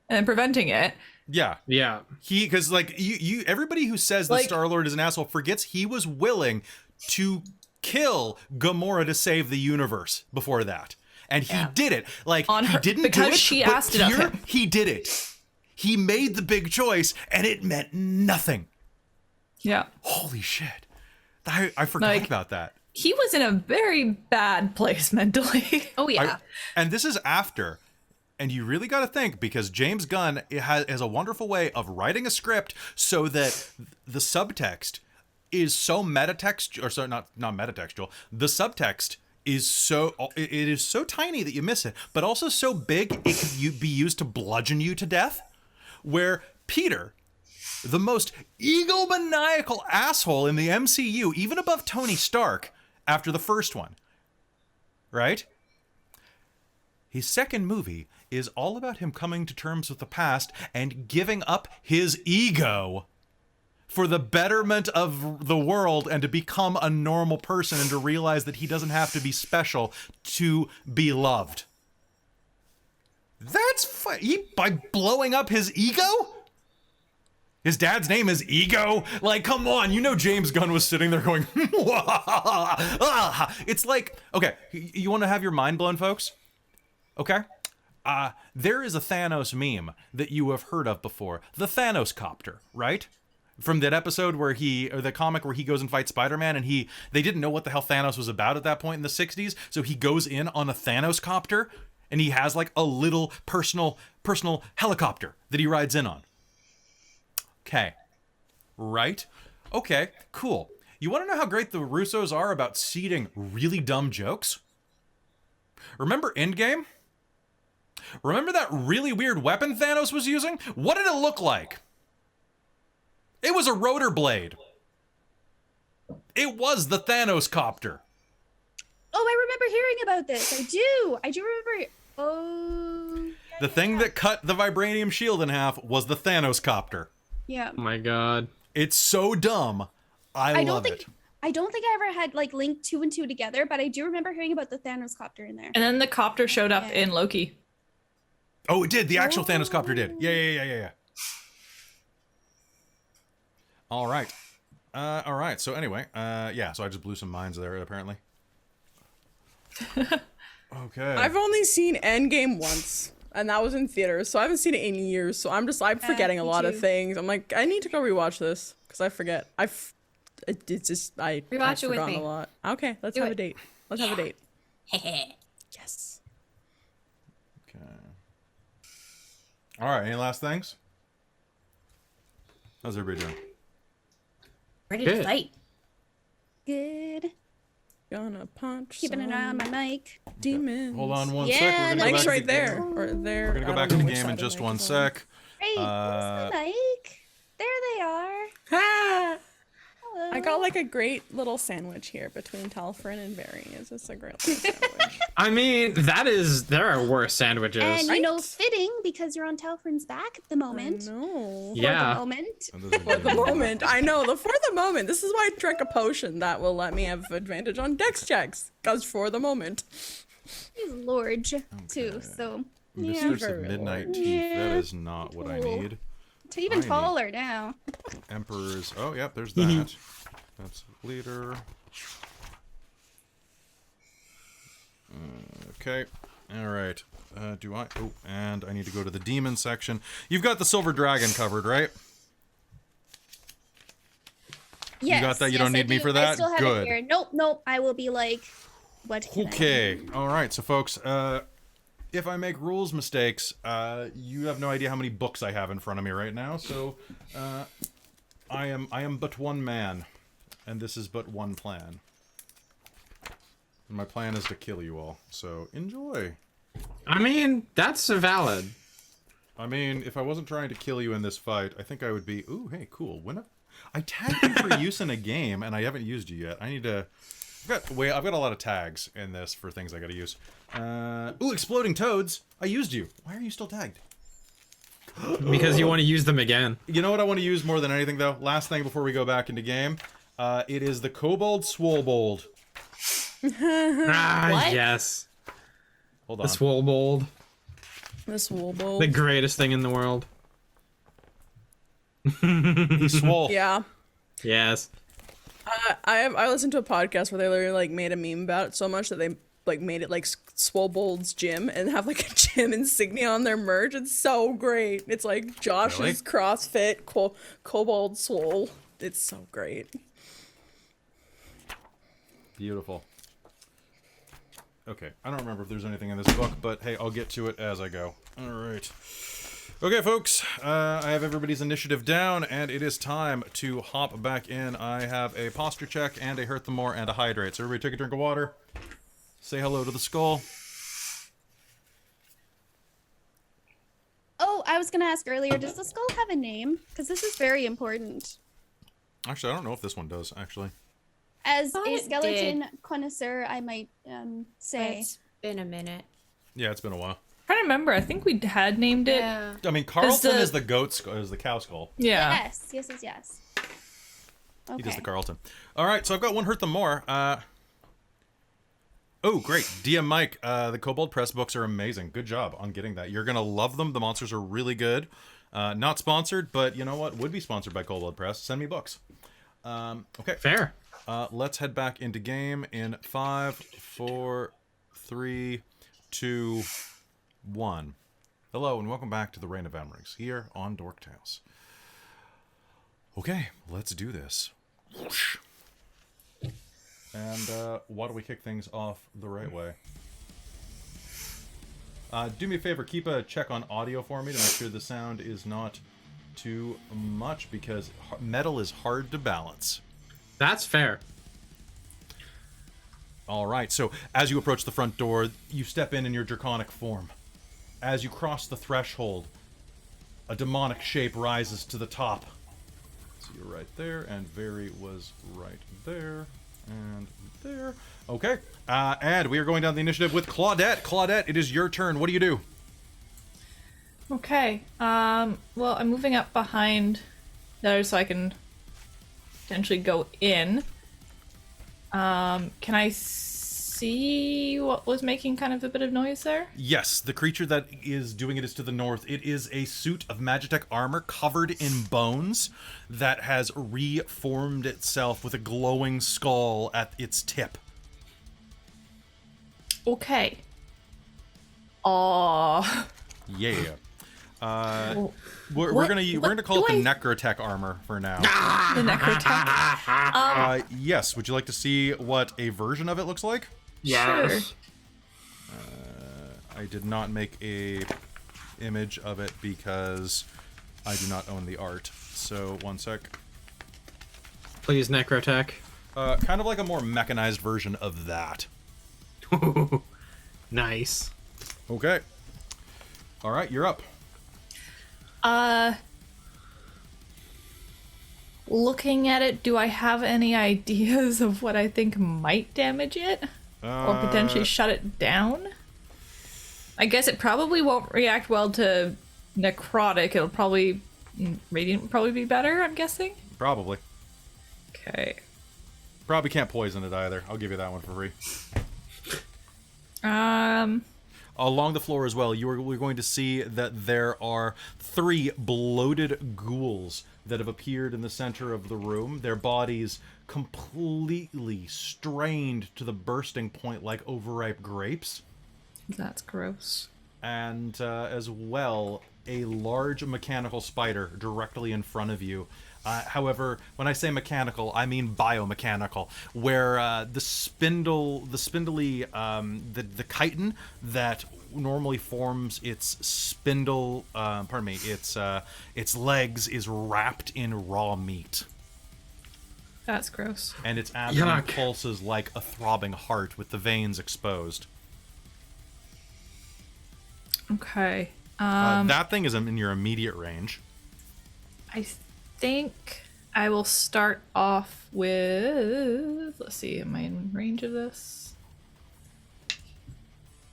and then preventing it. Yeah. Yeah. Because like you everybody who says that Like- Star-Lord is an asshole forgets he was willing to kill Gamora to save the universe before that. And he did it. Like, On he her- didn't because do it, she but asked it of here him. he did it. He made the big choice, and it meant nothing. Yeah. Holy shit. I forgot Like- about that. He was in a very bad place mentally. oh yeah, And this is after, and you really got to think, because James Gunn has a wonderful way of writing a script so that the subtext is so metatextual, or so not metatextual. The subtext is it is so tiny that you miss it, but also so big it could be used to bludgeon you to death. Where Peter the most egomaniacal asshole in the MCU, even above Tony Stark, after the first one. Right? His second movie is all about him coming to terms with the past and giving up his ego for the betterment of the world and to become a normal person and to realize that he doesn't have to be special to be loved. That's by blowing up his ego? His dad's name is Ego? Like, come on, you know James Gunn was sitting there going, it's like, okay, you want to have your mind blown, folks? Okay? There is a Thanos meme that you have heard of before. The Thanos copter, right? From that episode or the comic where he goes and fights Spider-Man and they didn't know what the hell Thanos was about at that point in the 60s, so he goes in on a Thanos copter and he has like a little personal helicopter that he rides in on. Okay. Right? Okay, cool. You want to know how great the Russos are about seeding really dumb jokes? Remember Endgame? Remember that really weird weapon Thanos was using? What did it look like? It was a rotor blade. It was the Thanos copter. Oh, I remember hearing about this. I do remember. Oh. The thing that cut the vibranium shield in half was the Thanos copter. Yeah. Oh my god. It's so dumb. I love it. I don't think I ever had like linked 2 and 2 together, but I do remember hearing about the Thanos copter in there. And then the copter showed up in Loki. Oh, it did. The actual Thanos copter did. Yeah. All right. All right. So anyway, so I just blew some minds there, apparently. Okay. I've only seen Endgame once, and that was in theaters, so I haven't seen it in years, so I'm forgetting a lot of things. I'm like, I need to go rewatch this, because I forget. I've Rewatch it with me. A lot. Okay, let's have a date. Let's have a date. Yes. Okay. All right, any last things? How's everybody doing? Ready to fight. Good. Gonna punch. Keeping an eye on my mic. Demons. Hold on one Yeah, sec. We're gonna go Mike's back right to there. Or there. We're gonna go back to the game in just one sec. Hey, where's the mic? There they are. Ah! Hello. I got like a great little sandwich here between Talfrin and Barry. Is this a great little sandwich? I mean, there are worse sandwiches. And Right? fitting because you're on Talfrin's back at the moment. No. Yeah. For the moment. For the moment, I know. For the moment, this is why I drank a potion that will let me have advantage on dex checks. Cause for the moment. He's large too, so Mistress of Very Midnight large. Teeth. That is not what I Cool. need. to even Tiny. taller now. Emperor's. Oh, yep, there's that. That's leader. Okay. All right. Do I? Oh, and I need to go to the demon section. You've got the silver dragon covered, right? Yes, got that? You yes, don't need I me do. for that? I still have Good. it here. Nope. I will be like, what? Can I Okay. All right. So, folks, if I make rules mistakes, you have no idea how many books I have in front of me right now. So, I am but one man, and this is but one plan. And my plan is to kill you all. So enjoy. I mean, that's valid. I mean, if I wasn't trying to kill you in this fight, I think I would be. Ooh, hey, cool. I tagged you for use in a game, and I haven't used you yet. I need to. I've got a lot of tags in this for things I got to use. Ooh, exploding toads. I used you. Why are you still tagged? Because you want to use them again. You know what I want to use more than anything, though? Last thing before we go back into game. It is the Kobold Swollbold. Ah, yes. Hold on. The Swollbold. This wool bowl. The greatest thing in the world. He's swole. Yeah. Yes. I listened to a podcast where they literally like made a meme about it so much that they like made it like Swollbold's gym and have like a gym insignia on their merch. It's so great. It's like Josh's Really? CrossFit Kobold Swole. It's so great. Beautiful. Okay, I don't remember if there's anything in this book, but hey, I'll get to it as I go. All right. Okay, folks, I have everybody's initiative down, and it is time to hop back in. I have a posture check, and a hurt the more, and a hydrate. So everybody take a drink of water. Say hello to the skull. Oh, I I was going to ask earlier, does the skull have a name? Because this is very important. Actually, I don't know if this one does, actually. As Thought a it skeleton did. connoisseur, I might say. It's been a minute. Yeah, it's been a while. trying to remember. I think we had named it. Yeah. I mean, Carlton the- is the goat skull, is the cow skull. Yeah. Yes. Okay. He does the Carlton. All right, so I've got one hurt them more. Oh, great. DM Mike, the Kobold Press books are amazing. Good job on getting that. You're going to love them. The monsters are really good. Not sponsored, but you know what? Would be sponsored by Kobold Press. Send me books. Okay. Fair. Let's head back into game in 5, 4, 3, 2, 1. Hello, and welcome back to the Reign of Emrys, here on Dork Tales. Okay, let's do this. Whoosh. And why don't we kick things off the right way? Do me a favor, keep a check on audio for me to make sure the sound is not too much, because metal is hard to balance. That's fair. All right, so as you approach the front door, you step in your draconic form. As you cross the threshold, a demonic shape rises to the top. So you're right there, and Very was right there, and there. Okay, and we are going down the initiative with Claudette. Claudette, it is your turn. What do you do? Okay. Well, I'm moving up behind there so I can potentially go in. Can I see what was making kind of a bit of noise there? Yes, the creature that is doing it is to the north. It is a suit of Magitech armor covered in bones that has reformed itself with a glowing skull at its tip. Okay. Yeah. Well, We're what- gonna call it do the Necrotech armor for now. the necrotech. Yes. Would you like to see what a version of it looks like? Yes. I did not make a image of it because I do not own the art. So 1 sec. Please, Necrotech. Kind of like a more mechanized version of that. Nice. Okay. All right, you're up. Looking at it, do I have any ideas of what I think might damage it? Or potentially shut it down? I guess it probably won't react well to necrotic. It'll probably... Radiant would probably be better, I'm guessing? Probably. Okay. Probably can't poison it either. I'll give you that one for free. Along the floor as well, we're going to see that there are 3 bloated ghouls that have appeared in the center of the room. Their bodies completely strained to the bursting point like overripe grapes. That's gross. And as well, a large mechanical spider directly in front of you. However, when I say mechanical, I mean biomechanical, where the spindly, the chitin that normally forms its spindle, its legs is wrapped in raw meat. That's gross. And its abdomen Yuck. pulses like a throbbing heart with the veins exposed. Okay. That thing is in your immediate range. I think I will start off with... Let's see, am I in range of this?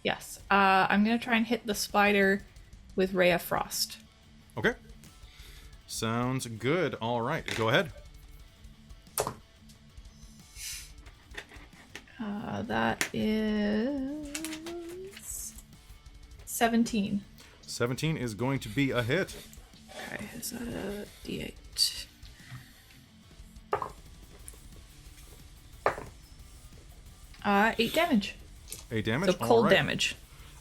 Yes. I'm going to try and hit the spider with Ray of Frost. Okay. Sounds good. All right, go ahead. That is... 17. 17 is going to be a hit. Okay, is that a D8? 8 damage. 8 damage. So cold All right. damage.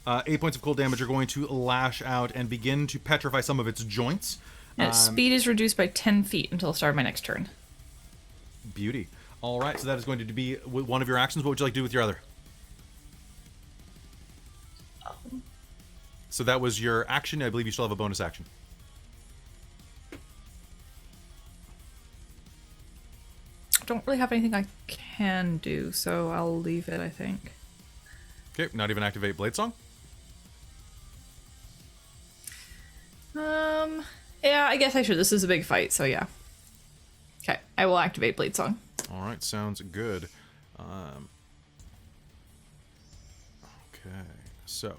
8 points of cold damage are going to lash out and begin to petrify some of its joints. And its speed is reduced by 10 feet until the start of my next turn. Beauty. All right, so that is going to be one of your actions. What would you like to do with your other? So that was your action. I believe you still have a bonus action. I don't really have anything I can do, so I'll leave it, I think. Okay, not even activate Blade Song. Yeah, I guess I should. This is a big fight, so yeah. Okay, I will activate Blade Song. All right, sounds good. Okay, so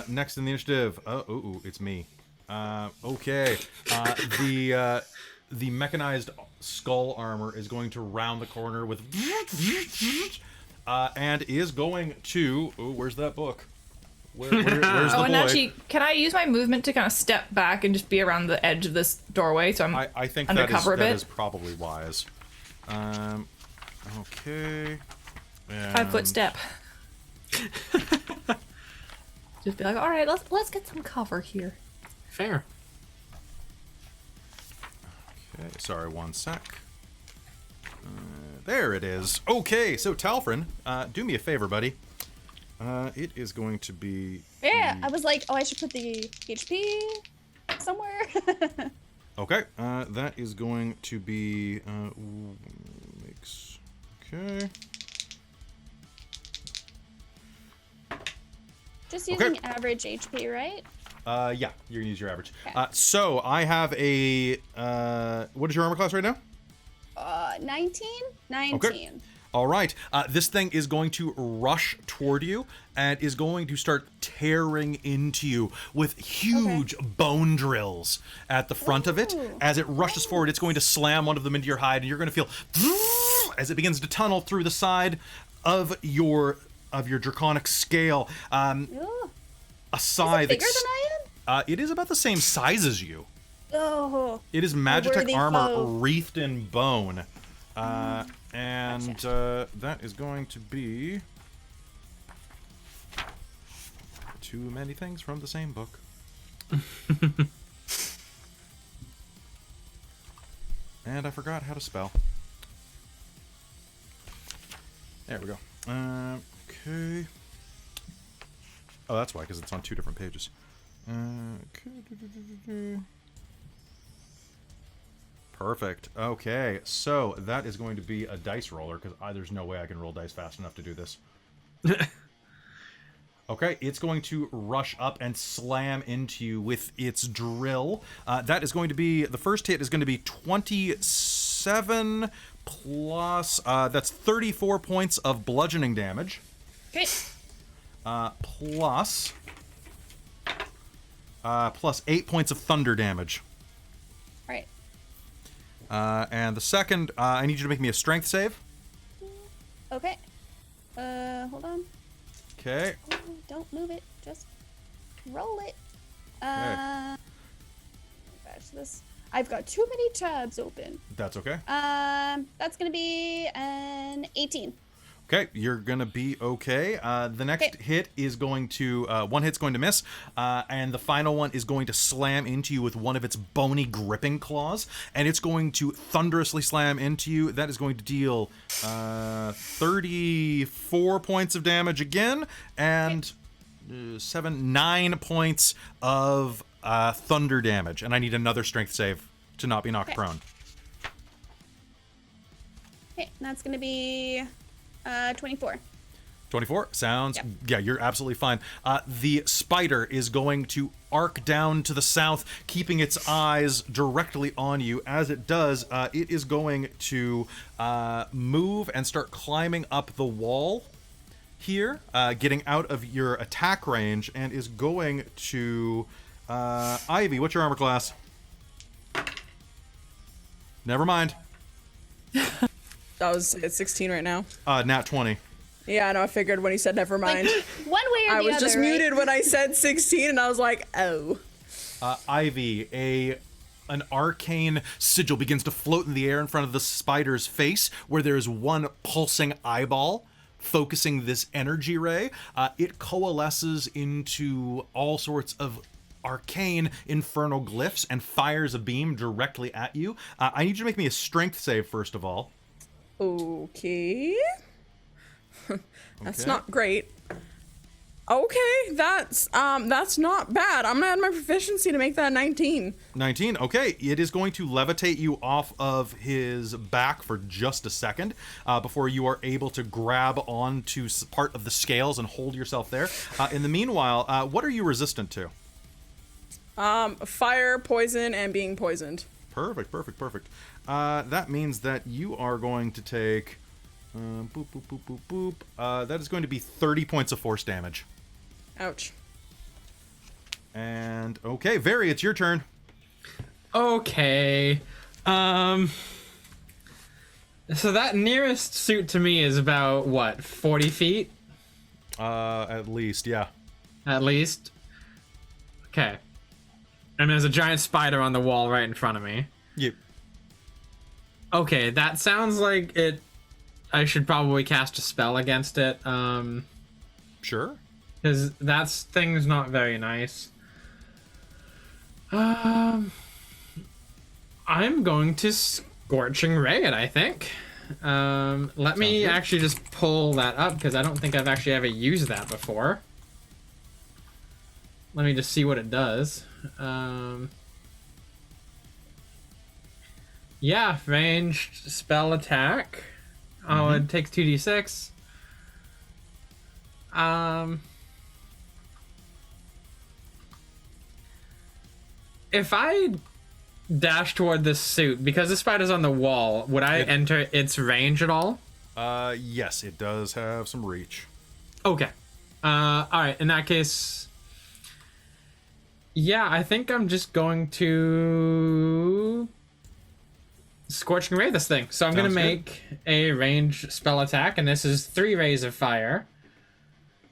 next in the initiative. It's me. Okay, the mechanized skull armor is going to round the corner with, and is going to. Oh, where's that book? Where's the boy? And actually, can I use my movement to kind of step back and just be around the edge of this doorway so I think undercover a bit? That is probably wise. Okay. 5-foot step. Just be like, all right, let's get some cover here. Fair. Okay, sorry, one sec. There it is. Okay, so Talfrin, do me a favor, buddy. It is going to be... Yeah, I was like, oh, I should put the HP somewhere. Okay, that is going to be... Okay. Just using average HP, right? Yeah, you're gonna use your average. Okay. So I have a... what is your armor class right now? 19? 19. Okay. All right. This thing is going to rush toward you and is going to start tearing into you with huge bone drills at the front of it. As it rushes forward, it's going to slam one of them into your hide, and you're going to feel as it begins to tunnel through the side of your draconic scale. A scythe. Is it bigger than I am? It is about the same size as you. Oh. It is Magitech worthy armor foe. wreathed in bone. And that is going to be... Too many things from the same book. And I forgot how to spell. There we go. Okay. Oh, that's why, because it's on 2 different pages. Perfect. Okay, so that is going to be a dice roller, because there's no way I can roll dice fast enough to do this. Okay, it's going to rush up and slam into you with its drill. That is going to be... The first hit is going to be 27 plus... that's 34 points of bludgeoning damage. Okay. Plus 8 points of thunder damage. All right. And the second, I need you to make me a strength save. Okay. Hold on. Okay. Oh, don't move it. Just roll it. Okay. Back to this. I've got too many tabs open. That's okay. That's gonna be an 18. Okay, you're gonna be okay. The next hit is going to one hit's going to miss, and the final one is going to slam into you with one of its bony gripping claws, and it's going to thunderously slam into you. That is going to deal 34 points of damage again, and 9 points of thunder damage. And I need another strength save to not be knocked prone. Okay, and that's gonna be 24. 24 sounds... Yep. Yeah, you're absolutely fine. The spider is going to arc down to the south, keeping its eyes directly on you. As it does, it is going to move and start climbing up the wall here, getting out of your attack range, and is going to... Ivy, what's your armor class? Never mind. I was at 16 right now. Nat 20. Yeah, I know. I figured when he said never mind. One way or the I other. was just right? muted when I said 16, and I was like, oh. Ivy, an arcane sigil begins to float in the air in front of the spider's face, where there's one pulsing eyeball focusing this energy ray. It coalesces into all sorts of arcane infernal glyphs and fires a beam directly at you. I need you to make me a strength save first of all. Okay. That's Okay. not great. Okay, that's not bad. I'm gonna add my proficiency to make that 19. 19. Okay, it is going to levitate you off of his back for just a second before you are able to grab onto part of the scales and hold yourself there. In the meanwhile, what are you resistant to? Fire, poison, and being poisoned. Perfect. That means that you are going to take... boop, boop, boop, boop, boop. That is going to be 30 points of force damage. Ouch. And, okay, Very, it's your turn. Okay. So that nearest suit to me is about, what, 40 feet? At least, yeah. At least? Okay. And there's a giant spider on the wall right in front of me. Yep. Okay, that sounds like it... I should probably cast a spell against it. Sure. Because that thing's not very nice. I'm going to Scorching Ray it, I think. Let me actually just pull that up, because I don't think I've actually ever used that before. Let me just see what it does. Yeah, ranged spell attack. Oh, it takes 2d6. If I dash toward this suit, because the spider's on the wall, would I enter its range at all? Yes, it does have some reach. Okay. Alright, in that case... Yeah, I think I'm just going to... Scorching Ray this thing. So I'm going to make a ranged spell attack, and this is 3 rays of fire.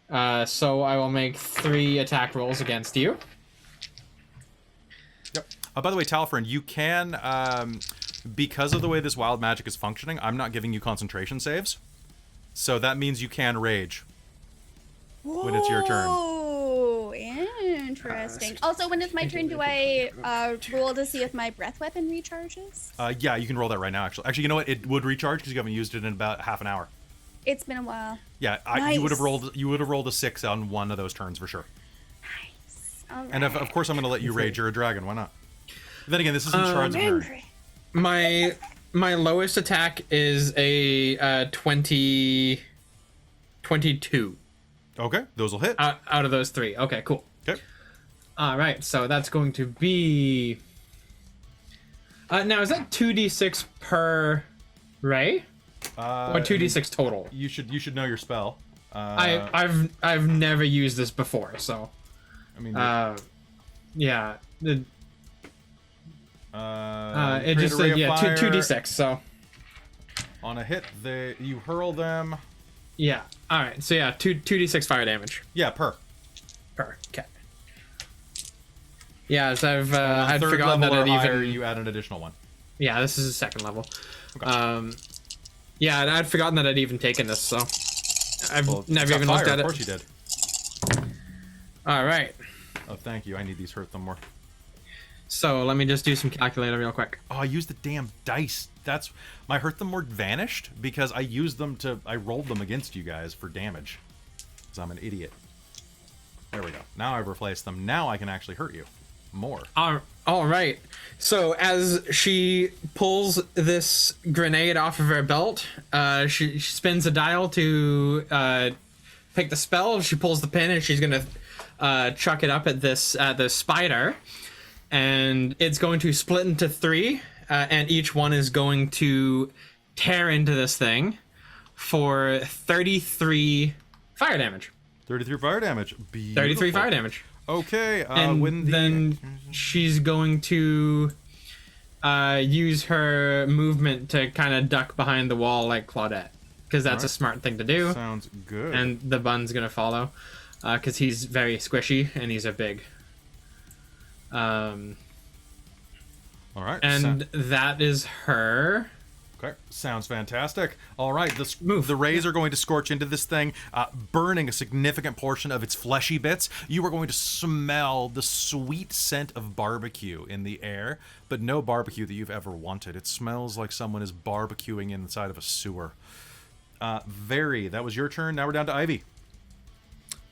So I will make 3 attack rolls against you. Yep. By the way, Talfrin, you can, because of the way this wild magic is functioning, I'm not giving you concentration saves. So that means you can rage when it's your turn. Oh, interesting. Also, when it's my turn, do I roll to see if my breath weapon recharges? Yeah, you can roll that right now, actually. Actually, you know what? It would recharge because you haven't used it in about half an hour. It's been a while. Yeah, Nice. You would have rolled a 6 on one of those turns for sure. Nice. All right. And of course, I'm going to let you rage. You're a dragon. Why not? Then again, this isn't Shards of Mirror. My lowest attack is a 22. Okay, those will hit. Out of those 3. Okay, cool. Okay. All right, so that's going to be... now, is that 2d6 per ray? Or 2d6 total? You should know your spell. I've never used this before, so... I mean... yeah. It create just a ray said, of yeah, fire. 2d6, so... On a hit, you hurl them... Yeah, alright, so yeah, 2d6 fire damage. Yeah, per. Okay. Yeah, so I'd Third forgotten that level it or higher, even... you add an additional one. Yeah, this is the 2nd level. Okay. Yeah, and I'd forgotten that I'd even taken this, so... I've never even looked at it. Of course you did. Alright. Oh, thank you. I need these hurt them more. So, let me just do some calculator real quick. Oh, I used the damn dice. That's... My hurt them more vanished because I used them to... I rolled them against you guys for damage. Because I'm an idiot. There we go. Now I've replaced them. Now I can actually hurt you. More. Alright. So, as she pulls this grenade off of her belt, she spins a dial to pick the spell. She pulls the pin and she's going to chuck it up at the spider. And it's going to split into 3, and each one is going to tear into this thing for 33 fire damage. 33 fire damage. Beautiful. 33 fire damage. Okay, And then she's going to use her movement to kind of duck behind the wall like Claudette, because that's a smart thing to do. Sounds good. And the bun's going to follow, because he's very squishy and he's a big... All right. And that is her. Okay, sounds fantastic. All right, the rays are going to scorch into this thing, burning a significant portion of its fleshy bits. You are going to smell the sweet scent of barbecue in the air, but no barbecue that you've ever wanted. It smells like someone is barbecuing inside of a sewer. Very, that was your turn. Now we're down to Ivy.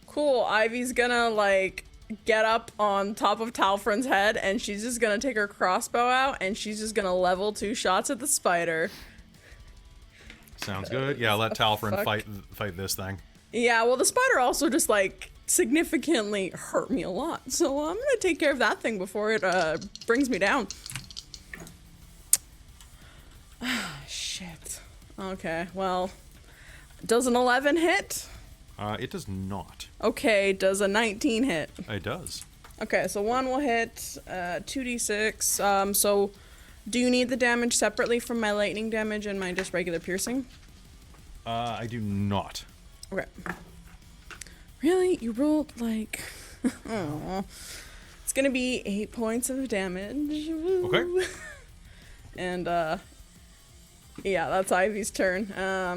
Cool. Ivy's gonna, like, get up on top of Talfrin's head, and she's just gonna take her crossbow out, and she's just gonna level 2 shots at the spider. Sounds good. Yeah, let Talfrin fight this thing. Yeah, well, the spider also just, like, significantly hurt me a lot. So I'm gonna take care of that thing before it brings me down. Shit. Okay, well, does an 11 hit? It does not. Okay, does a 19 hit? It does. Okay, so 1 will hit, 2d6. So do you need the damage separately from my lightning damage and my just regular piercing? I do not. Okay. Really? You rolled like... Aw. It's gonna be 8 points of damage. Woo. Okay. And, yeah, that's Ivy's turn.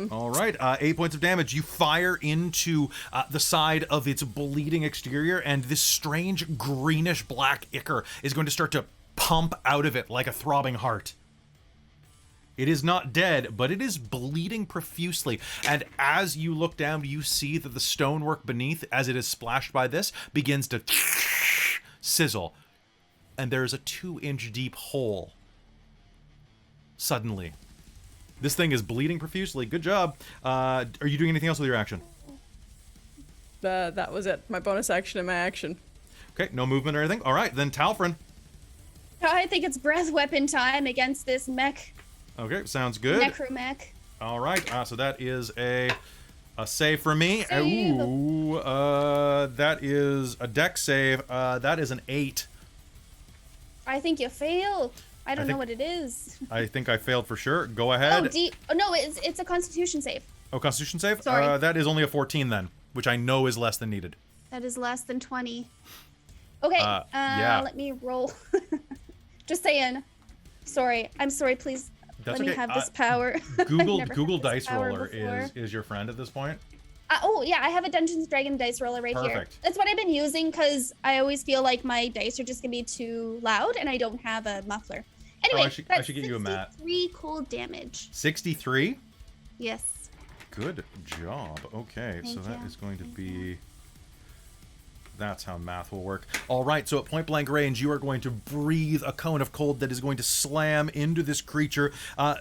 All right, 8 points of damage. You fire into the side of its bleeding exterior, and this strange greenish-black ichor is going to start to pump out of it like a throbbing heart. It is not dead, but it is bleeding profusely. And as you look down, you see that the stonework beneath, as it is splashed by this, begins to sizzle. And there is a 2-inch deep hole. Suddenly. This thing is bleeding profusely. Good job. Are you doing anything else with your action? That was it. My bonus action and my action. Okay, no movement or anything. All right, then Talfrin. I think it's breath weapon time against this mech. Okay, sounds good. Necromech. All right, so that is a save for me. Save. Ooh, that is a dex save. That is an 8. I think you fail. I don't know think- what it is. I think I failed for sure. Go ahead. Oh no, it's a Constitution save. Oh, Constitution save? Sorry. That is only a 14 then, which I know is less than needed. That is less than 20. Okay, yeah. let me roll. Just saying. Sorry, I'm sorry. Please That's let me okay. have this power. I've Google never Google had this Dice power Roller before. is your friend at this point. Oh yeah, I have a Dungeons Dragon dice roller right here. Perfect. That's what I've been using because I always feel like my dice are just gonna be too loud and I don't have a muffler. Anyway, I should get you a mat. 63 cold damage. 63? Yes. Good job. Okay, so that is going to be... That's how math will work. All right, so at point blank range, you are going to breathe a cone of cold that is going to slam into this creature,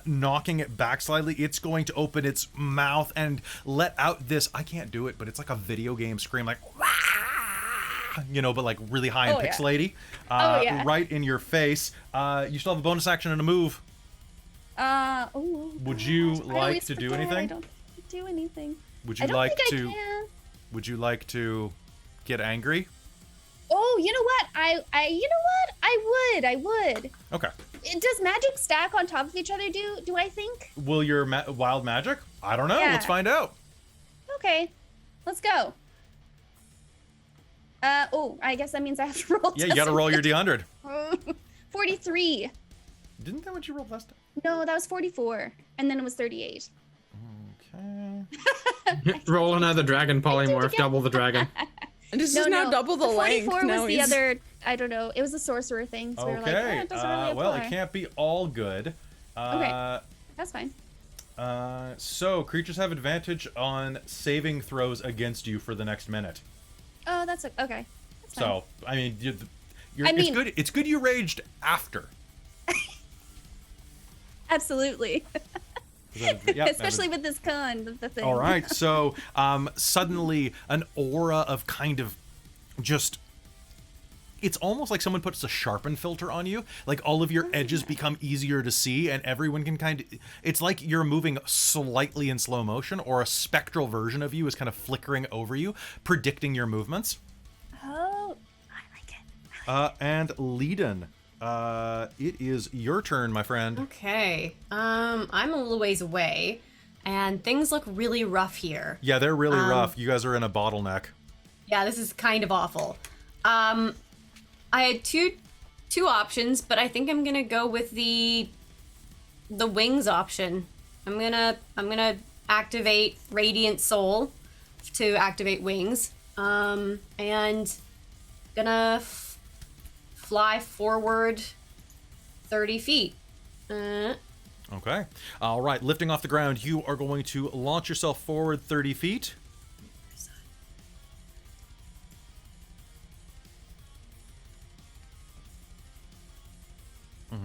knocking it back slightly. It's going to open its mouth and let out this, I can't do it, but it's like a video game scream, like, wah! You know, but like really high and pixelaty. Yeah. Right in your face. You still have a bonus action and a move. Would you like to do anything? I don't do anything. Would I you don't like think to? I can. Would you like to get angry? Oh, you know what? I would. Okay. Does magic stack on top of each other? Do I think? Will your wild magic? I don't know. Yeah. Let's find out. Okay, let's go. I guess that means I have to roll. Yeah, you gotta roll your D100. 43. Didn't that what you rolled last time? No, that was 44, and then it was 38. Okay. Roll another dragon polymorph, double the dragon. And this is now double the length. 44 Now was the he's- other. I don't know. It was a sorcerer thing. So we were like, Okay. it doesn't really apply. Well, it can't be all good. Okay. That's fine. So creatures have advantage on saving throws against you for the next minute. Oh, that's okay. That's fine. So I mean, I mean- it's good. It's good you raged after. Absolutely. Yeah, Especially with this con, the thing. All right, so suddenly an aura of kind of just... It's almost like someone puts a sharpen filter on you. Like all of your edges become easier to see and everyone can kind of... It's like you're moving slightly in slow motion or a spectral version of you is kind of flickering over you, predicting your movements. Oh, I like it. And Leiden, it is your turn, my friend. Okay. I'm a little ways away, and things look really rough here. Yeah, they're really rough. You guys are in a bottleneck. Yeah, this is kind of awful. I had two options, but I think I'm gonna go with the wings option. I'm gonna activate Radiant Soul to activate wings. And gonna fly forward 30 feet. Okay. All right. Lifting off the ground, you are going to launch yourself forward 30 feet.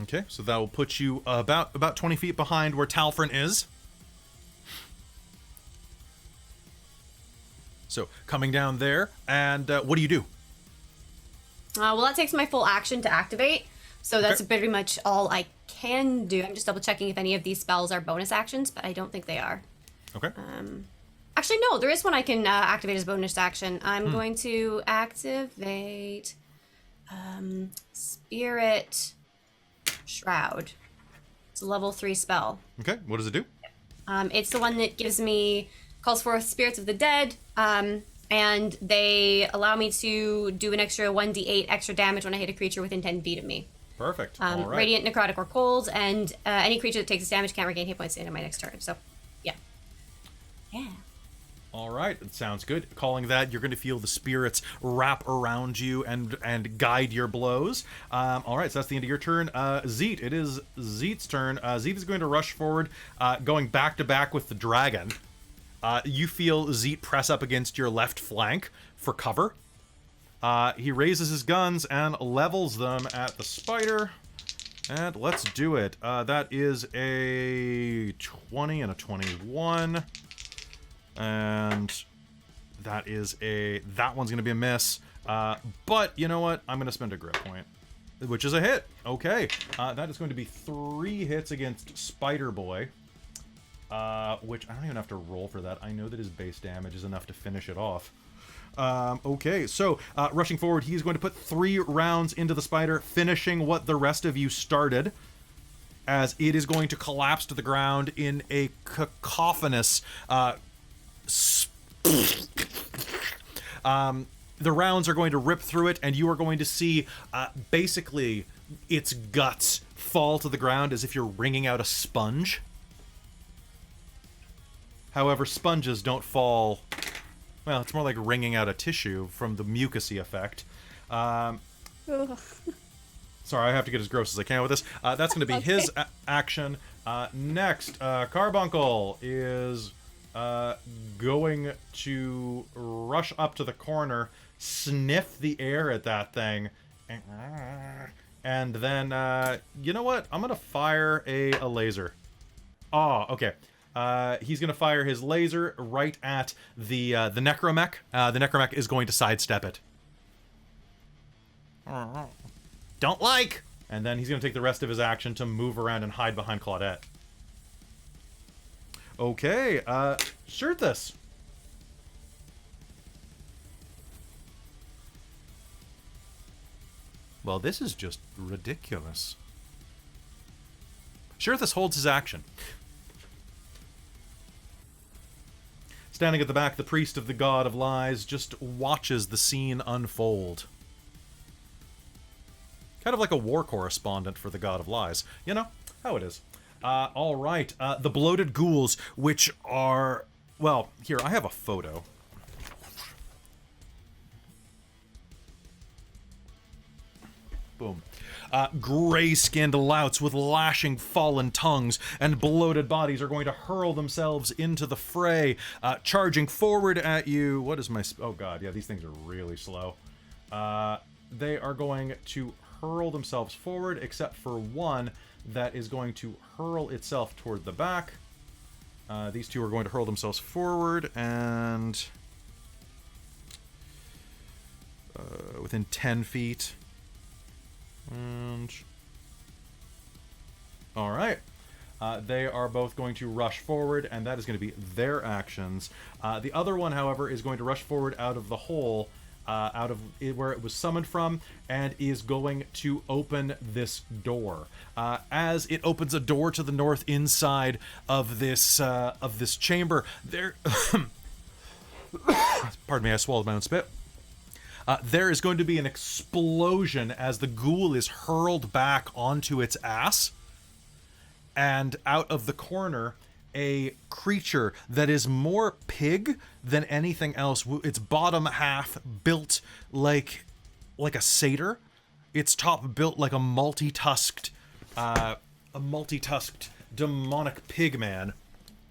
Okay, so that will put you about 20 feet behind where Talfrin is. So coming down there, and what do you do? Well, that takes my full action to activate, so that's pretty much all I can do. I'm just double checking if any of these spells are bonus actions, but I don't think they are. Okay. Actually, no, there is one I can activate as bonus action. I'm going to activate Spirit Shroud. It's a level 3 spell. Okay, what does it do? It's the one that calls forth spirits of the dead, and they allow me to do an extra 1d8 extra damage when I hit a creature within 10 feet of me. Perfect. All right. Radiant, necrotic, or cold, and any creature that takes this damage can't regain hit points at the end of my next turn. So, yeah. Yeah. All right, it sounds good. Calling that, you're going to feel the spirits wrap around you and guide your blows. All right, so that's the end of your turn. Zeet, it is Zeet's turn. Zeet is going to rush forward, going back to back with the dragon. You feel Zeet press up against your left flank for cover. He raises his guns and levels them at the spider. And let's do it. That is a 20 and a 21. And that one's going to be a miss. But you know what? I'm going to spend a grit point, which is a hit. Okay. That is going to be 3 hits against Spider Boy, which I don't even have to roll for that. I know that his base damage is enough to finish it off. Okay, so rushing forward, he's going to put 3 rounds into the spider, finishing what the rest of you started, as it is going to collapse to the ground in a cacophonous the rounds are going to rip through it, and you are going to see basically its guts fall to the ground as if you're wringing out a sponge. However, sponges don't fall... Well, it's more like wringing out a tissue from the mucousy effect. Sorry, I have to get as gross as I can with this. That's going to be his action. Next, Carbuncle is going to rush up to the corner, sniff the air at that thing, and then, you know what? I'm going to fire a laser. Oh, okay. He's going to fire his laser right at the necromech. The necromech is going to sidestep it. Don't like! And then he's going to take the rest of his action to move around and hide behind Claudette. Okay, Shirthus. Well, this is just ridiculous. Shirthus holds his action. Standing at the back, the priest of the god of lies just watches the scene unfold. Kind of like a war correspondent for the god of lies. You know how it is. All right. The bloated ghouls, which are... Well, here, I have a photo. Boom. Gray-skinned louts with lashing fallen tongues and bloated bodies are going to hurl themselves into the fray, charging forward at you. What is my... Oh, God. Yeah, these things are really slow. They are going to hurl themselves forward, except for one that is going to hurl itself toward the back. These two are going to hurl themselves forward and within 10 feet. And all right. They are both going to rush forward, and that is going to be their actions. The other one, however, is going to rush forward out of the hole, out of where it was summoned from, and is going to open this door. As it opens a door to the north inside of this chamber, there... Pardon me, I swallowed my own spit. There is going to be an explosion as the ghoul is hurled back onto its ass, and out of the corner, a creature that is more pig than anything else. Its bottom half built like a satyr, its top built like a multi-tusked demonic pig man,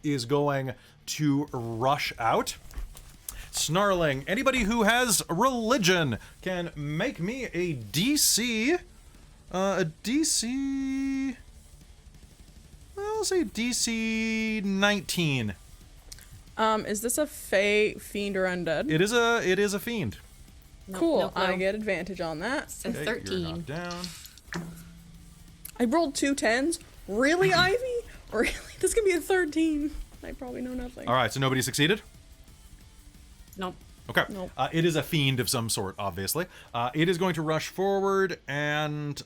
is going to rush out. Snarling. Anybody who has religion can make me a DC. I'll say DC 19. Is this a Fey, Fiend, or Undead? It is a fiend. Cool. no clue. I get advantage on that. So Okay, you're 13. knocked down. I rolled 2 10s. Really, Ivy? Really? This can be a 13. I probably know nothing. All right, so nobody succeeded? Nope. Okay. Nope. It is a fiend of some sort, obviously. It is going to rush forward and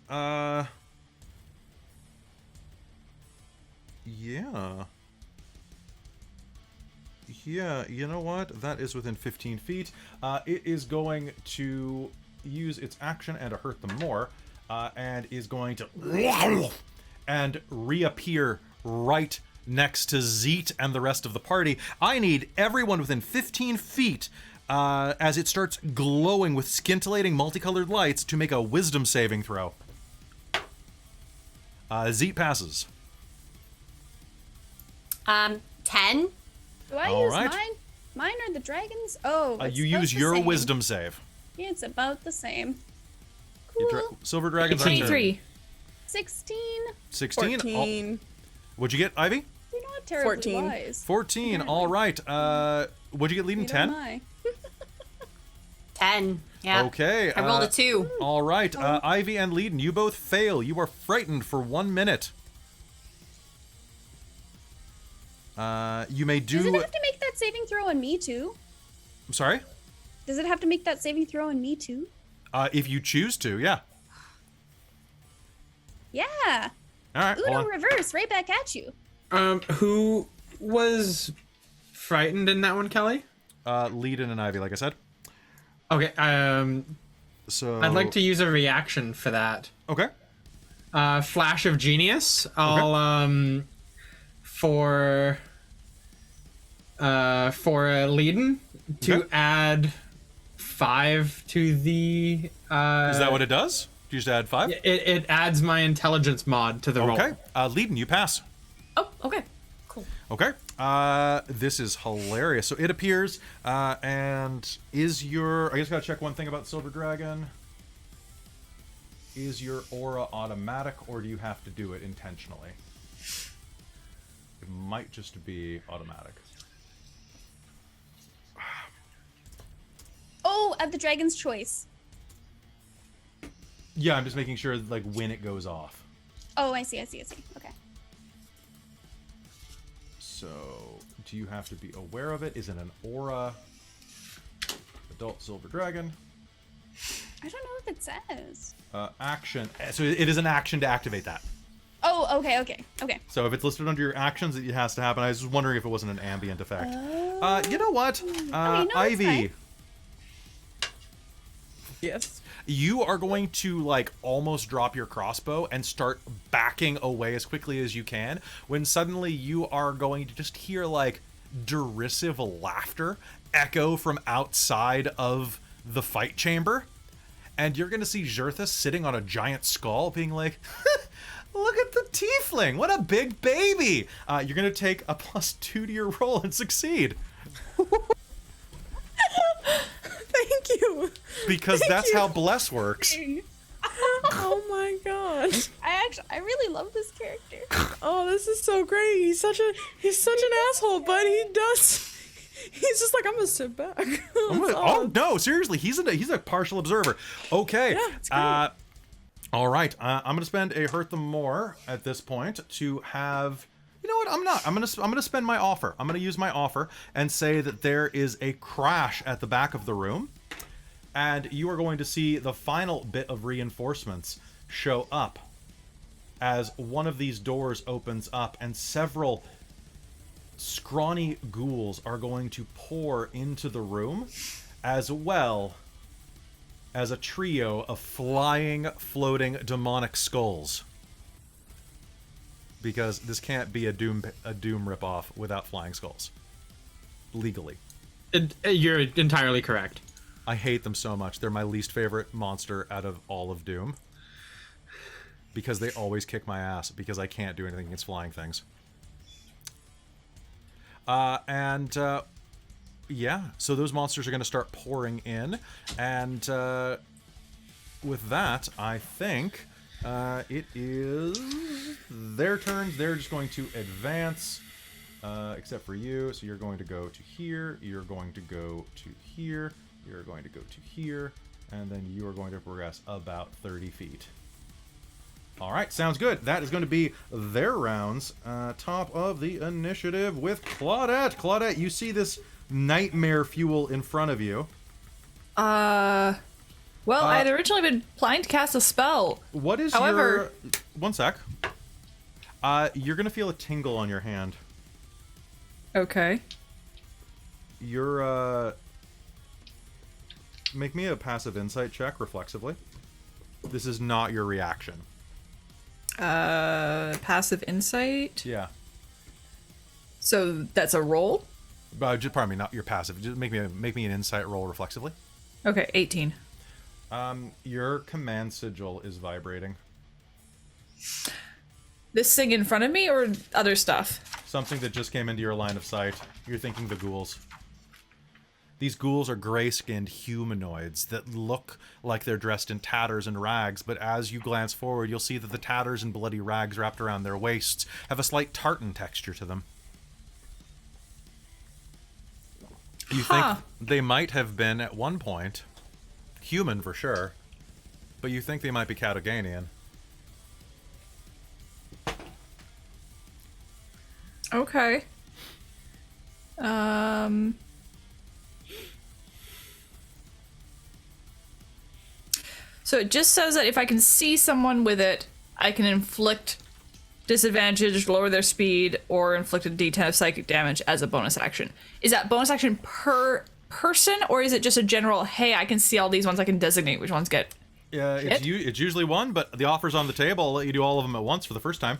yeah. Yeah, you know what? That is within 15 feet. It is going to use its action and to hurt them more, and is going to and reappear right next to Zeet and the rest of the party. I need everyone within 15 feet as it starts glowing with scintillating multicolored lights to make a wisdom saving throw. Zeet passes. 10. Do I All use right. mine? Mine are the dragons? Oh, it's You about use the your same. wisdom save. Yeah, it's about the same. Your Cool. Silver Dragon's on turn. 23. 16. 16. 14. What'd you get, Ivy? You're not terribly 14. wise. 14. All right. What'd you get leading? Neither am 10? I. 10. Yeah. Okay. I rolled a 2. All right. Ivy and Leiden, you both fail. You are frightened for 1 minute. You may Does it do. have to make that saving throw on me too? I'm sorry. Does it have to make that saving throw on me too? If you choose to, yeah. Yeah. All right. hold Uno on. reverse, right back at you. Who was frightened in that one, Kelly? Leiden and Ivy, like I said. Okay. So I'd like to use a reaction for that. Okay. Flash of Genius. I'll for Leiden to Okay. add 5 to the. Is that what it does? Do you just add 5? It adds my intelligence mod to the roll. Okay. Leiden, you pass. Oh, okay. Cool. Okay. This is hilarious. So it appears, and is your... I just gotta check one thing about Silver Dragon. Is your aura automatic, or do you have to do it intentionally? It might just be automatic. Oh, at the dragon's choice. Yeah, I'm just making sure, like, when it goes off. Oh, I see. Okay. So, do you have to be aware of it? Is it an aura? Adult Silver Dragon. I don't know if it says. Action. So it is an action to activate that. Oh, okay. So if it's listed under your actions, it has to happen. I was just wondering if it wasn't an ambient effect. You know what? no, it's Ivy, fine. Yes. you are going to, like, almost drop your crossbow and start backing away as quickly as you can, when suddenly you are going to just hear, like, derisive laughter echo from outside of the fight chamber. And you're going to see Xerthus sitting on a giant skull being like, look at the tiefling, what a big baby. You're going to take a +2 to your roll and succeed. Thank you. Because Thank that's you. how bless works. Oh my god. I really love this character. Oh, this is so great. He's such an asshole, but he's just like, I'm gonna sit back. Oh no, seriously, he's a partial observer. Okay. Yeah, it's great. All right. I'm gonna spend a hurt them more at this point to have. You know what? I'm not. I'm gonna spend my offer. I'm gonna use my offer and say that there is a crash at the back of the room, and you are going to see the final bit of reinforcements show up as one of these doors opens up, and several scrawny ghouls are going to pour into the room, as well as a trio of flying, floating demonic skulls. Because this can't be a Doom ripoff without flying skulls. Legally. You're entirely correct. I hate them so much. They're my least favorite monster out of all of Doom. Because they always kick my ass, because I can't do anything against flying things. Yeah, so those monsters are going to start pouring in, and with that, I think it is their turns. They're just going to advance except for you. So you're going to go to here, you're going to go to here, you're going to go to here, and then you are going to progress about 30 feet. All right, sounds good. That is going to be their rounds. Top of the initiative with Claudette. Claudette, you see this nightmare fuel in front of you. Well, I had originally been planning to cast a spell. What is However, your... One sec. You're going to feel a tingle on your hand. Okay. You're, make me a passive insight check reflexively. This is not your reaction. Passive insight. Yeah. So that's a roll? Pardon me, not your passive. Just make me an insight roll reflexively. Okay, 18. Your command sigil is vibrating. This thing in front of me or other stuff? Something that just came into your line of sight. You're thinking the ghouls. These ghouls are gray-skinned humanoids that look like they're dressed in tatters and rags, but as you glance forward, you'll see that the tatters and bloody rags wrapped around their waists have a slight tartan texture to them. You think they might have been, at one point, human for sure, but you think they might be Cataganian. Okay. So it just says that if I can see someone with it, I can inflict disadvantage, lower their speed, or inflict a d10 of psychic damage as a bonus action. Is that bonus action per person, or is it just a general, hey, I can see all these ones, I can designate which ones get Yeah, it's usually one, but the offer's on the table. I'll let you do all of them at once for the first time.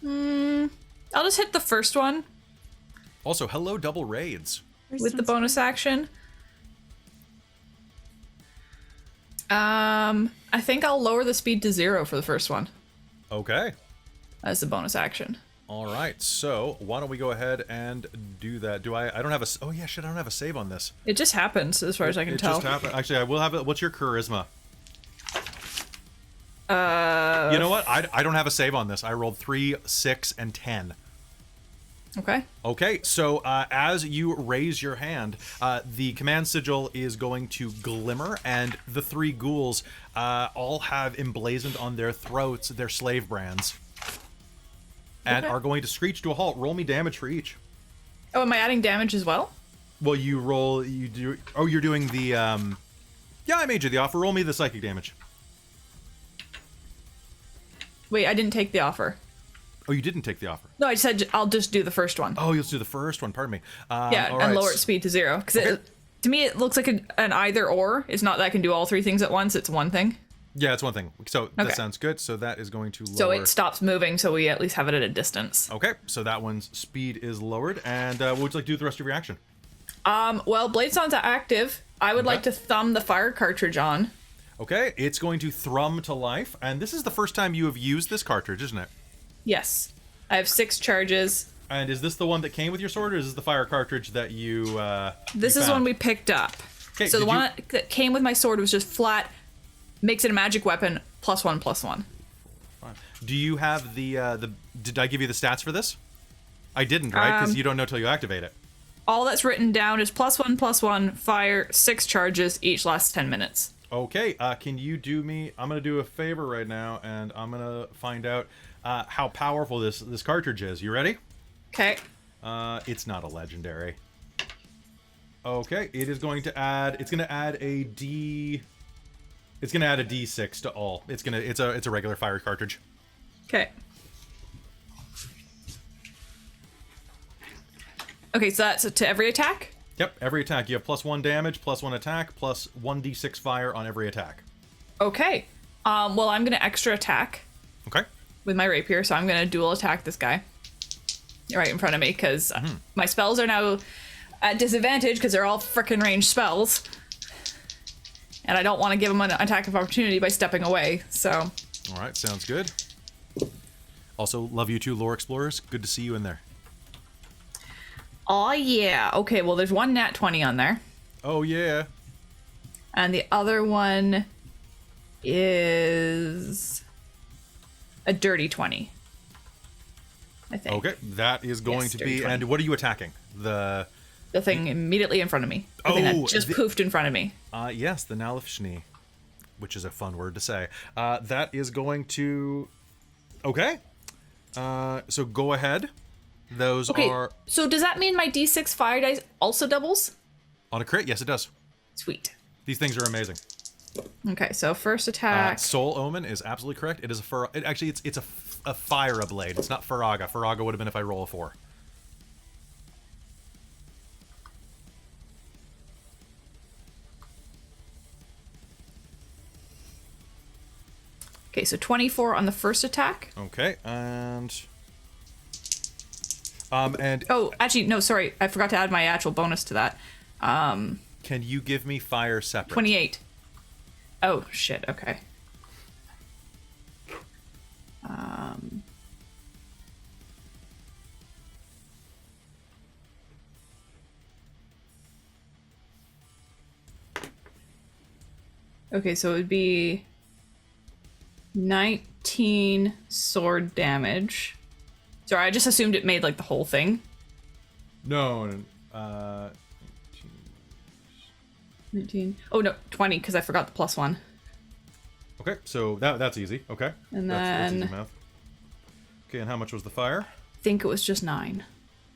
I'll just hit the first one Also, hello, double raids. with the bonus action. I think I'll lower the speed to 0 for the first one Okay. as the bonus action. All right, so why don't we go ahead and do that? I don't have a... Oh, yeah, shit, I don't have a save on this. It just happens, as far as I can tell. It just happened. Actually, I will have it. What's your charisma? You know what? I don't have a save on this. I rolled 3, 6, and 10. Okay. Okay, so as you raise your hand, the command sigil is going to glimmer, and the 3 ghouls all have emblazoned on their throats their slave brands. And are going to screech to a halt. Roll me damage for each. Oh, am I adding damage as well? Well, you do... Oh, you're doing the... Yeah, I made you the offer. Roll me the psychic damage. Wait, I didn't take the offer. Oh, you didn't take the offer. No, I said I'll just do the first one. Oh, you'll do the first one. Pardon me. Yeah, all and right. lower its speed to 0. Because to me, it looks like an either or. It's not that I can do all 3 things at once. It's one thing. Yeah, it's one thing. So Okay. that sounds good. So that is going to lower... So it stops moving, so we at least have it at a distance. Okay, so that one's speed is lowered. And what would you like to do with the rest of your action? Well, Blade Sound's active. I would like to thumb the fire cartridge on. Okay, it's going to thrum to life. And this is the first time you have used this cartridge, isn't it? Yes. I have 6 charges. And is this the one that came with your sword, or is this the fire cartridge that you This you is found? one we picked up. Okay, So the did one that came with my sword was just flat, makes it a magic weapon, +1/+1. Do you have the did I give you the stats for this? I didn't, right? Because you don't know till you activate it. All that's written down is +1/+1, fire, 6 charges, each lasts 10 minutes. Okay, can you do me... I'm going to do a favor right now, and I'm going to find out how powerful this cartridge is. You ready? Okay. It's not a legendary. Okay, it is going to add... It's going to add a D... It's going to add a D6 to all. It's a regular fire cartridge. Okay. Okay, so that's to every attack? Yep, every attack. You have +1 damage, +1 attack, plus 1d6 fire on every attack. Okay. Well, I'm going to extra attack Okay. with my rapier, so I'm going to dual attack this guy right in front of me, because my spells are now at disadvantage because they're all frickin' ranged spells. And I don't want to give him an attack of opportunity by stepping away, so... All right, sounds good. Also, love you too, lore explorers. Good to see you in there. Oh yeah. Okay, well there's one nat 20 on there. Oh, yeah. And the other one is a dirty 20. I think. Okay, that is going Yes, to dirty be. 20. And what are you attacking? The The thing immediately in front of me. The thing that just poofed in front of me. yes, the Nalifshni, which is a fun word to say. That is going to. Okay. So go ahead. Those Okay, are so does that mean my D6 fire dice also doubles? on a crit. Yes, it does. Sweet. These things are amazing. Okay, so first attack. Soul Omen is absolutely correct. It is actually it's a fire blade. It's not Faraga. Faraga would have been if I roll a 4. Okay, so 24 on the first attack. Okay, and Oh, actually, no, sorry. I forgot to add my actual bonus to that. can you give me fire separate? 28. Oh, shit, okay. Okay, so it would be 19 sword damage. Sorry, I just assumed it made, like, the whole thing. No. 19. Oh, no, 20, because I forgot the +1. Okay, so that's easy. Okay. And that's then- easy math. Okay, and how much was the fire? I think it was just 9.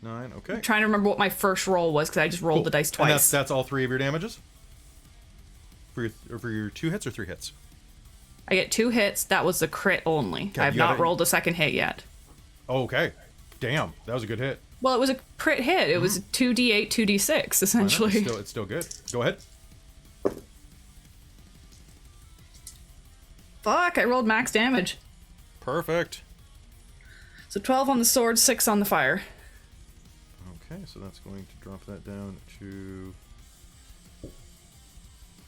9. Okay. Trying to remember what my first roll was, because I just rolled the dice And twice. that's all 3 of your damages? For your 2 hits or 3 hits? I get 2 hits. That was the crit only. Okay, I have you not gotta- rolled a second hit yet. Oh, okay. Damn, that was a good hit. Well, it was a crit hit. It was 2d8, 2d6, essentially. It's still good. Go ahead. Fuck, I rolled max damage. Perfect. So 12 on the sword, 6 on the fire. Okay, so that's going to drop that down to...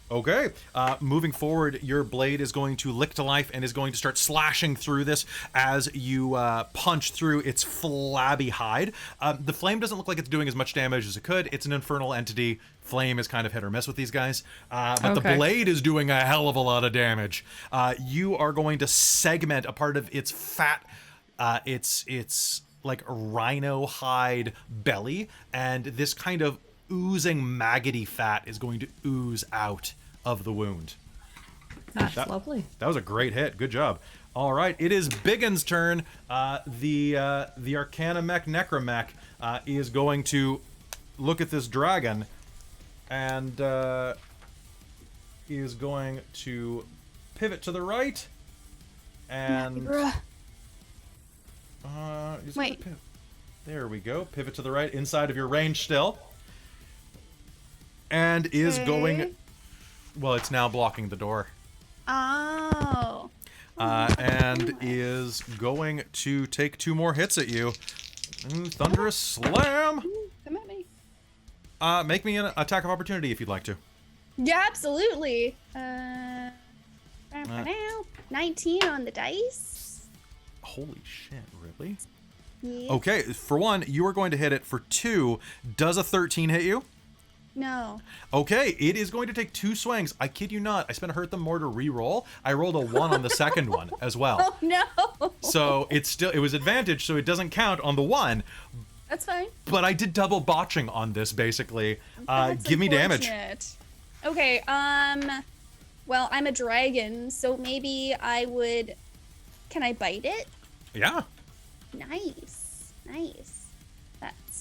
Okay, moving forward, your blade is going to lick to life and is going to start slashing through this as you punch through its flabby hide. The flame doesn't look like it's doing as much damage as it could. It's an infernal entity. Flame is kind of hit or miss with these guys. But the Okay. blade is doing a hell of a lot of damage. You are going to segment a part of its fat, its like rhino hide belly, and this kind of oozing maggoty fat is going to ooze out of the wound. That's lovely. That was a great hit. Good job. All right, it is Biggin's turn. The Arcana Mech Necromech is going to look at this dragon and is going to pivot to the right and Wait. there we go. Pivot to the right inside of your range still. And is going... Well, it's now blocking the door. Oh. And is going to take 2 more hits at you. Ooh, thunderous slam! Come at me. Make me an attack of opportunity if you'd like to. Yeah, absolutely. 19 on the dice. Holy shit, really? Yeah. Okay, for 1, you are going to hit it. For 2, does a 13 hit you? No. Okay, it is going to take 2 swings. I kid you not. I spent a Hurt the Mortar re-roll. I rolled a 1 on the second one as well. Oh no. So it was advantage, so it doesn't count on the 1. That's fine. But I did double botching on this, basically. That's Give me damage. unfortunate. Okay, well, I'm a dragon, so maybe I would... Can I bite it? Yeah. Nice. Nice. That's,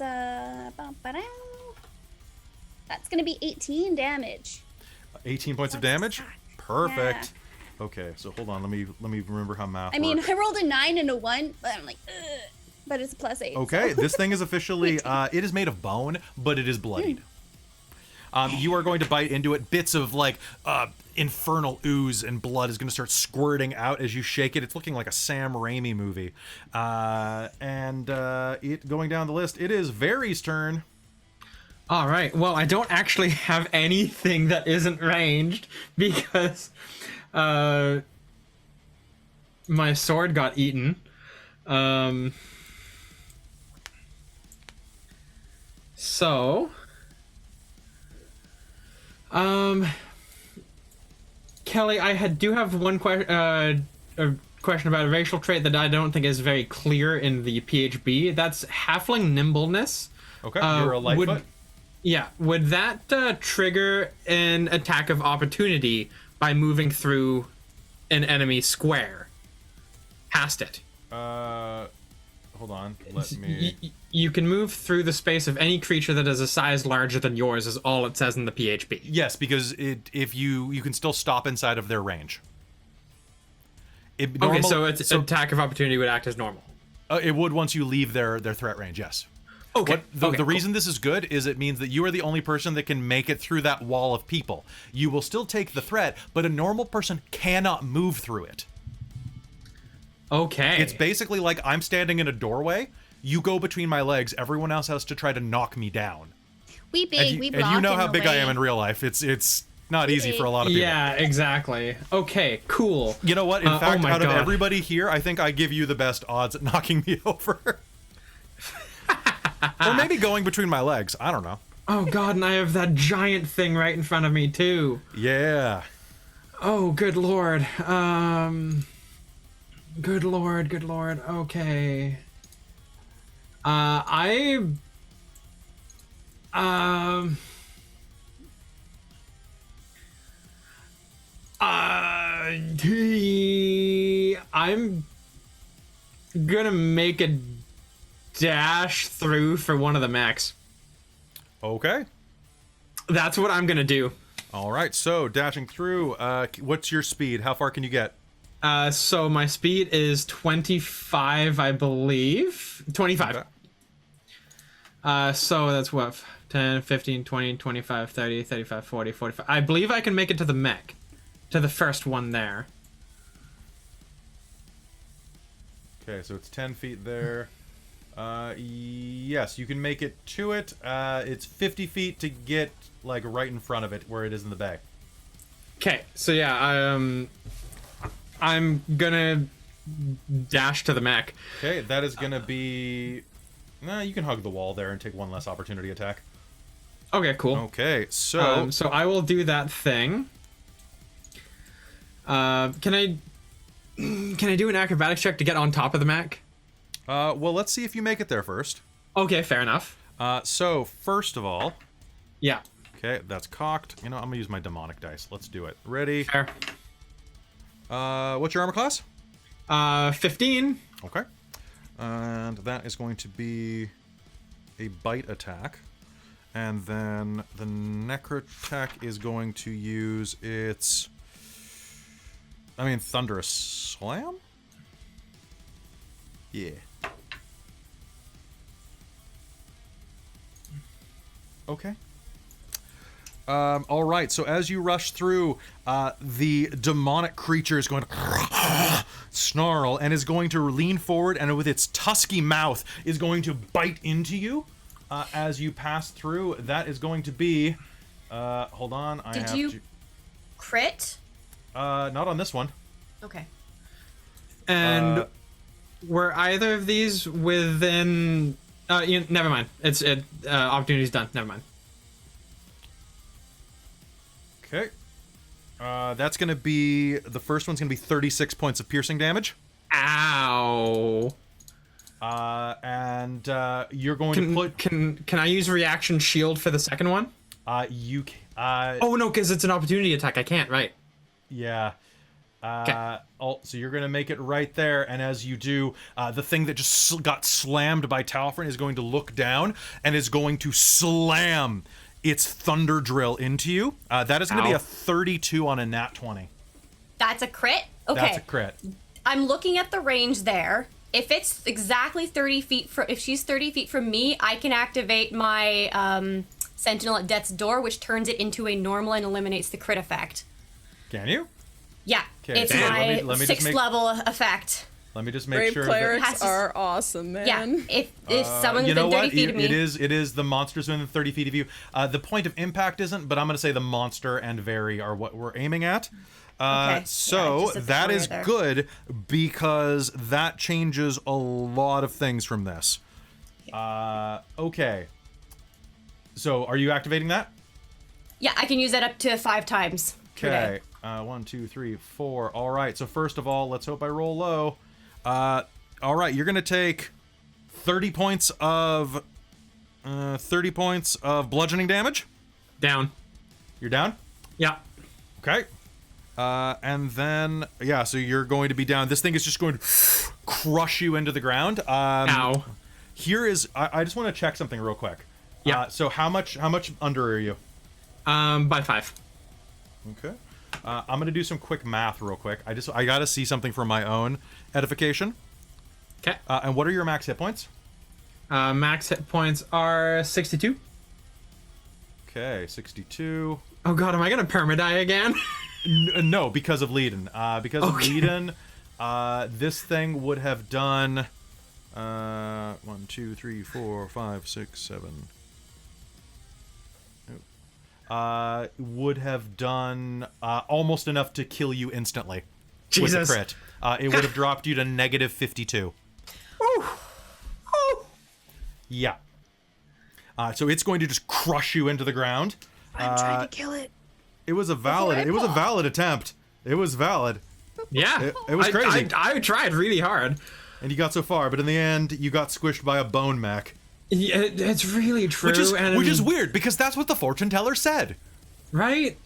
that's gonna be 18 damage. 18 points of damage? Perfect. Okay, so hold on. Let me remember how math I mean, works. I rolled a 9 and a 1, but I'm like, ugh. But it's a +8. Okay, so. this thing is officially... it is made of bone, but it is bloodied. You are going to bite into it. Bits of, like, infernal ooze and blood is going to start squirting out as you shake it. It's looking like a Sam Raimi movie. And it going down the list, it is Very's turn. All right. Well, I don't actually have anything that isn't ranged because my sword got eaten. So, Kelly, do have one question question about a racial trait that I don't think is very clear in the PHB. That's halfling nimbleness. Okay, you're a Lightfoot. Yeah, would that trigger an attack of opportunity by moving through an enemy square past it? Hold on, let me... You can move through the space of any creature that is a size larger than yours, is all it says in the PHB. Yes, because if you can still stop inside of their range. Okay, so attack of opportunity would act as normal. It would once you leave their threat range, yes. Okay. The reason this is good is it means that you are the only person that can make it through that wall of people. You will still take the threat, but a normal person cannot move through it. Okay. It's basically like I'm standing in a doorway, you go between my legs, everyone else has to try to knock me down. We block. And you know how in the big I am way. in real life. It's not easy for a lot of people. Yeah, exactly. Okay, cool. You know what? In fact, oh out God. of everybody here, I think I give you the best odds at knocking me over. Or maybe going between my legs. I don't know. Oh God, and I have that giant thing right in front of me too. Yeah. Oh, good lord. Good lord. Okay. I'm gonna make a dash through for one of the mechs. Okay. That's what I'm gonna do. All right. So dashing through. What's your speed? How far can you get? So my speed is 25, I believe. 25. Okay. So that's what? 10, 15, 20, 25, 30, 35, 40, 45. I believe I can make it to the mech. To the first one there. Okay, so it's 10 feet there. Yes, you can make it to it. It's 50 feet to get, like, right in front of it, where it is in the bay. Okay, so yeah, I'm gonna dash to the mech. Okay, that is gonna be... Nah, you can hug the wall there and take one less opportunity attack. Okay, cool. Okay, so... So I will do that thing. Can I do an acrobatics check to get on top of the mech? well, let's see if you make it there first. Okay, fair enough. So, first of all... Yeah. Okay, that's cocked. You know, I'm gonna use my demonic dice. Let's do it. Ready? Fair. What's your armor class? 15. Okay. And that is going to be a bite attack. And then the necrotech is going to use its... Thunderous Slam? Yeah. Okay. All right, so as you rush through, the demonic creature is going to snarl and is going to lean forward and with its tusky mouth is going to bite into you as you pass through. That is going to be... hold on, Did you crit? Not on this one. Okay. And were either of these within... never mind. Opportunity's done. Never mind. Okay. That's going to be... The first one's going to be 36 points of piercing damage. Ow. And you're going to put... Can I use reaction shield for the second one? You can... Oh, no, because it's an opportunity attack. I can't, right. Yeah. So you're going to make it right there, and as you do, the thing that just got slammed by Talfrin is going to look down and is going to slam its thunder drill into you. That is going to be a 32 on a nat 20. That's a crit? Okay. That's a crit. I'm looking at the range there. If it's exactly 30 feet from... If she's 30 feet from me, I can activate my Sentinel at Death's Door, which turns it into a normal and eliminates the crit effect. Can you? Yeah, Okay, it's damn. my Let me just 6th level effect. Let me just make Brave sure clerics Has to- are awesome, man. Yeah, if someone's you know within 30 what? feet of me... It is the monsters within 30 feet of you. The point of impact isn't, but I'm going to say the monster and Very are what we're aiming at. Okay. So Yeah, just at the that corner is there. good because that changes a lot of things from this. Okay. So are you activating that? Yeah, I can use that up to 5 times per day. Okay. 1, 2, 3, 4. All right. So first of all, let's hope I roll low. All right. You're gonna take 30 points of 30 points of bludgeoning damage. Down. You're down. Yeah. Okay. And then yeah. So you're going to be down. This thing is just going to crush you into the ground. Ow. Here is. I just want to check something real quick. Yeah. So how much under are you? By 5. Okay. I'm gonna do some quick math real quick. I gotta see something for my own edification. Okay. And what are your max hit points? Max hit points are 62. Okay, 62. Oh god, am I gonna permadie again? No, because of Leiden. Because of Leiden, this thing would have done 1, 2, 3, 4, 5, 6, 7. Would have done almost enough to kill you instantly. Jesus. With a crit. It would have dropped you to negative 52. Yeah. So it's going to just crush you into the ground. I'm trying to kill it. It was a valid attempt. It was valid. Yeah. It was crazy. I tried really hard. And you got so far, but in the end, you got squished by a bone mech. Yeah, it's really true. Which is weird, because that's what the fortune teller said. Right?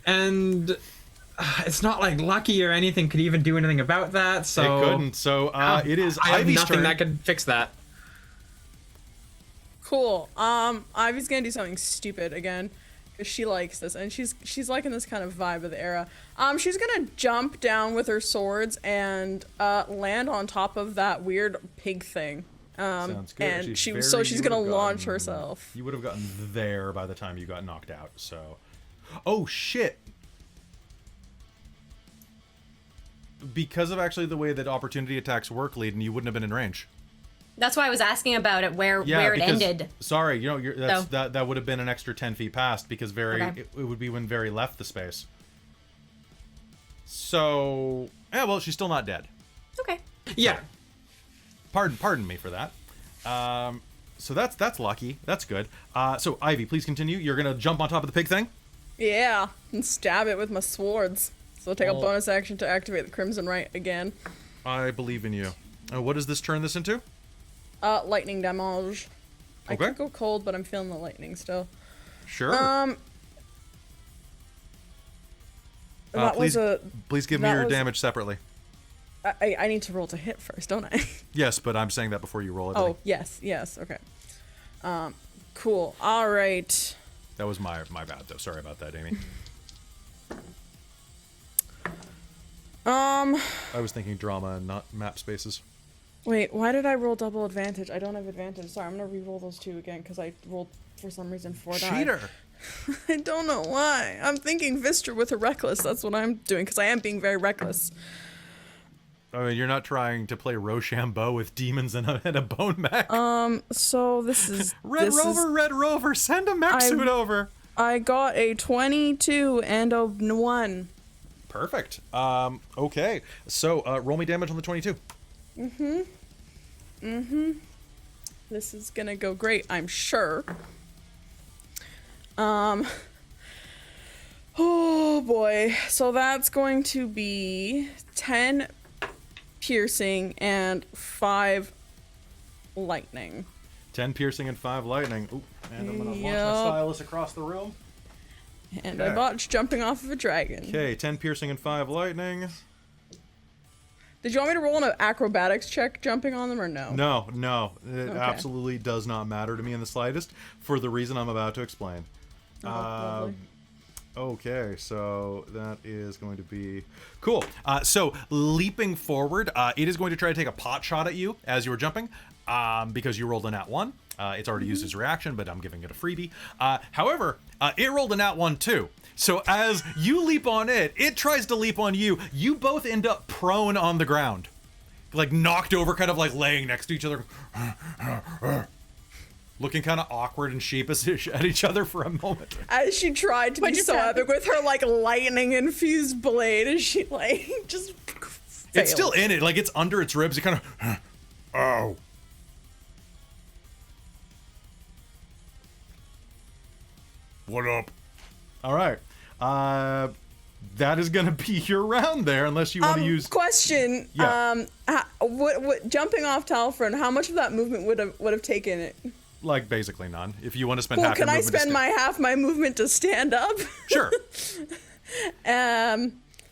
And it's not like Lucky or anything could even do anything about that, so... It couldn't, so it is I have Ivy's nothing turn. that could fix that. Cool. Ivy's gonna do something stupid again, because she likes this, and she's liking this kind of vibe of the era. She's gonna jump down with her swords and land on top of that weird pig thing. Sounds good. And she's gonna launch herself. You would have gotten there by the time you got knocked out, so... Oh, shit! Because of actually the way that opportunity attacks work, Leiden, you wouldn't have been in range. That's why I was asking about it, where it because- ended. Sorry, you know, So- that would have been an extra 10 feet past, because Okay. it would be when Very left the space. So... Yeah, well, she's still not dead. Okay. Yeah. Pardon me for that. So that's lucky. That's good. So Ivy, please continue. You're gonna jump on top of the pig thing. Yeah, and stab it with my swords. So take a bonus action to activate the Crimson Right again. I believe in you. What does this turn this into? Lightning damage. I Okay. could go cold, but I'm feeling the lightning still. Sure. That please, was a. please give me that your was- damage separately. I need to roll to hit first, don't I? Yes, but I'm saying that before you roll everything. Oh, yes, okay. Cool. All right. That was my bad, though. Sorry about that, Amy. I was thinking drama and not map spaces. Wait, why did I roll double advantage? I don't have advantage. Sorry, I'm gonna re-roll those two again because I rolled for some reason 4 die. Cheater! I don't know why. I'm thinking Vistra with a reckless. That's what I'm doing because I am being very reckless. I mean, you're not trying to play Rochambeau with demons and a bone mech. So this is Red Rover, send a mech suit over. I got a 22 and a 1. Perfect. Okay. So, roll me damage on the 22. This is gonna go great, I'm sure. Oh boy. So that's going to be 10 piercing and 5 lightning. 10 piercing and 5 lightning. Ooh, and I'm gonna launch my Yep. stylus across the room. And Okay. I botched jumping off of a dragon. Okay, 10 piercing and 5 lightning. Did you want me to roll an acrobatics check jumping on them or no? No, it absolutely does not matter to me in the slightest for the reason I'm about to explain. Oh, lovely. Okay, so that is going to be cool. So leaping forward, it is going to try to take a pot shot at you as you were jumping, because you rolled a nat 1. It's already used as a reaction, but I'm giving it a freebie. However, it rolled a nat 1 too. So as you leap on it, it tries to leap on you. You both end up prone on the ground, like knocked over, kind of like laying next to each other. Looking kind of awkward and sheepish at each other for a moment. As she tried to be just so happened? epic with her like lightning infused blade, as she like just It's still failed. in it, like it's under its ribs. It kind of, oh. What up? All right. that is going to be your round there, unless you want to use. Question. Yeah. What jumping off Talfrin? How much of that movement would have taken it? Like basically none. If you want to spend Well, half your can I movement. spend half my movement to stand up? Sure.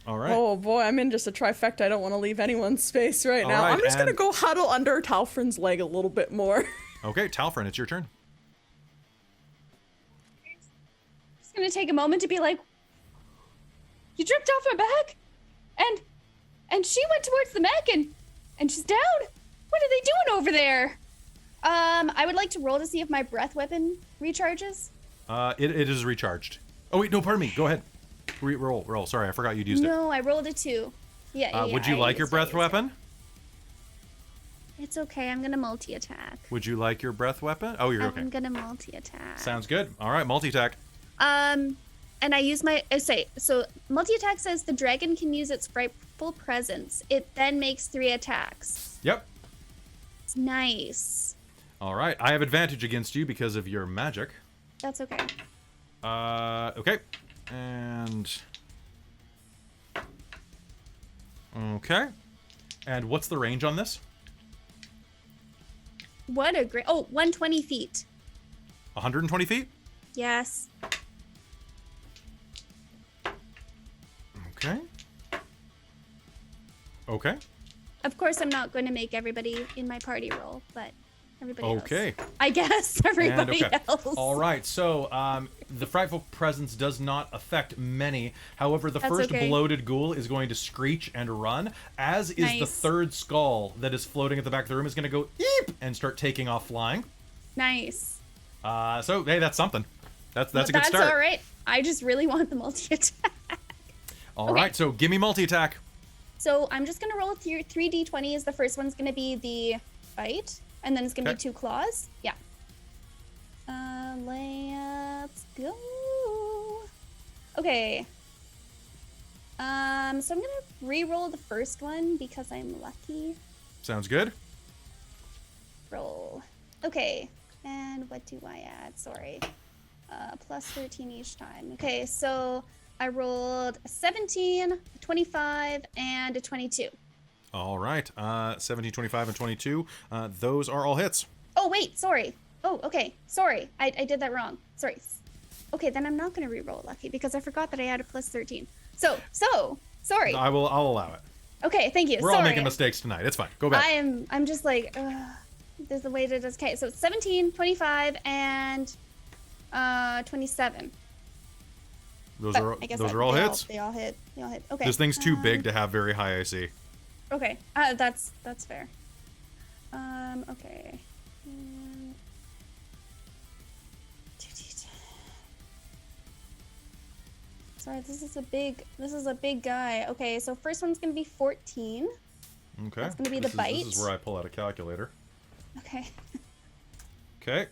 All right. Oh boy, I'm in just a trifecta. I don't want to leave anyone's space right now. Right, I'm just gonna go huddle under Talfrin's leg a little bit more. Okay, Talfrin, it's your turn. Just gonna take a moment to be like, you tripped off my back, and she went towards the mech, and she's down. What are they doing over there? I would like to roll to see if my breath weapon recharges. It is recharged. Oh wait, no, pardon me. Go ahead. Roll. Sorry, I forgot you'd used it. No, I rolled a 2. Yeah. Would you like your breath weapon? It's okay. I'm gonna multi-attack. Would you like your breath weapon? Oh, you're okay. I'm gonna multi-attack. Sounds good. All right, multi-attack. And I use my so multi-attack says the dragon can use its frightful presence. It then makes 3 attacks. Yep. It's nice. All right, I have advantage against you because of your magic. That's okay. Okay. And okay. And what's the range on this? What a great 120 feet. 120 feet? Yes. Okay. Okay. Of course, I'm not going to make everybody in my party roll, but everybody else. Okay. I guess everybody else. All right. So the frightful presence does not affect many. However, the first bloated ghoul is going to screech and run, as is the third skull that is floating at the back of the room is going to go eep and start taking off flying. Nice. So hey, that's something. That's a good start. That's all right. I just really want the multi-attack. All right. So give me multi-attack. So I'm just gonna roll 3d20s. The first one's gonna be the bite, and then it's gonna be 2 claws. Yeah. Let's go. Okay. So I'm gonna re-roll the first one because I'm lucky. Sounds good. Roll. Okay. And what do I add? Sorry. Plus 13 each time. Okay, so I rolled a 17, a 25, and a 22. All right. 17, 25, and 22. Those are all hits. Oh, wait. Sorry. Oh, okay. Sorry. I did that wrong. Sorry. Okay, then I'm not going to re-roll lucky because I forgot that I had a plus 13. So, sorry. I'll allow it. Okay, thank you. We're all making mistakes tonight. It's fine. Go back. I'm just like, there's the way to just, okay, so 17, 25, and 27. Those are all hits. They all hit. Okay. This thing's too big to have very high AC. Okay. That's fair. Okay. Sorry, this is a big guy. Okay, so first one's gonna be 14. Okay. That's gonna be the bite. This is where I pull out a calculator. Okay. Okay.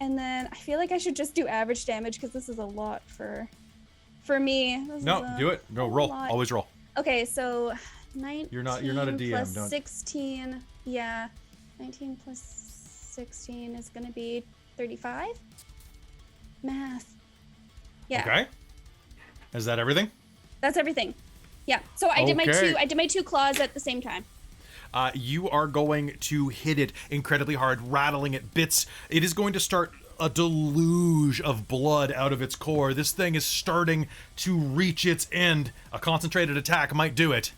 And then I feel like I should just do average damage because this is a lot for me. Do it. No, roll. Always roll. Okay, so 19 You're not a DM, plus don't. 16. Yeah. 19 plus 16 is going to be 35. Math. Yeah. Okay. Is that everything? That's everything. Yeah. So I did my 2 claws at the same time. You are going to hit it incredibly hard, rattling it bits. It is going to start a deluge of blood out of its core. This thing is starting to reach its end. A concentrated attack might do it.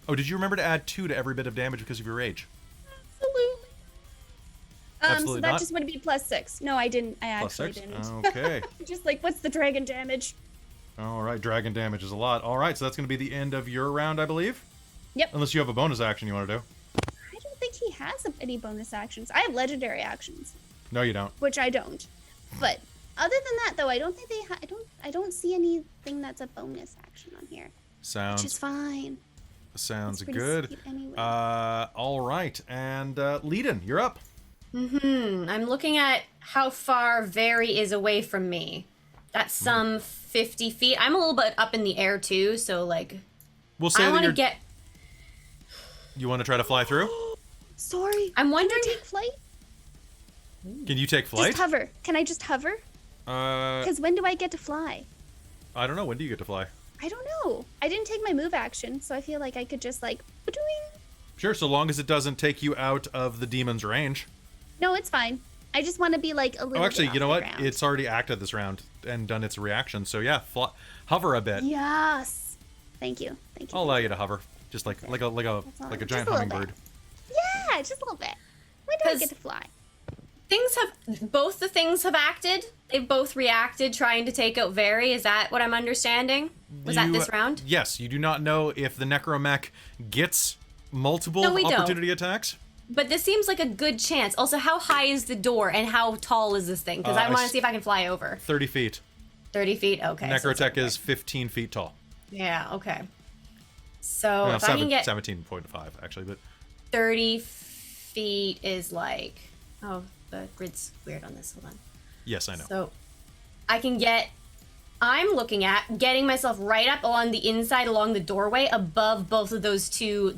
Oh, did you remember to add 2 to every bit of damage because of your rage? Absolutely. Absolutely so that not? just would be plus 6. No, I didn't. I Plus actually 6? didn't. Okay. Just like, what's the dragon damage? All right, dragon damage is a lot. All right, so that's going to be the end of your round, I believe? Yep. Unless you have a bonus action you want to do. I don't think he has any bonus actions. I have legendary actions, No, you don't. which I don't. But other than that, though, I don't think I don't see anything that's a bonus action on here, which is fine. Sounds pretty good. sweet anyway. All right, and Leiden, you're up. I'm looking at how far Very is away from me. That's some 50 feet. I'm a little bit up in the air too, so like, We'll say I that want to you're. get. You want to try to fly through? Sorry. I'm wondering. Can I take flight? Can you take flight? Just hover. Can I just hover? Because when do I get to fly? I don't know. When do you get to fly? I don't know. I didn't take my move action, so I feel like I could just like. Sure, so long as it doesn't take you out of the demon's range. No, it's fine. I just want to be like a little. Oh, actually, bit you know off what? the ground. It's already acted this round and done its reaction. So yeah, hover a bit. Yes. Thank you. Thank you. I'll allow you to hover, just like a Just giant a little hummingbird. bit. Yeah, just a little bit. When do I get to fly? Both the things have acted. They've both reacted, trying to take out Very. Is that what I'm understanding? Was that this round? Yes. You do not know if the necromech gets multiple No, we don't. opportunity attacks. But this seems like a good chance. Also, how high is the door and how tall is this thing? Because I want to see if I can fly over. 30 feet. 30 feet? Okay. Necrotech is 15 feet tall. Yeah, okay. So No, if I can get 17.5 actually, but 30 feet is like... Oh, the grid's weird on this. Hold on. yes, I know. So I can get... I'm looking at getting myself right up on the inside along the doorway above both of those two,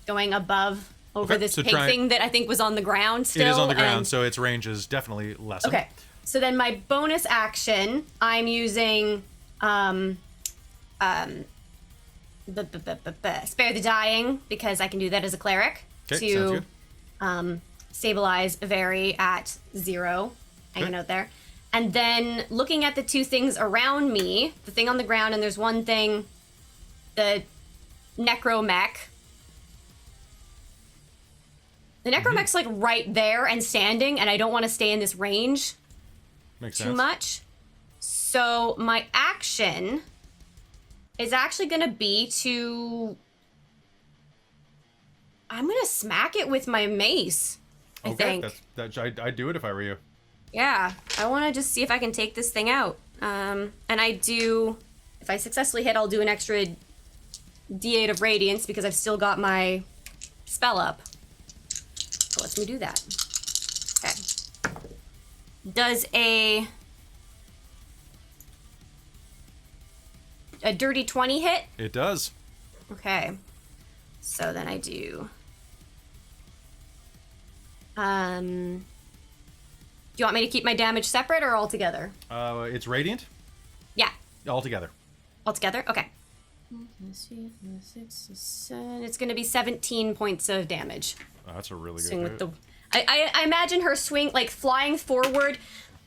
going above over Okay, this so pig try- thing that I think was on the ground still. It is on the ground, and- so its range is definitely less. Okay, so then my bonus action, I'm using spare the dying, because I can do that as a cleric, Okay, sounds to good. stabilize Very at 0. Hang a Okay. note there. And then looking at the two things around me, the thing on the ground, and there's one thing, the necromech. The necromech's like right there and standing, and I don't want to stay in this range Makes too sense. much. So my action is actually going to be to... I'm going to smack it with my mace, I Okay, think. I'd do it if I were you. Yeah, I want to just see if I can take this thing out. And I do... If I successfully hit, I'll do an extra D8 of Radiance, because I've still got my spell up. So lets me do that. Okay. Does a dirty 20 hit? It does. Okay. So then I do... Do you want me to keep my damage separate or all together? It's radiant Yeah. altogether. All together? Okay. Let's see, 6, 7. It's going to be 17 points of damage. Oh, that's a really good Swing with hit. the... I imagine her swing, like, flying forward,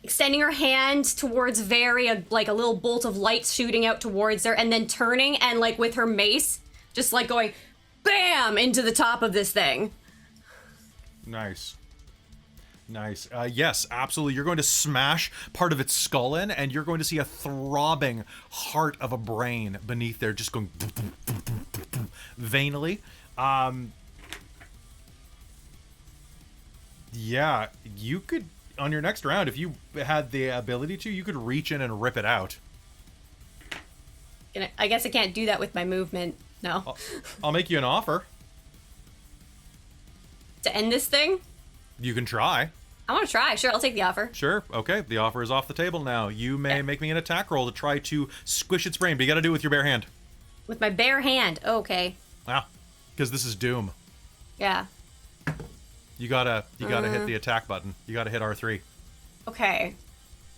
extending her hand towards Very, like a little bolt of light shooting out towards her, and then turning and, like, with her mace, just, like, going BAM! Into the top of this thing. Nice. Nice. Yes, absolutely. You're going to smash part of its skull in, and you're going to see a throbbing heart of a brain beneath there, just going vainly. Yeah, you could, on your next round, if you had the ability to, you could reach in and rip it out. I guess I can't do that with my movement. No. I'll make you an offer. To end this thing? You can try. I want to try. Sure, I'll take the offer. Sure. Okay, the offer is off the table now. You may make me an attack roll to try to squish its brain, but you got to do it with your bare hand. With my bare hand. Okay. Wow. Because this is Doom. Yeah. You gotta hit the attack button. You gotta hit R3. Okay.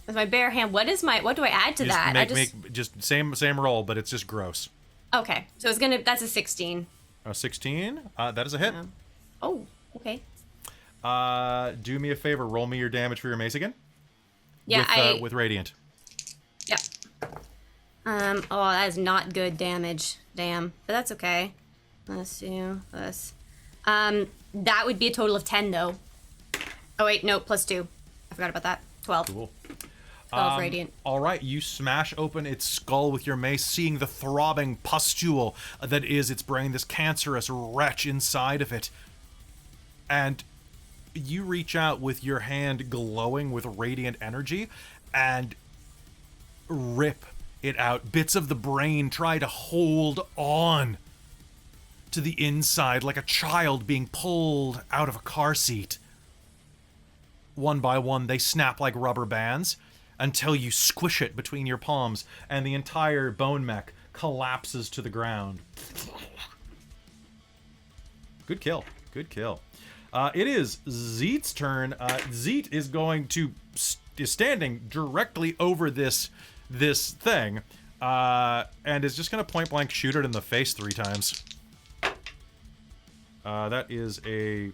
With my bare hand, what do I add to You that? just same roll, but it's just gross. Okay. So that's a 16. 16. That is a hit. Oh, okay. Do me a favor. Roll me your damage for your mace again. Yeah, with radiant. Yep. Oh, that is not good damage. Damn. But that's okay. Let's do this. That would be a total of 10 though. Oh wait, no, plus 2. I forgot about that. 12. Cool. 12 radiant. All right, you smash open its skull with your mace, seeing the throbbing pustule that is its brain, this cancerous wretch inside of it. And you reach out with your hand glowing with radiant energy and rip it out. Bits of the brain try to hold on to the inside like a child being pulled out of a car seat. One by one, they snap like rubber bands until you squish it between your palms and the entire bone mech collapses to the ground. Good kill. Good kill. It is Zeet's turn. Zeet is going to is standing directly over this thing, and is just gonna point blank shoot it in the face 3 times. That is a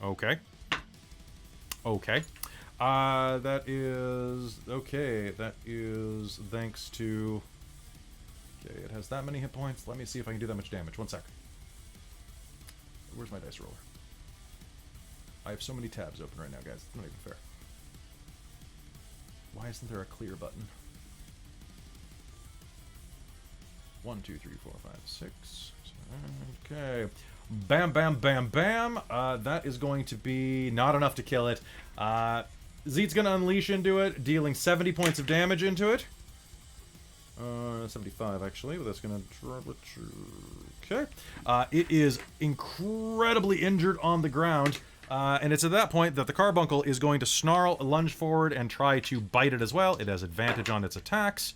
okay. Okay. That is okay. That is thanks to. Okay, it has that many hit points. Let me see if I can do that much damage. 1 sec. Where's my dice roller? I have so many tabs open right now, guys. It's not even fair. Why isn't there a clear button? 1, 2, 3, 4, 5, 6. Okay. Bam, bam, bam, bam. That is going to be not enough to kill it. Zeet's going to unleash into it, dealing 70 points of damage into it. 75 actually, but that's going to... Okay. It is incredibly injured on the ground. And it's at that point that the carbuncle is going to snarl, lunge forward, and try to bite it as well. It has advantage on its attacks.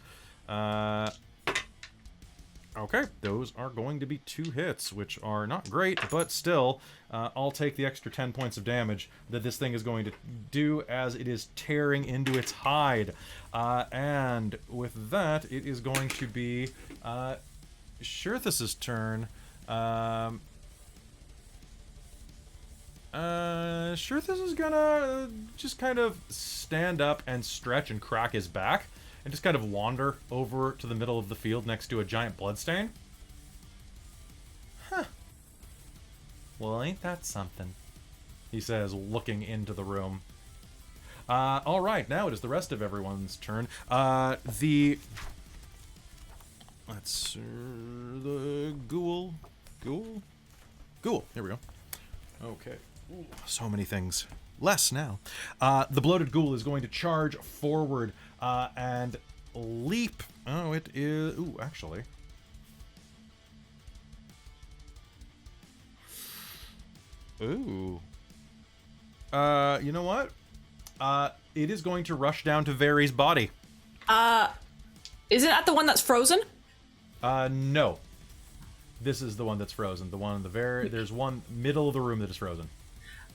Okay, those are going to be 2 hits, which are not great, but still, I'll take the extra 10 points of damage that this thing is going to do as it is tearing into its hide. And with that, it is going to be Shirthus's turn. Shirthus is gonna just kind of stand up and stretch and crack his back and just kind of wander over to the middle of the field next to a giant bloodstain. Huh. Well, ain't that something? He says, looking into the room. Alright, now it is the rest of everyone's turn. The ghoul. Here we go. Okay. Ooh, so many things. Less now. The bloated ghoul is going to charge forward and leap. Oh, it is... Ooh, actually. Ooh. You know what? It is going to rush down to Very's body. Isn't that the one that's frozen? No. This is the one that's frozen. The one in the very... There's one middle of the room that is frozen.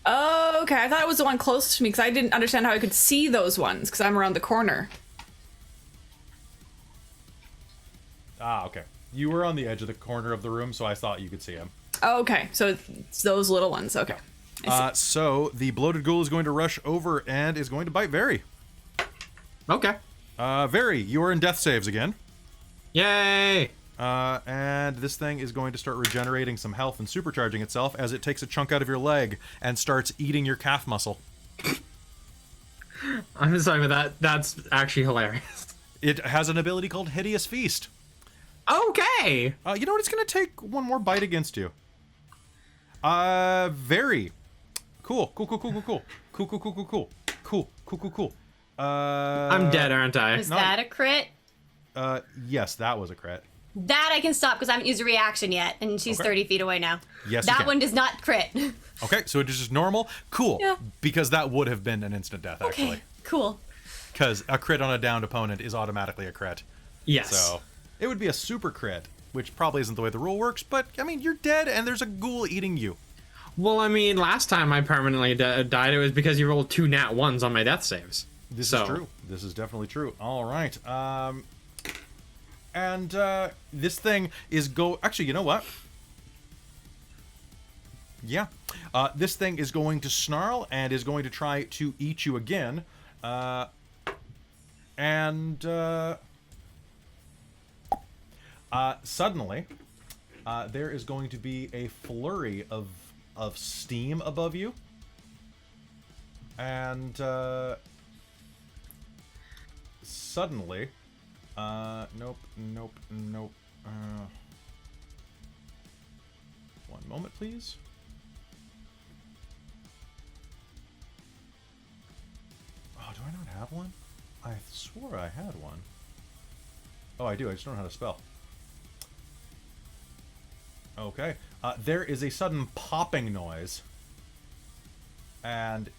Oh, okay. I thought it was the one closest to me because I didn't understand how I could see those ones because I'm around the corner. Ah, okay. You were on the edge of the corner of the room, so I thought you could see him. Oh, okay. So it's those little ones. Okay. So the bloated ghoul is going to rush over and is going to bite Very. Okay. Very, you are in death saves again. Yay! And this thing is going to start regenerating some health and supercharging itself as it takes a chunk out of your leg and starts eating your calf muscle. I'm sorry, but that's actually hilarious. It has an ability called Hideous Feast. Okay! You know what? It's going to take one more bite against you. Very. Cool. I'm dead, aren't I? Was that a crit? Yes, that was a crit. That I can stop because I haven't used a reaction yet, and she's 30 feet away now. Yes, you that can. one does not crit. Okay, so it is just normal. Cool. Yeah. Because that would have been an instant death, actually. Okay, cool. Because a crit on a downed opponent is automatically a crit. Yes. So it would be a super crit, which probably isn't the way the rule works, but, I mean, you're dead and there's a ghoul eating you. Well, I mean, last time I permanently died, it was because you rolled 2 nat 1s on my death saves. This is true. This is definitely true. All right. And this thing is actually, you know what? Yeah. This thing is going to snarl and is going to try to eat you again. Suddenly, there is going to be a flurry of steam above you. And suddenly... Nope. One moment, please. Oh, do I not have one? I swore I had one. Oh, I do. I just don't know how to spell. Okay. There is a sudden popping noise. And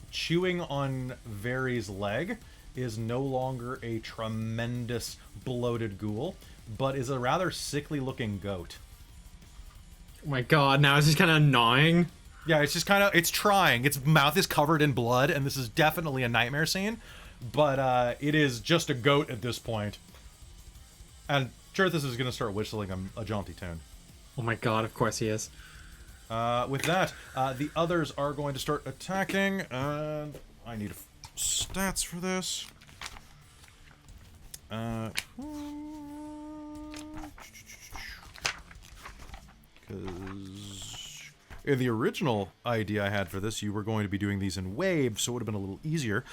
chewing on Very's leg is no longer a tremendous bloated ghoul, but is a rather sickly looking goat. Oh my god, now it's just kind of gnawing. Yeah, it's just kind of, it's trying. Its mouth is covered in blood, and this is definitely a nightmare scene. But it is just a goat at this point. And Tirthis is going to start whistling a jaunty tune. Oh my god, of course he is. With that, the others are going to start attacking. And I need stats for this. Because in the original idea I had for this, you were going to be doing these in waves, so it would have been a little easier.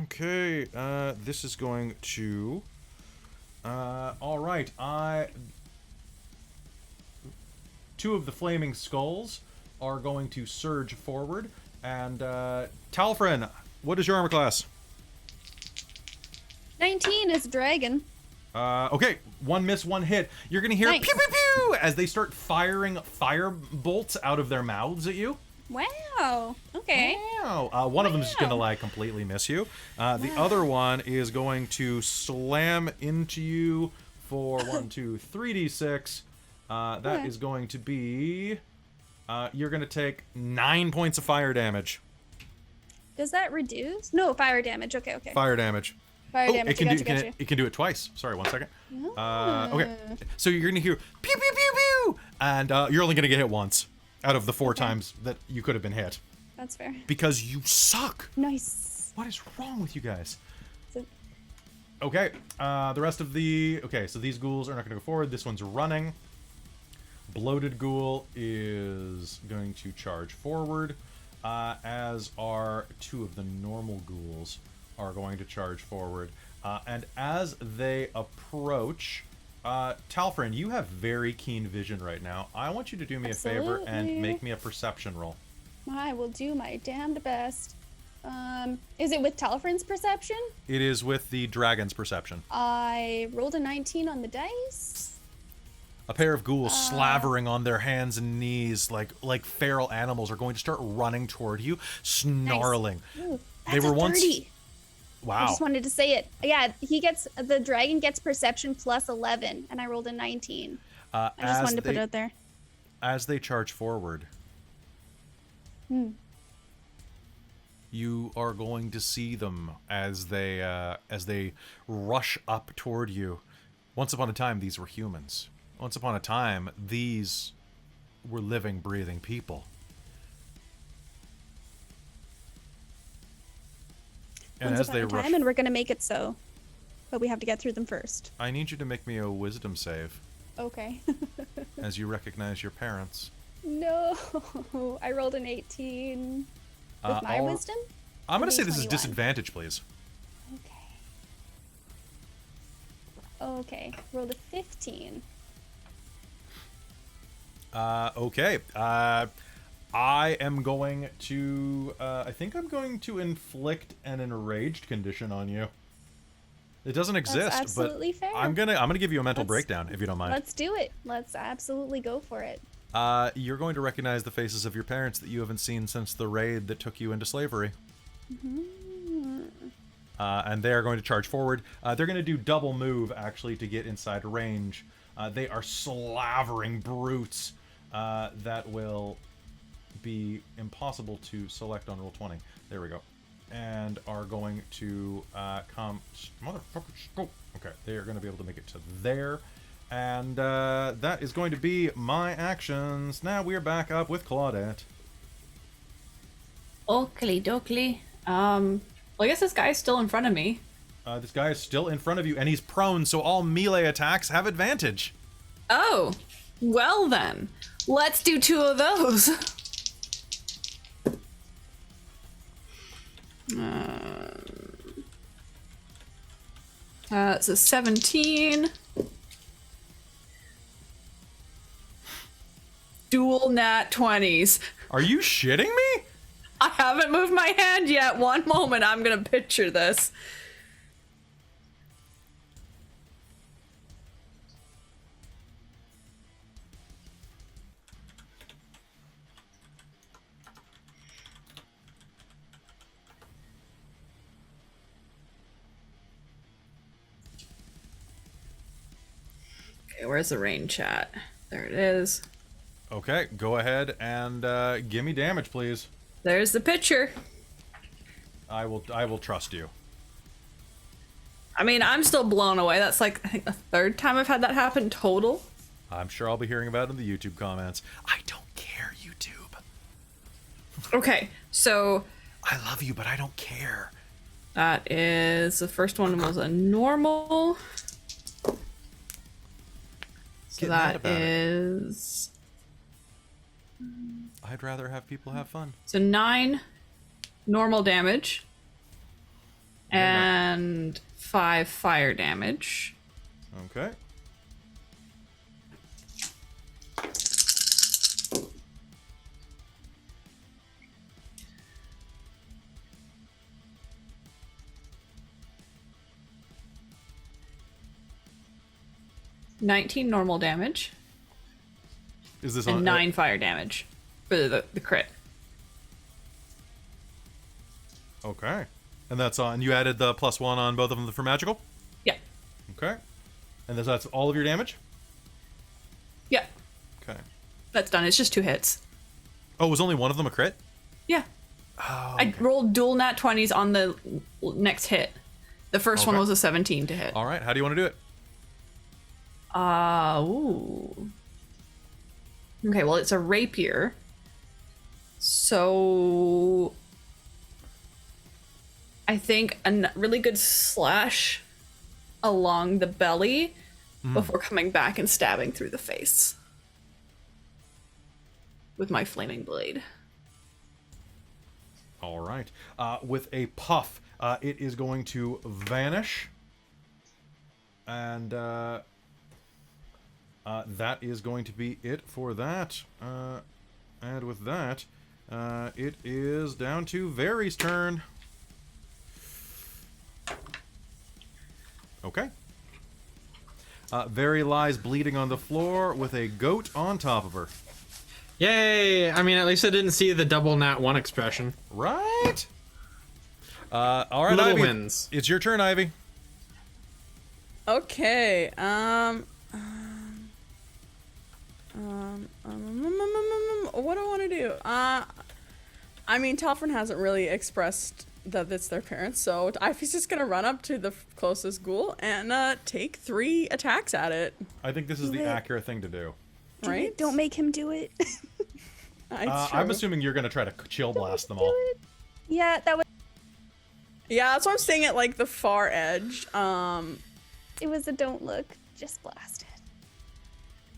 Okay, this is going to... alright, two of the flaming skulls are going to surge forward, and Talfrin, what is your armor class? 19 is dragon. Okay, one miss, one hit. You're gonna hear Nice. pew pew pew as they start firing fire bolts out of their mouths at you. Wow. Okay. Wow. One of them is gonna like completely miss you. The other one is going to slam into you for 3d6. That is going to be. You're gonna take 9 points of fire damage. Does that reduce? No, fire damage. Okay, okay. Fire damage. Fire damage. It can do it twice. Sorry, 1 second. Okay, so you're gonna hear pew pew pew pew, and you're only gonna get hit once out of the 4 times that you could have been hit. That's fair. Because you suck. Nice. What is wrong with you guys? So- Okay, the rest of the... Okay, so these ghouls are not going to go forward. This one's running. Bloated ghoul is going to charge forward, as are 2 of the normal ghouls are going to charge forward. And as they approach... Talfrin, you have very keen vision right now. I want you to do me a favor and Absolutely. make me a perception roll. I will do my damned best. Is it with Talfrin's perception? It is with the dragon's perception. I rolled a 19 on the dice. A pair of ghouls slavering on their hands and knees like feral animals are going to start running toward you, snarling. Ooh, They that's were a once 30. I Wow. just wanted to say it. Yeah, the dragon gets perception plus 11, and I rolled a 19. I just wanted to put it out there. As they charge forward, you are going to see them as they rush up toward you. Once upon a time, these were humans. Once upon a time, these were living, breathing people. And Once as they upon a rush, time, and we're gonna make it so, but we have to get through them first. I need you to make me a wisdom save Okay. as you recognize your parents. No, I rolled an 18 with my wisdom. I'm going to say this is 21. disadvantage, please. Okay, rolled a 15. Okay. I am going to... I think I'm going to inflict an enraged condition on you. It doesn't exist, absolutely but fair. I'm gonna give you a mental breakdown if you don't mind. Let's do it. Let's absolutely go for it. You're going to recognize the faces of your parents that you haven't seen since the raid that took you into slavery. And they are going to charge forward. They're going to do double move, actually, to get inside range. They are slavering brutes that will be impossible to select on roll 20. There we go. And are going to come... Motherfuckers, go! Okay, they are going to be able to make it to there. And that is going to be my actions. Now we are back up with Claudette. Oakley dokley. Well, I guess this guy's still in front of me. This guy is still in front of you, and he's prone, so all melee attacks have advantage. Oh, well then. Let's do 2 of those. So 17. Dual nat 20s. Are you shitting me? I haven't moved my hand yet. One moment, I'm gonna picture this. Okay, where's the rain chat? There it is. Okay, go ahead and give me damage, please. There's the picture. I will trust you. I mean, I'm still blown away. That's like, I think, the third time I've had that happen total. I'm sure I'll be hearing about it in the YouTube comments. I don't care, YouTube. Okay, so I love you, but I don't care. that is, the first one was a normal. So Get mad that about it. is... I'd rather have people have fun. So 9 normal damage. And 5 fire damage. Okay. $19 normal damage. Is this And on 9 fire damage for the crit. Okay. And that's on. You added the +1 on both of them for magical? Yeah. Okay. And that's all of your damage? Yeah. Okay. That's done. It's just 2 hits. Oh, was only one of them a crit? Yeah. Oh, I rolled dual nat 20s on the next hit. The first one Okay. was a 17 to hit. All right. How do you want to do it? Ooh. Okay, well, it's a rapier. So I think a really good slash along the belly before coming back and stabbing through the face with my flaming blade. All right. With a puff, it is going to vanish. And that is going to be it for that. And with that, it is down to Very's turn. Okay. Very lies bleeding on the floor with a goat on top of her. Yay! I mean, at least I didn't see the double nat 1 expression. Right? All right, Little Ivy. wins. It's your turn, Ivy. Okay. What do I want to do? I mean, Talfrin hasn't really expressed that it's their parents, so Ivy's just gonna run up to the closest ghoul and take 3 attacks at it. I think this is the accurate thing to do. Right? Don't make him do it. It's I'm true. assuming you're going to try to chill blast them all. Yeah, that was. Yeah, that's why I'm staying at like the far edge. It was a don't look. Just blast it.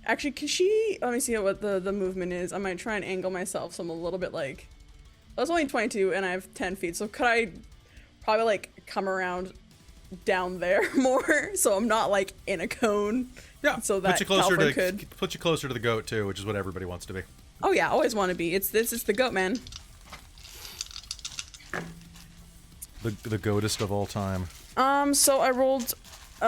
Actually, can she? Let me see what the movement is. I might try and angle myself so I'm a little bit like. I was only 22 and I have 10 feet, so could I probably like come around down there more so I'm not like in a cone? Yeah, So that Talfrin could. put you closer to the goat too, which is what everybody wants to be. Oh yeah, always want to be. It's the goat man. The goatest of all time. So I rolled 2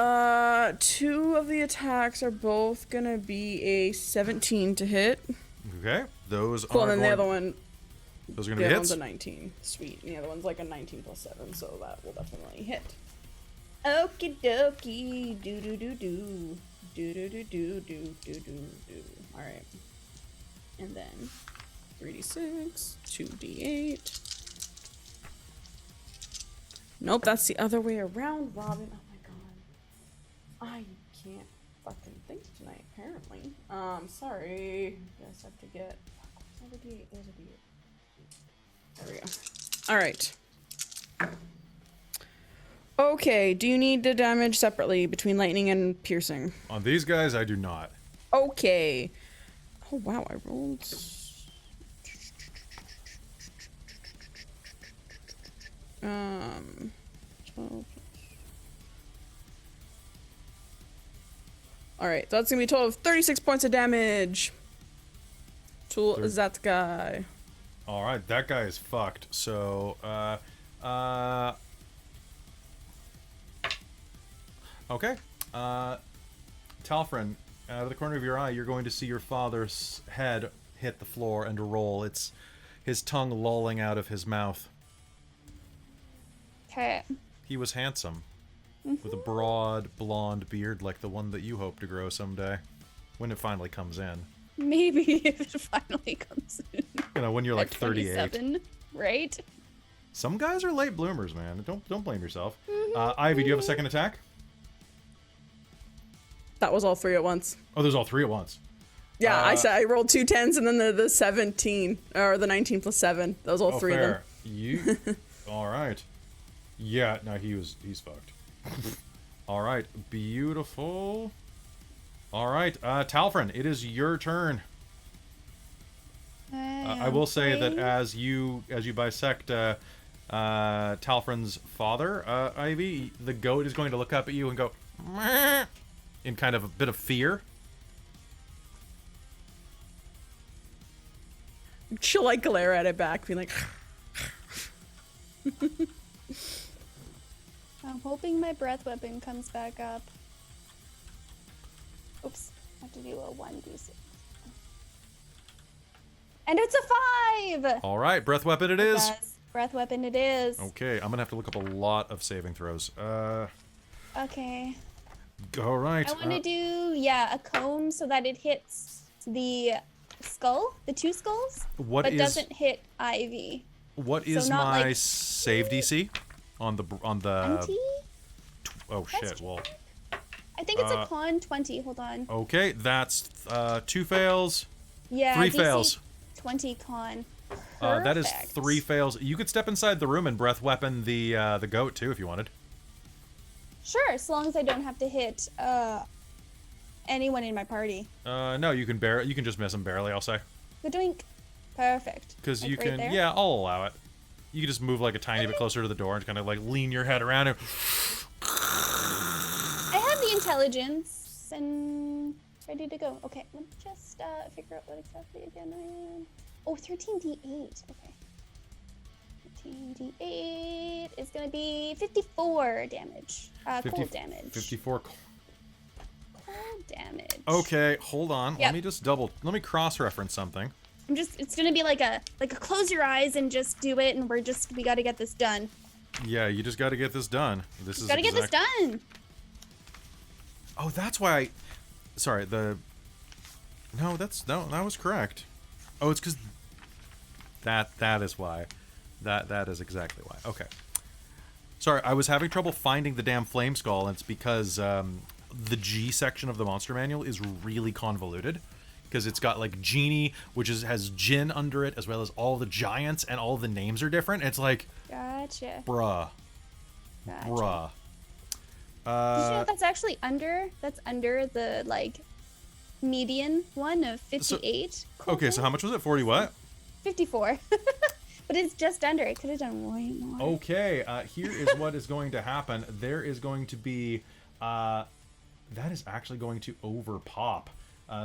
of the attacks are both gonna be a 17 to hit. Okay, those Cool, are and then the going, other one, those are going the to be other one's hits. a 19. Sweet. And the other one's like a 19 plus 7, so that will definitely hit. Okie dokie. Do do do do. Do do do do do do do do. Alright. And then 3d6, 2d8. Nope, that's the other way around, Robin. Oh my god. I can't fucking think tonight, apparently. Sorry. You guys have to get. Fuck, where's the d8? There's a d8. There we go. Alright. Okay, do you need the damage separately between lightning and piercing? On these guys, I do not. Okay. Oh wow, I rolled. 12. Alright, so that's gonna be a total of 36 points of damage. To that guy. All right, that guy is fucked. So, okay. Talfrin, out of the corner of your eye, you're going to see your father's head hit the floor and roll. It's his tongue lolling out of his mouth. Okay. He was handsome, with a broad blonde beard like the one that you hope to grow someday. when it finally comes in. Maybe if it finally comes in. You know, when you're like At 38. 27, right? Some guys are late bloomers, man. Don't blame yourself. Ivy, do you have a second attack? That was all 3 at once. Oh, there's all 3 at once. Yeah, I said I rolled 2 10s and then the 17 or the 19 plus 7. That was all 3 fair. of them. You all right? Yeah, no, he's fucked. All right, beautiful. All right, Talfrin, it is your turn. I will say that as you bisect Talfrin's father, Ivy, the goat is going to look up at you and go "Meh," in kind of a bit of fear. She'll like glare at it back, being like, I'm hoping my breath weapon comes back up. Oops, I have to do a 1d6. And it's a 5! All right, breath weapon it is. Yes, breath weapon it is. Okay, I'm gonna have to look up a lot of saving throws. Okay. All right. I want to do, a cone so that it hits the skull, the 2 skulls, What but is- doesn't hit Ivy. What is not my like- save DC on the 20? Oh shit! Well, I think it's a con 20. Hold on. okay, that's 2 fails. Yeah, 3 DC fails. 20 con. That is Perfect. 3 fails. You could step inside the room and breath weapon the goat too if you wanted. Sure, as long as I don't have to hit anyone in my party. No, you can just miss him barely. I'll say Good doink. Perfect. because Like you right can. there? Yeah, I'll allow it. You can just move like a tiny bit closer to the door and kind of like lean your head around and. I have the intelligence and ready to go. Okay, let me just figure out what exactly again I am. Oh, 13d8. Okay. 13d8 is going to be 54 damage. Cold damage. 54. Cold damage. Okay, hold on. Yep. Let me cross-reference something. It's gonna be like a close your eyes and just do it, and we gotta get this done. Yeah, you just got to get this done. Gotta get this done. Oh, that's why. Sorry, that was correct. Oh, it's because that is why. That is exactly why. Okay. Sorry, I was having trouble finding the damn flame skull, and it's because the G section of the monster manual is really convoluted. Because it's got like genie, which has Jin under it, as well as all the giants, and all the names are different. It's like, Gotcha. bruh. Gotcha. Bruh. Did you know that's actually under? That's under the like median one of 58. Okay, so how much was it? 40 what? 54. But it's just under. It could have done way more. Okay, here is what is going to happen. There is going to be, that is actually going to overpop.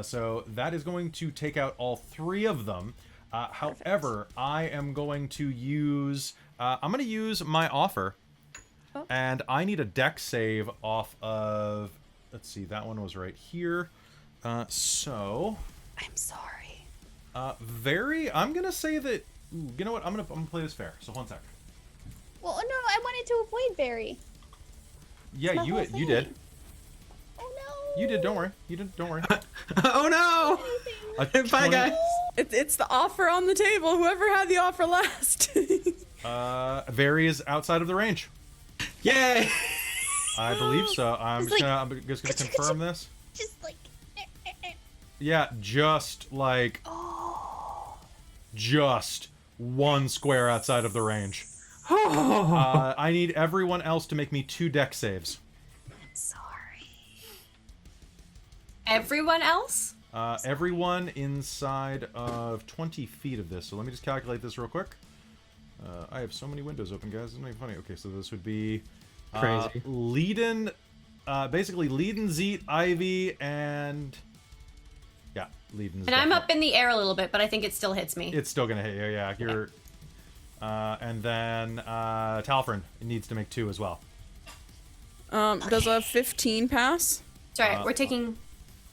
So that is going to take out all 3 of them. However, I am going to use, I'm going to use my offer. Oh. And I need a dex save off of, let's see, that one was right here. So, I'm sorry. I'm going to say that, ooh, you know what, I'm gonna play this fair. So 1 sec. Well, no, I wanted to avoid Barry. Yeah, my whole you did. thing. Oh no. You did, don't worry. You did, don't worry. Oh no! Bye, guys. it's the offer on the table. Whoever had the offer last. Vary is outside of the range. Yay! I believe so. I'm It's just like- gonna confirm this. Just like. Yeah, just like just 1 square outside of the range. I need everyone else to make me 2 dex saves. Sorry. Everyone else? Everyone inside of 20 feet of this. So let me just calculate this real quick. I have so many windows open, guys. Isn't it funny? Okay, so this would be Crazy. Leiden, basically Leiden, Zeet, Ivy, and yeah, Leiden's. And I'm up in the air a little bit, but I think it still hits me. It's still gonna hit you. Yeah, you're. And then Talfrin needs to make 2 as well. Does a 15 pass? Sorry, we're taking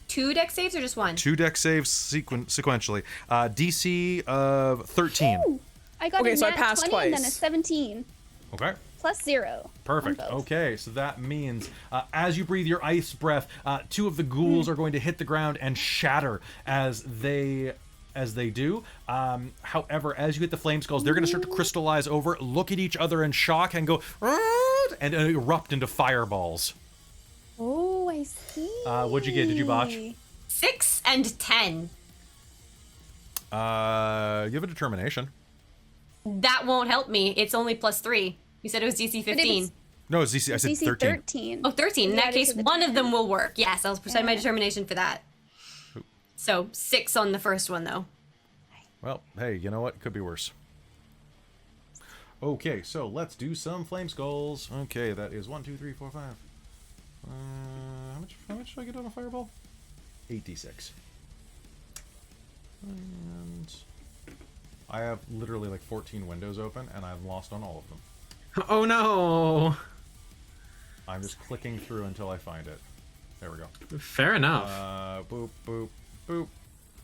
2 deck saves or just 1? 2 dex saves sequentially. DC of 13. Ooh, I got Okay, a so I nat passed 20 and then a twice. 17. Okay. +0. Perfect. On both. Okay, so that means as you breathe your ice breath, two of the ghouls are going to hit the ground and shatter as they do. However, as you hit the flame skulls, they're going to start to crystallize over, look at each other in shock, and go and erupt into fireballs. Oh, I see. What'd you get? Did you botch? 6 and 10. Give a determination. That won't help me. It's only +3. You said it was DC 15. No, it's DC. I said DC 13. Oh, 13. In Yeah, that it case, is with the one of 10. them will work. Yes, I'll present my determination for that. So 6 on the first one, though. Well, hey, you know what? Could be worse. Okay, so let's do some flame skulls. Okay, that is 1, 2, 3, 4, 5. How much should I get on a fireball? 8d6. And I have literally like 14 windows open, and I've lost on all of them. Oh no! I'm just clicking through until I find it. There we go. Fair enough. Boop, boop, boop.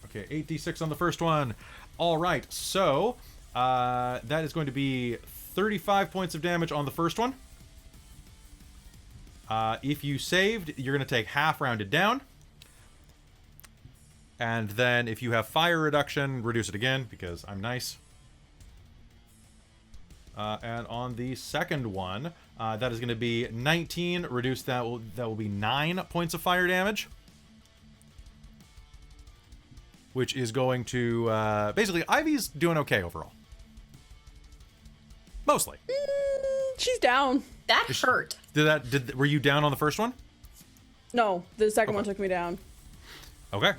Okay, 8d6 on the first one. All right, so that is going to be 35 points of damage on the first one. If you saved, you're going to take half rounded down. And then if you have fire reduction, reduce it again, because I'm nice. And on the second one, that is going to be 19. Reduce that will be 9 points of fire damage. Which is going to basically Ivy's doing okay overall. Mostly. She's down. That hurt. Were you down on the first one? No, the second one took me down. Okay.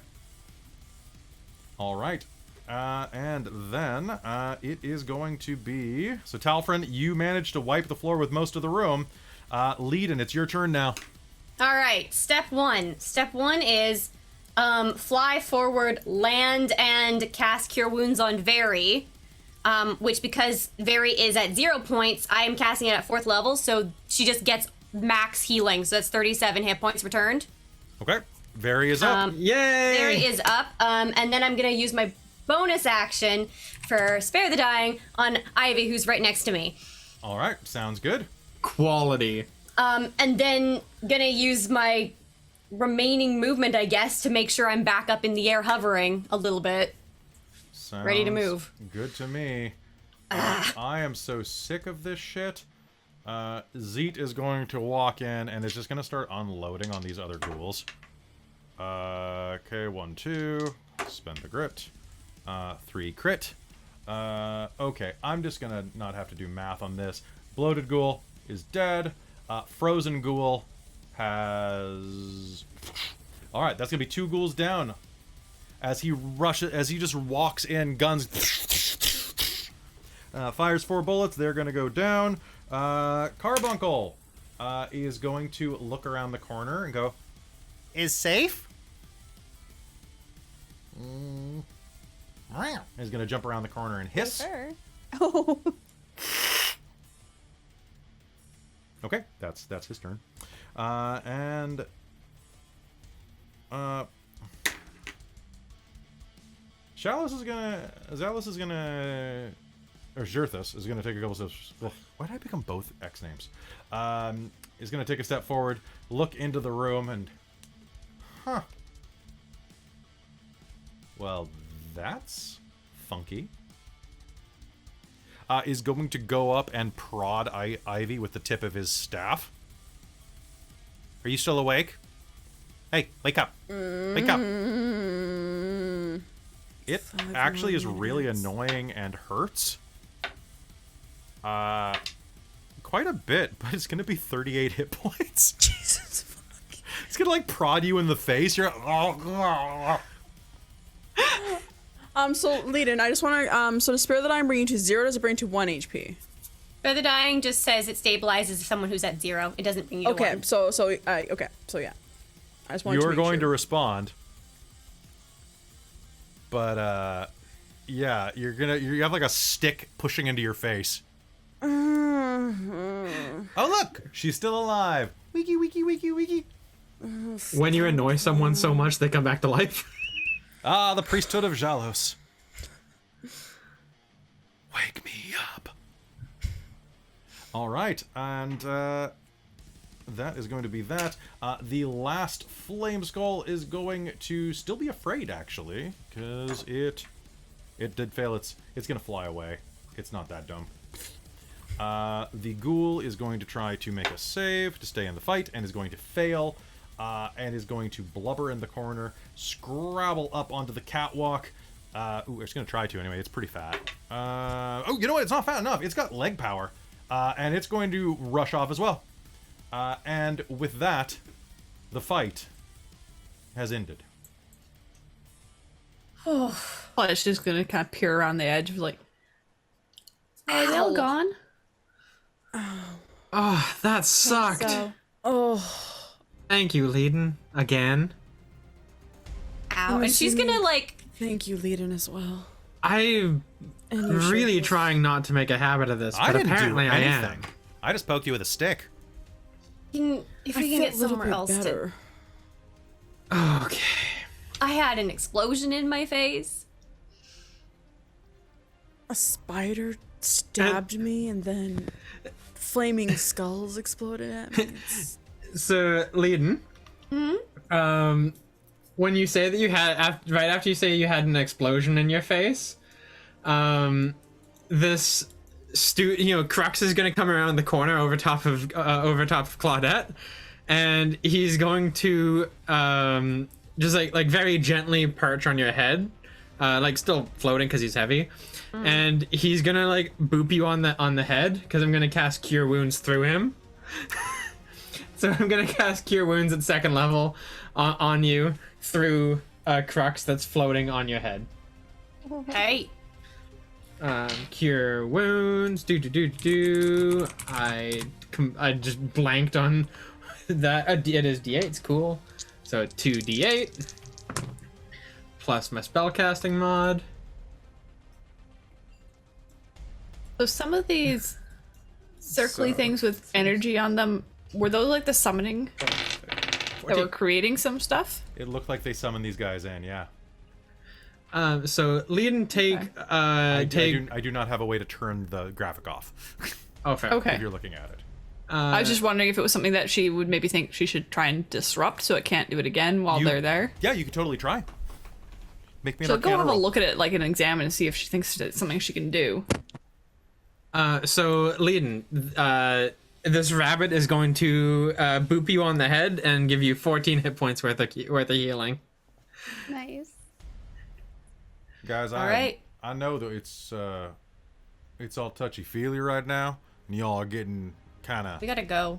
All right. And then it is going to be... So, Talfrin, you managed to wipe the floor with most of the room. Leadin, it's your turn now. All right, step 1. Step 1 is fly forward, land, and cast Cure Wounds on Very. Which, because Very is at 0 points, I am casting it at 4th level, so she just gets max healing. So that's 37 hit points returned. Okay. Very is up. Yay! Very is up. And then I'm going to use my bonus action for Spare the Dying on Ivy, who's right next to me. All right. Sounds good. Quality. And then gonna use my remaining movement, I guess, to make sure I'm back up in the air hovering a little bit. Sounds Ready to move. Good to me. I am so sick of this shit. Zeet is going to walk in and is just going to start unloading on these other ghouls. Okay, 1, 2. Spend the grit. 3 crit. Okay, I'm just going to not have to do math on this. Bloated ghoul is dead. Frozen ghoul has... Alright, that's going to be 2 ghouls down. As he just walks in, guns... fires 4 bullets. They're going to go down. Carbuncle is going to look around the corner and go, is safe? He's going to jump around the corner and hiss. Sure. Oh. Okay, that's his turn. And Zalus is gonna, or Xerthus is gonna take a couple steps. Well, why did I become both X names? Is gonna take a step forward, look into the room, and well, that's funky. Is going to go up and prod Ivy with the tip of his staff. Are you still awake? Hey, wake up. Wake up. It actually is really annoying and hurts. Quite a bit, but it's going to be 38 hit points. Jesus fuck. It's going to, like, prod you in the face. You're So Leiden, I just want to so to spare that I'm bringing to 0, does it bring to 1 HP? Spare the Dying just says it stabilizes someone who's at 0. It doesn't bring you to 1. Okay, so yeah. I just wanted to You're make going sure. to respond. But yeah, you have like a stick pushing into your face. Oh look, she's still alive. Wiki wiki wiki wiki. When you annoy someone so much, they come back to life. Ah, the priesthood of Xalos. Wake me up. All right, and that is going to be that. The last flame skull is going to still be afraid, actually, because it did fail. It's going to fly away. It's not that dumb. The ghoul is going to try to make a save to stay in the fight, and is going to fail, and is going to blubber in the corner, scrabble up onto the catwalk. It's going to try to anyway. It's pretty fat. Oh, you know what? It's not fat enough. It's got leg power, and it's going to rush off as well. And with that, the fight has ended. Oh, it's just gonna kind of peer around the edge, like, are they all gone? Oh, that sucked. So, oh, Thank you, Leiden, again. Ow. And she's gonna, like... thank you, Leiden, as well. I'm And you really should. trying not to make a habit of this, I but didn't do apparently I anything. am. I just poked you with a stick. If I we can feel get a little somewhere bit else better. Okay. I had an explosion in my face. A spider stabbed me, and then flaming skulls exploded at me. So, Leiden, when you say that you had, right after you say you had an explosion in your face, this Crux is gonna come around the corner over top of Claudette, and he's going to just like very gently perch on your head, like still floating because he's heavy, and he's gonna like boop you on the head because I'm gonna cast Cure Wounds through him. So I'm gonna cast Cure Wounds at 2nd level on you through Crux that's floating on your head. Hey. Cure Wounds. I just blanked on that. It is D8. It's cool. So 2d8 plus my spellcasting mod. So some of these circly things with energy on them, were those like the summoning that were creating some stuff? It looked like they summoned these guys in, yeah. So Leiden, take I do not have a way to turn the graphic off. Oh, fair. Okay. If you're looking at it. I was just wondering if it was something that she would maybe think she should try and disrupt so it can't do it again while they're there. Yeah, you could totally try. Make me an So go Arcana have a roll. look at it, like, and examine and see if she thinks it's something she can do. So Leiden, this rabbit is going to boop you on the head and give you 14 hit points worth of healing. Nice. Guys, All right. I know that it's all touchy-feely right now, and y'all are getting kind of... We gotta go.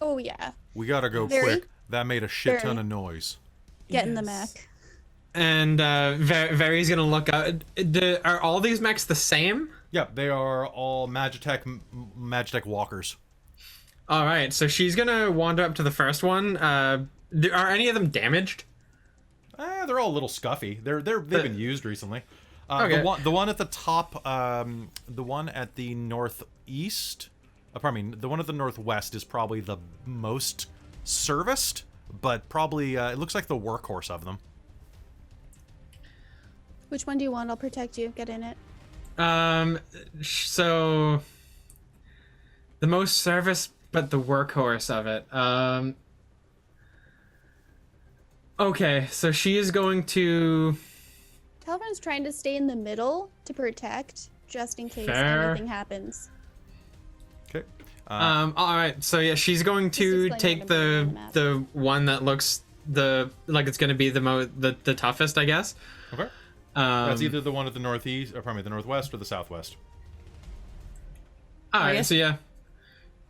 Oh yeah. We gotta go Very. quick. That made a shit ton Very. of noise. Get in the mech. And Very's gonna look out. Are all these mechs the same? Yep, they are all Magitech walkers. All right, so she's gonna wander up to the first one. Are any of them damaged? They're all a little scuffy. They've been used recently. Okay. The one at the top, the one at the northeast, the one at the northwest is probably the most serviced, but probably it looks like the workhorse of them. Which one do you want? I'll protect you. Get in it. So the most service, but the workhorse of it. Okay, so she is going to. Talvern's trying to stay in the middle to protect, just in case Fair. anything happens. Okay. All right, so yeah, she's going to Just take explain what I'm doing on the one that looks like it's going to be the toughest, I guess. Okay. That's either the one at the northeast, or probably the northwest, or the southwest. All right, guess- so yeah.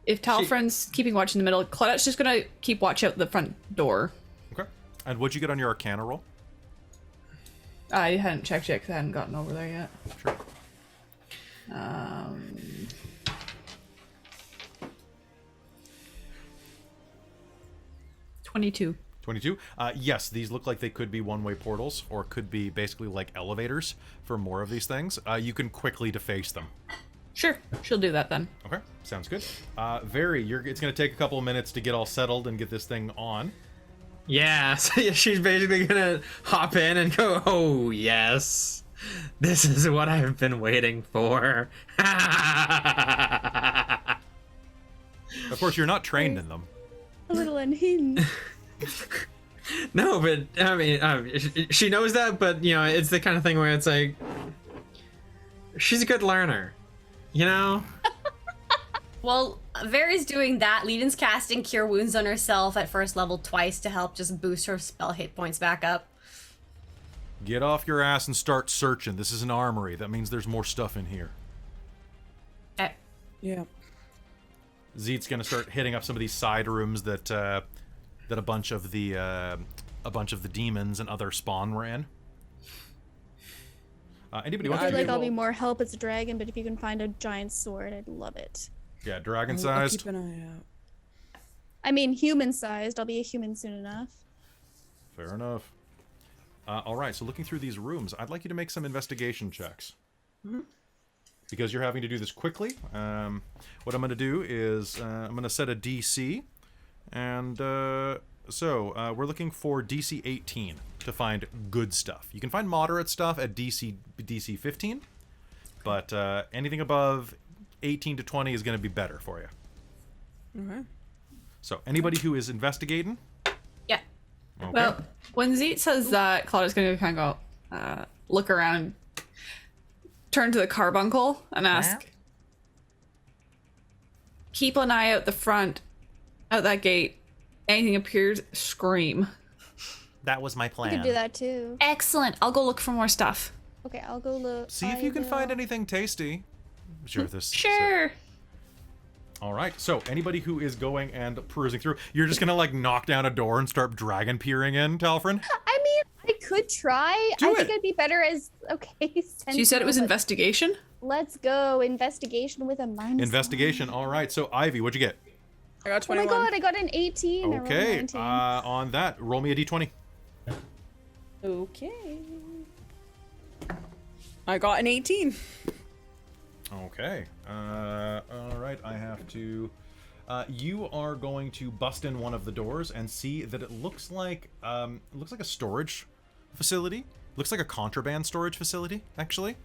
If Talfrin's keeping watch in the middle, Claudette's just gonna keep watch out the front door. Okay. And what'd you get on your Arcana roll? I hadn't checked yet because I hadn't gotten over there yet. Sure. 22. 22. Yes, these look like they could be one-way portals, or could be basically like elevators for more of these things. You can quickly deface them. Sure, she'll do that then. Okay, sounds good. Very, it's going to take a couple of minutes to get all settled and get this thing on. Yeah, so yeah, she's basically gonna hop in and go, oh, yes. This is what I've been waiting for. course, you're not trained in them. A little unhinged. No, but I mean, she knows that, but you know, it's the kind of thing where it's like, she's a good learner, you know? Well, Vera's doing that. Leden's casting Cure Wounds on herself at first level twice to help just boost her spell hit points back up. Get off your ass and start searching. This is an armory. That means there's more stuff in here. Yeah. Zeet's gonna start hitting up some of these side rooms that that a bunch of the demons and other spawn were in. Anybody I want feel to like I'll be more help as a dragon, but if you can find a giant sword, I'd love it. Yeah, dragon I'll sized. keep an eye out. I mean, human-sized. I'll be a human soon enough. Fair enough. All right, so looking through these rooms, I'd like you to make some investigation checks. Because you're having to do this quickly. What I'm going to do is I'm going to set a DC. And so we're looking for DC 18 to find good stuff. You can find moderate stuff at DC 15. But anything above 18 to 20 is going to be better for you. Okay. So anybody who is investigating? Yeah. Okay. Well, when Zeet says that, Claudia's going to kind of go, look around, turn to the carbuncle, and ask, keep an eye out the front, out that gate. Anything appears, scream. That was my You plan. could do that too. Excellent. I'll go look for more stuff. Okay, I'll go look. See if you can find anything tasty. Sure, this. Sure. All right. So anybody who is going and perusing through, you're just gonna like knock down a door and start dragon peering in, Talfrin? I mean, I could try. Do I think it. I'd be better as okay. So you said it was but investigation? Let's go investigation with a minus. Investigation. All right. So Ivy, what'd you get? I got Oh my 21. god, I got an 18. I rolled a Okay. 19. On that, roll me a d20. Okay. I got an 18. Okay. All right. I have to. You are going to bust in one of the doors and see that it looks like a storage facility. Looks like a contraband storage facility, actually.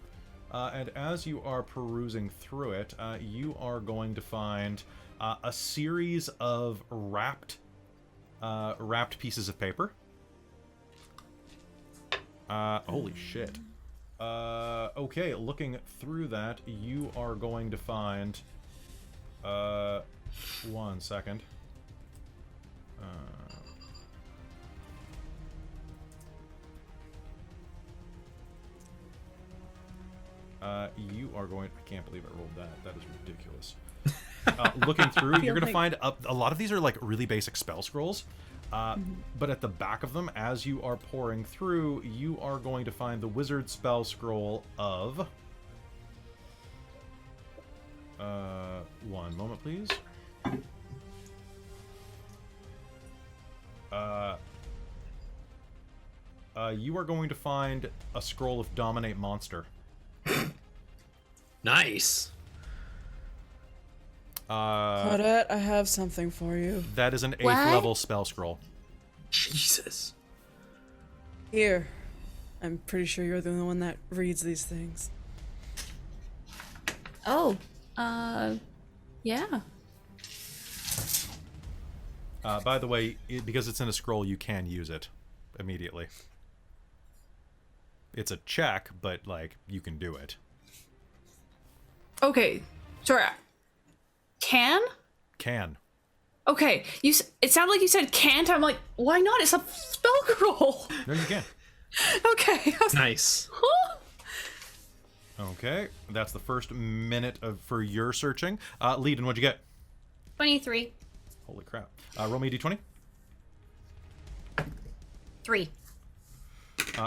And as you are perusing through it, you are going to find a series of wrapped pieces of paper. Holy shit. Okay, looking through that, you are going to find... 1 second. You are going... I can't believe I rolled that. That is ridiculous. Looking through, you're going to find a lot of these are like really basic spell scrolls. But at the back of them, as you are pouring through, you are going to find the wizard spell scroll of... 1 moment, please. You are going to find a scroll of Dominate Monster. Nice. Claudette, I have something for you. That is an 8th What? level spell scroll. Jesus. Here. I'm pretty sure you're the only one that reads these things. Oh, yeah. By the way, because it's in a scroll, you can use it immediately. It's a check, but, like, you can do it. Okay, sorry. Can? Can. Okay, it sounded like you said can't. I'm like, why not? It's a spell scroll. No, you can. Okay. I was like, Nice. huh? Okay, that's the first minute for your searching. Leadin, what'd you get? 23. Holy crap. Roll me a d20. 3.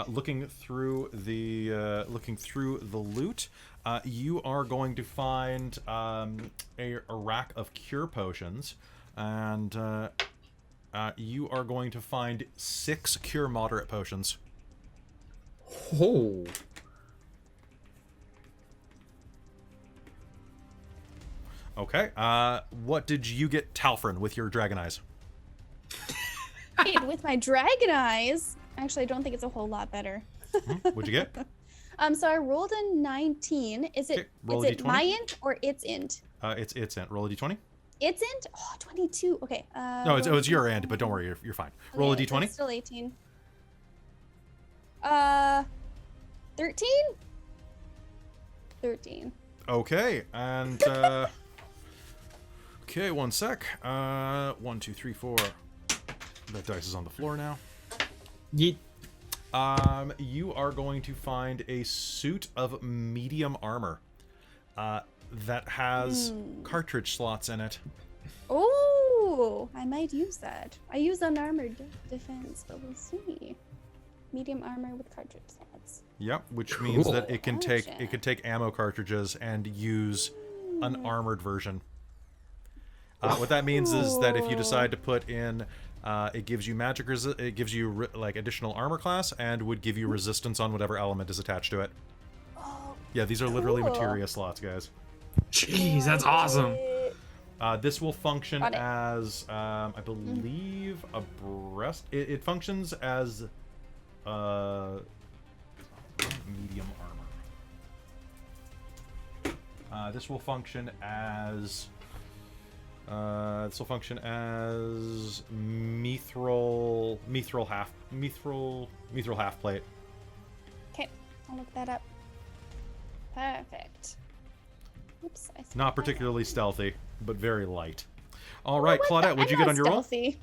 Looking through the loot, you are going to find a rack of cure potions, and you are going to find 6 cure moderate potions. Oh. Okay. What did you get, Talfrin, with your dragon eyes? Wait, with my dragon eyes. Actually, I don't think it's a whole lot better. What'd you get? So I rolled a 19. Is Okay, it roll is a it d20. my int or its int? It's int. Roll a d20. It's in 22. Okay. No, it's your end, but don't worry, you're fine. Roll a d20. It's still 18. 13? 13. Okay, and okay, one sec. 1, 2, 3, 4. That dice is on the floor now. Yeet. You are going to find a suit of medium armor that has cartridge slots in it. Oh, I might use that. I use unarmored defense, but we'll see. Medium armor with cartridge slots. Yep, which means that it can take ammo cartridges and use an armored version. What that means is that if you decide to put in, it gives you it gives you like additional armor class and would give you resistance on whatever element is attached to it. Oh, Yeah, these are literally cool. materia slots, guys. Jeez, that's awesome. This will function as, I believe, a breast. It functions as medium armor. This will function as mithril half plate. Okay, I'll look that up. Perfect. Oops. Not particularly stealthy, but very light. All right, Claudette, what'd you get on your stealthy.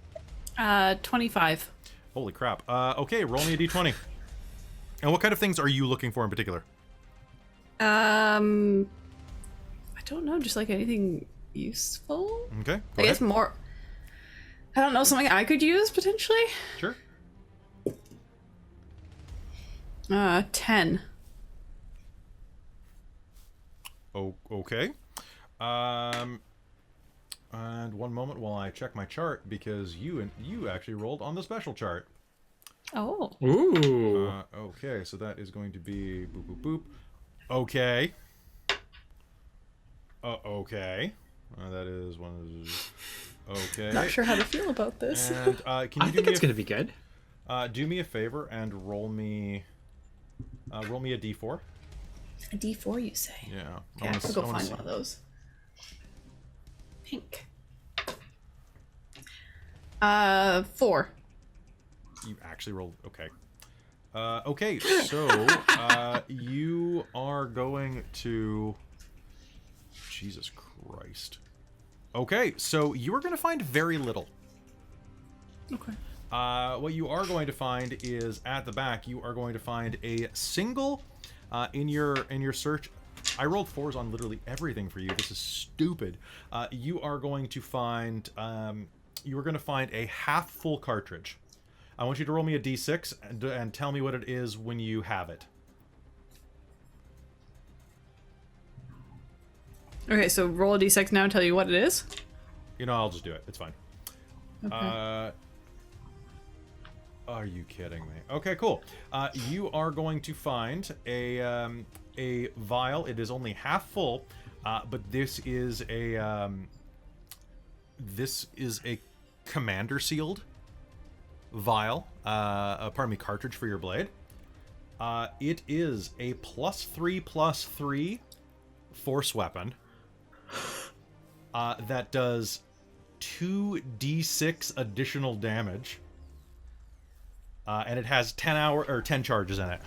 roll? 25. Holy crap. Okay, roll me a d20. And what kind of things are you looking for in particular? I don't know, just like anything useful? Okay. I guess more. I don't know, something I could use potentially? Sure. 10. Oh, okay. And one moment while I check my chart, because you actually rolled on the special chart. Oh. Ooh. Okay, so that is going to be boop boop boop. Okay. Okay. That is one. Okay. Not sure how to feel about this. And can you I think it's gonna be good. do me a favor and roll me a d4. A D4, you say? Yeah. Yeah, I could go find one of those. Pink. 4. You actually rolled. Okay. Okay, so you are going to. Jesus Christ. Okay, so you are going to find very little. Okay. What you are going to find is at the back. You are going to find a single in your search. I rolled 4s on literally everything for you. This is stupid. You are going to find a half full cartridge. I want you to roll me a d6 and tell me what it is when you have it. Okay, so roll a D6 now and tell you what it is? You know, I'll just do it. It's fine. Okay. Are you kidding me? Okay, cool. You are going to find a vial. It is only half full, but this is a commander sealed vial. Cartridge for your blade. It is a +3/+3 force weapon. That does 2d6 additional damage. And it has 10 charges in it.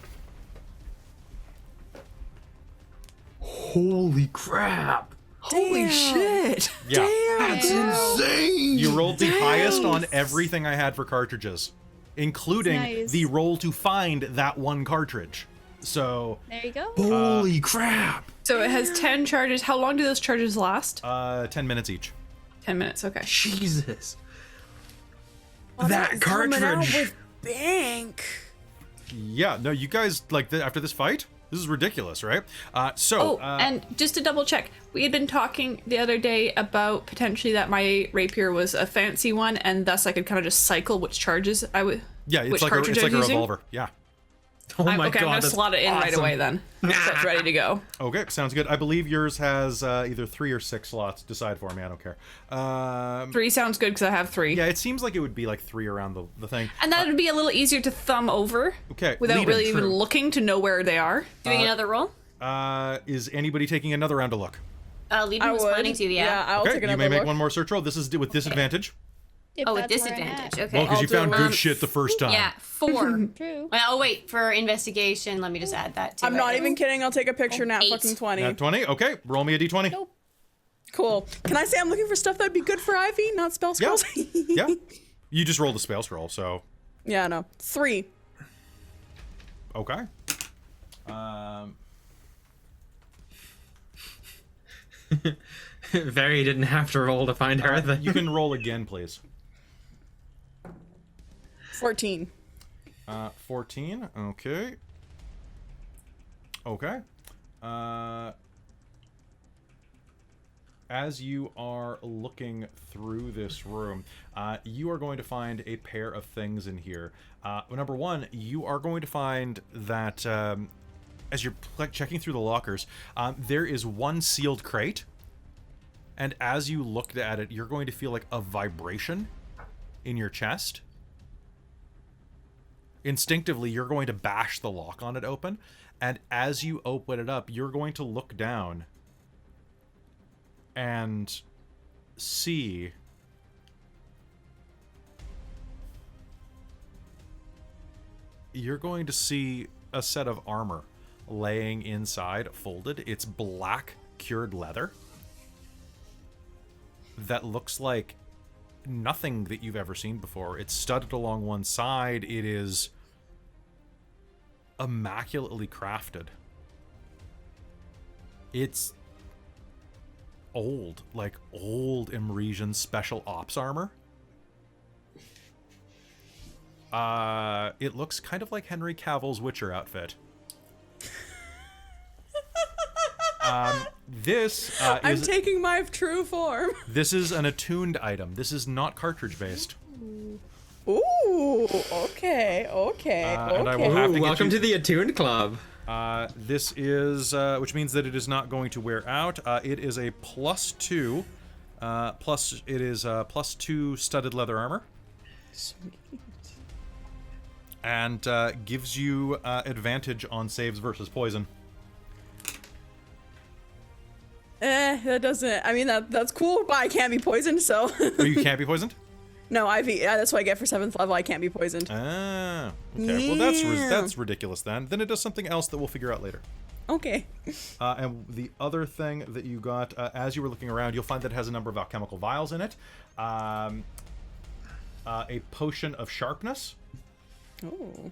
Holy crap! Holy shit! Yeah. That's insane! You rolled the highest on everything I had for cartridges, including Nice. the roll to find that one cartridge. So, There you go. Holy crap! So it has 10 charges. How long do those charges last? 10 minutes each. 10 minutes, okay. Jesus. Well, that coming out cartridge. with bank. Yeah, no, you guys, like, after this fight, this is ridiculous, right? And just to double check, we had been talking the other day about potentially that my rapier was a fancy one, and thus I could kind of just cycle which charges I would. yeah, it's which like a cartridge I was using. revolver. Yeah. Oh my Okay, god, I'm gonna that's slot it in right awesome. away then. So it's ready to go. Okay, sounds good. I believe yours has either 3 or 6 slots. Decide for me. I don't care. 3 sounds good because I have 3. Yeah, it seems like it would be like 3 around the thing. And that would be a little easier to thumb over. Okay, Without lead-in, really even true. looking to know where they are. Doing another roll? Is anybody taking another round to look? Leadon was planning to, yeah. I'll take Okay, another you may make look. one more search roll. This is with disadvantage. If Oh, with that's where I'm disadvantage. at. Okay. Well, because you I'll found do good it. shit the first time. Yeah, 4. True. Well, oh, wait, for investigation, let me just add that to I'm it. not even kidding. I'll take a picture now. 8. Fucking 20. Nat 20. Okay, roll me a d20. Nope. Cool. Can I say I'm looking for stuff that'd be good for Ivy, not spell Yeah. scrolls? Yeah. You just rolled a spell scroll, so Yeah, no. 3. okay. Very didn't have to roll to find her. You can roll again, please. 14. 14. Okay. Okay. As you are looking through this room, you are going to find a pair of things in here. Number one, you are going to find that as you're checking through the lockers, there is one sealed crate. And as you looked at it, you're going to feel like a vibration in your chest. Instinctively, you're going to bash the lock on it open. And as you open it up, you're going to look down and see you're going to see a set of armor laying inside, folded. It's black cured leather that looks like nothing that you've ever seen before. It's studded along one side. It is immaculately crafted. It's old, like old Emrys special ops armor. It looks kind of like Henry Cavill's Witcher outfit. This I'm is taking my true form. this is an attuned item. This is not cartridge based. Ooh, okay. And I will have to Ooh, get welcome you- to the Attuned Club. This is, which means that it is not going to wear out. It is a +2, plus it is +2 studded leather armor, Sweet. and gives you advantage on saves versus poison. That doesn't. I mean, that's cool, but I can't be poisoned, so. Oh, you can't be poisoned? No, Ivy. Yeah, that's what I get for 7th level. I can't be poisoned. Ah, okay. Well, that's Yeah. that's ridiculous then. Then it does something else that we'll figure out later. Okay. And the other thing that you got, as you were looking around, you'll find that it has a number of alchemical vials in it. A potion of sharpness. Oh.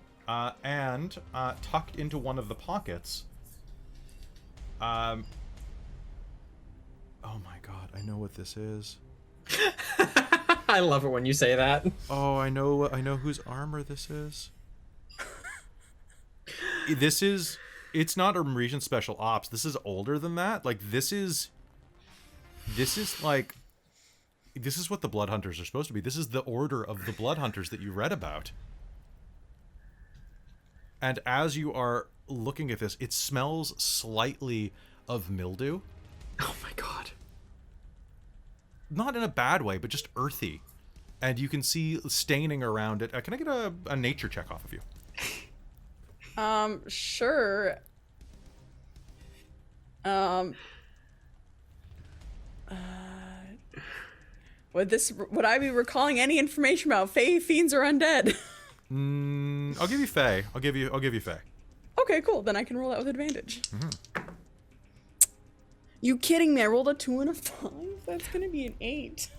And tucked into one of the pockets. Oh my god, I know what this is. I love it when you say that. Oh, I know whose armor this is. It's not Emrys special ops. This is older than that. Like this is what the Blood Hunters are supposed to be. This is the order of the Blood Hunters that you read about. And as you are looking at this, it smells slightly of mildew. Oh my god. Not in a bad way, but just earthy. And you can see staining around it. Can I get a nature check off of you? Sure. Would I be recalling any information about Fae, fiends, or undead? I'll give you Fae. I'll give you Fae. Okay, cool. Then I can roll that with advantage. You kidding me? I rolled a 2 and a 5. That's gonna be an 8.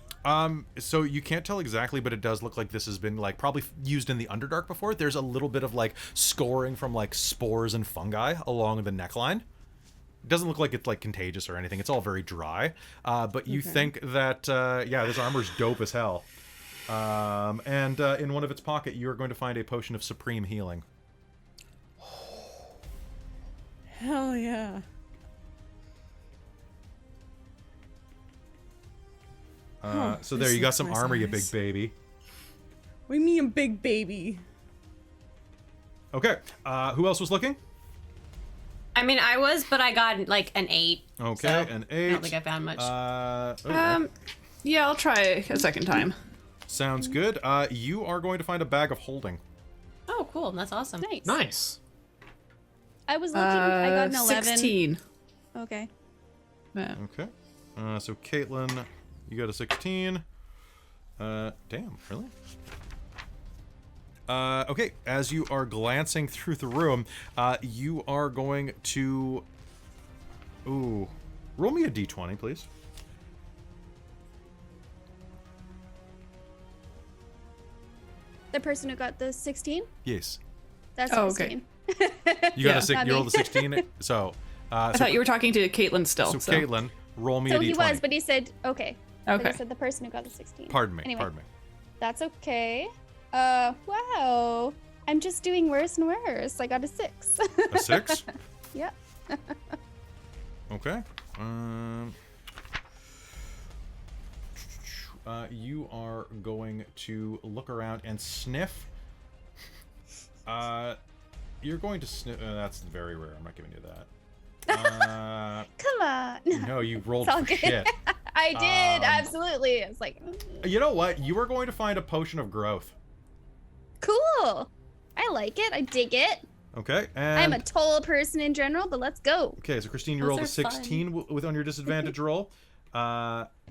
So you can't tell exactly, but it does look like this has been like probably used in the Underdark before. There's a little bit of like scoring from like spores and fungi along the neckline. It doesn't look like it's like contagious or anything. It's all very dry. But you think that yeah, this armor's dope as hell. And in one of its pocket, you're going to find a potion of supreme healing. Hell yeah. So there, this you got looks some nice armor, you eyes. big baby. What do you mean, big baby? Okay, who else was looking? I mean, I was, but I got like an 8. Okay, so an 8. I don't think I found much. Yeah, I'll try a second time. Sounds good. You are going to find a bag of holding. Oh, cool. That's awesome. Nice. Nice. I was looking. I got an 11. 16. Okay. Yeah. Okay. So Caitlin, you got a 16. Damn, really? Okay, as you are glancing through the room, you are going to... Ooh. Roll me a d20, please. The person who got the 16? Yes. That's Oh, 16. okay. You got Yeah. a six. You rolled a 16. So, I thought you were talking to Caitlin still. so Caitlin, roll me So a d20. he was, but he said, okay. But Okay. he said the person who got the 16. Pardon me. Anyway, Pardon me. that's okay. Wow. I'm just doing worse and worse. I got a 6. A 6? Yeah. Okay. You are going to look around and sniff. You're going to sniff. That's very rare. I'm not giving you that. Come on. No, you rolled It's all for good. shit. I did, absolutely. It's like, You know what? You are going to find a potion of growth. cool. I like it. I dig it. Okay, and I'm a tall person in general, but let's go. okay. So Christine, you Those rolled a are fun. 16 with on your disadvantage roll.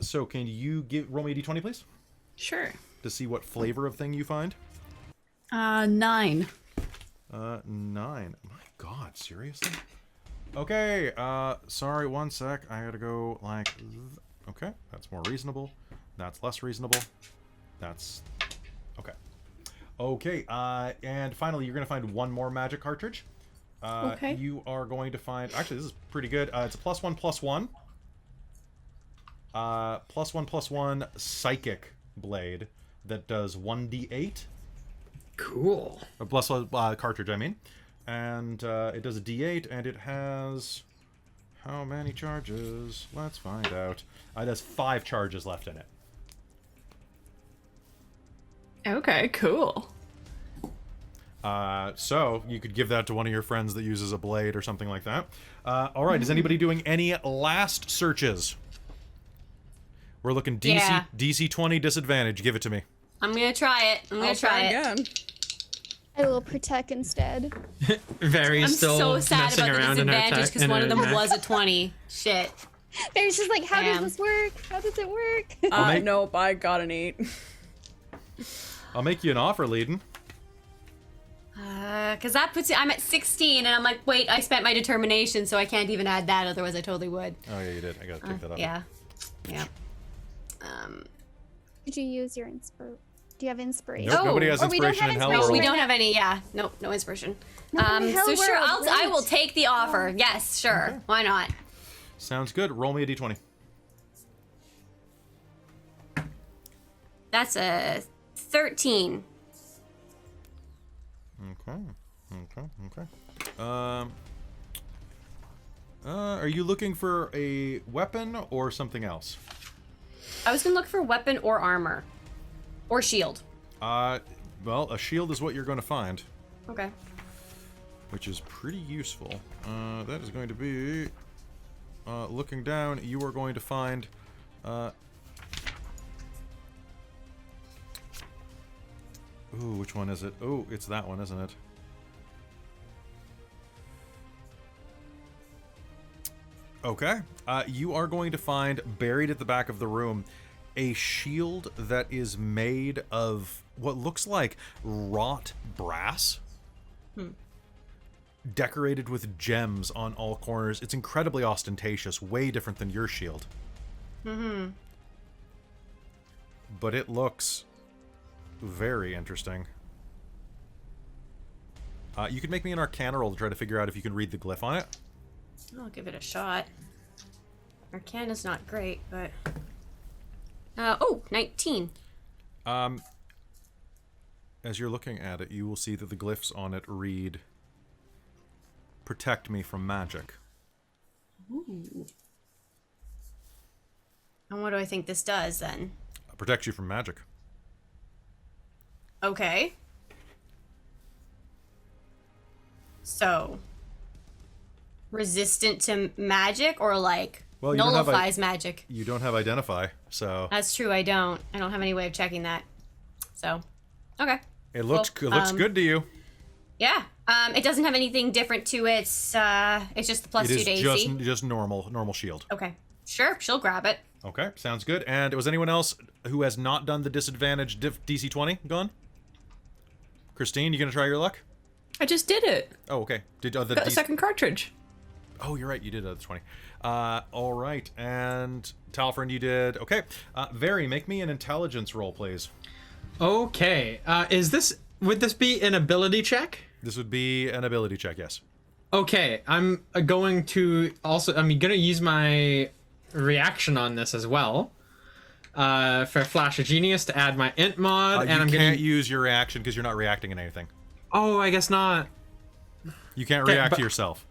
So can you roll me a d20, please, Sure. to see what flavor of thing you find? 9. 9. My God, seriously? Okay, sorry, one sec. I gotta go like... Okay, that's more reasonable. That's less reasonable. That's... Okay. Okay, and finally, you're gonna find one more magic cartridge. Okay. You are going to find... Actually, this is pretty good. It's a +1/+1. +1/+1 psychic blade that does 1d8. Cool. A plus cartridge, I mean. And it does a d8, and it has... How many charges? Let's find out. It has 5 charges left in it. Okay, cool. So, you could give that to one of your friends that uses a blade or something like that. Alright, is anybody doing any last searches? We're looking DC, Yeah. DC 20 disadvantage. Give it to me. I'm gonna try it. I'm gonna try it. again. I will protect instead. Very I'm still so sad messing about the around in her disadvantage tech. because one of them was a 20. Shit. There's just like, how Damn. does this work? How does it work? Nope, I got an 8. I'll make you an offer, Leiden. Because that puts it, I'm at 16, and I'm like, wait, I spent my determination, so I can't even add that, otherwise I totally would. Oh, yeah, you did. I gotta take that off. Yeah. Yeah. Did you use your inspir? Do you have inspiration? Nope, nobody has Oh, we don't inspiration have in Hell No, World. we don't have any, yeah. Nope, no inspiration. Nothing in Hell So sure, World, I will right. take the offer. Yes, sure. Okay. Why not? Sounds good. Roll me a d20. That's a 13. Okay. Are you looking for a weapon or something else? I was gonna look for weapon or armor. Or shield. Well, a shield is what you're going to find, Okay. which is pretty useful. That is going to be... looking down, you are going to find... Ooh, which one is it? Oh, it's that one, isn't it? Okay. You are going to find, buried at the back of the room, a shield that is made of what looks like wrought brass. Decorated with gems on all corners. It's incredibly ostentatious, way different than your shield. Mm-hmm. But it looks very interesting. You could make me an Arcana roll to try to figure out if you can read the glyph on it. I'll give it a shot. Arcana's not great, but... oh, 19. As you're looking at it, you will see that the glyphs on it read, "Protect me from magic." Ooh. And what do I think this does, then? Protects you from magic. Okay. So... resistant to magic, or like Well, you don't have nullifies magic? You don't have Identify, so... That's true, I don't have any way of checking that. So, okay. It looks good to you. Yeah. It doesn't have anything different to it. It's just the plus It 2 is to AC. just normal shield. Okay. Sure, she'll grab it. Okay, sounds good. And was anyone else who has not done the disadvantage DC 20 gone? Christine, you gonna try your luck? I just did it. Oh, okay. Did the Got a second cartridge. Oh, you're right. You did the 20. All right. And Talfrin, you did. Okay. Very, make me an intelligence roll, please. Okay. Would this be an ability check? This would be an ability check, yes. Okay. I'm going to use my reaction on this as well. For Flash of Genius to add my int mod, and you can't use your reaction because you're not reacting in anything. Oh, I guess not. You can't react to yourself.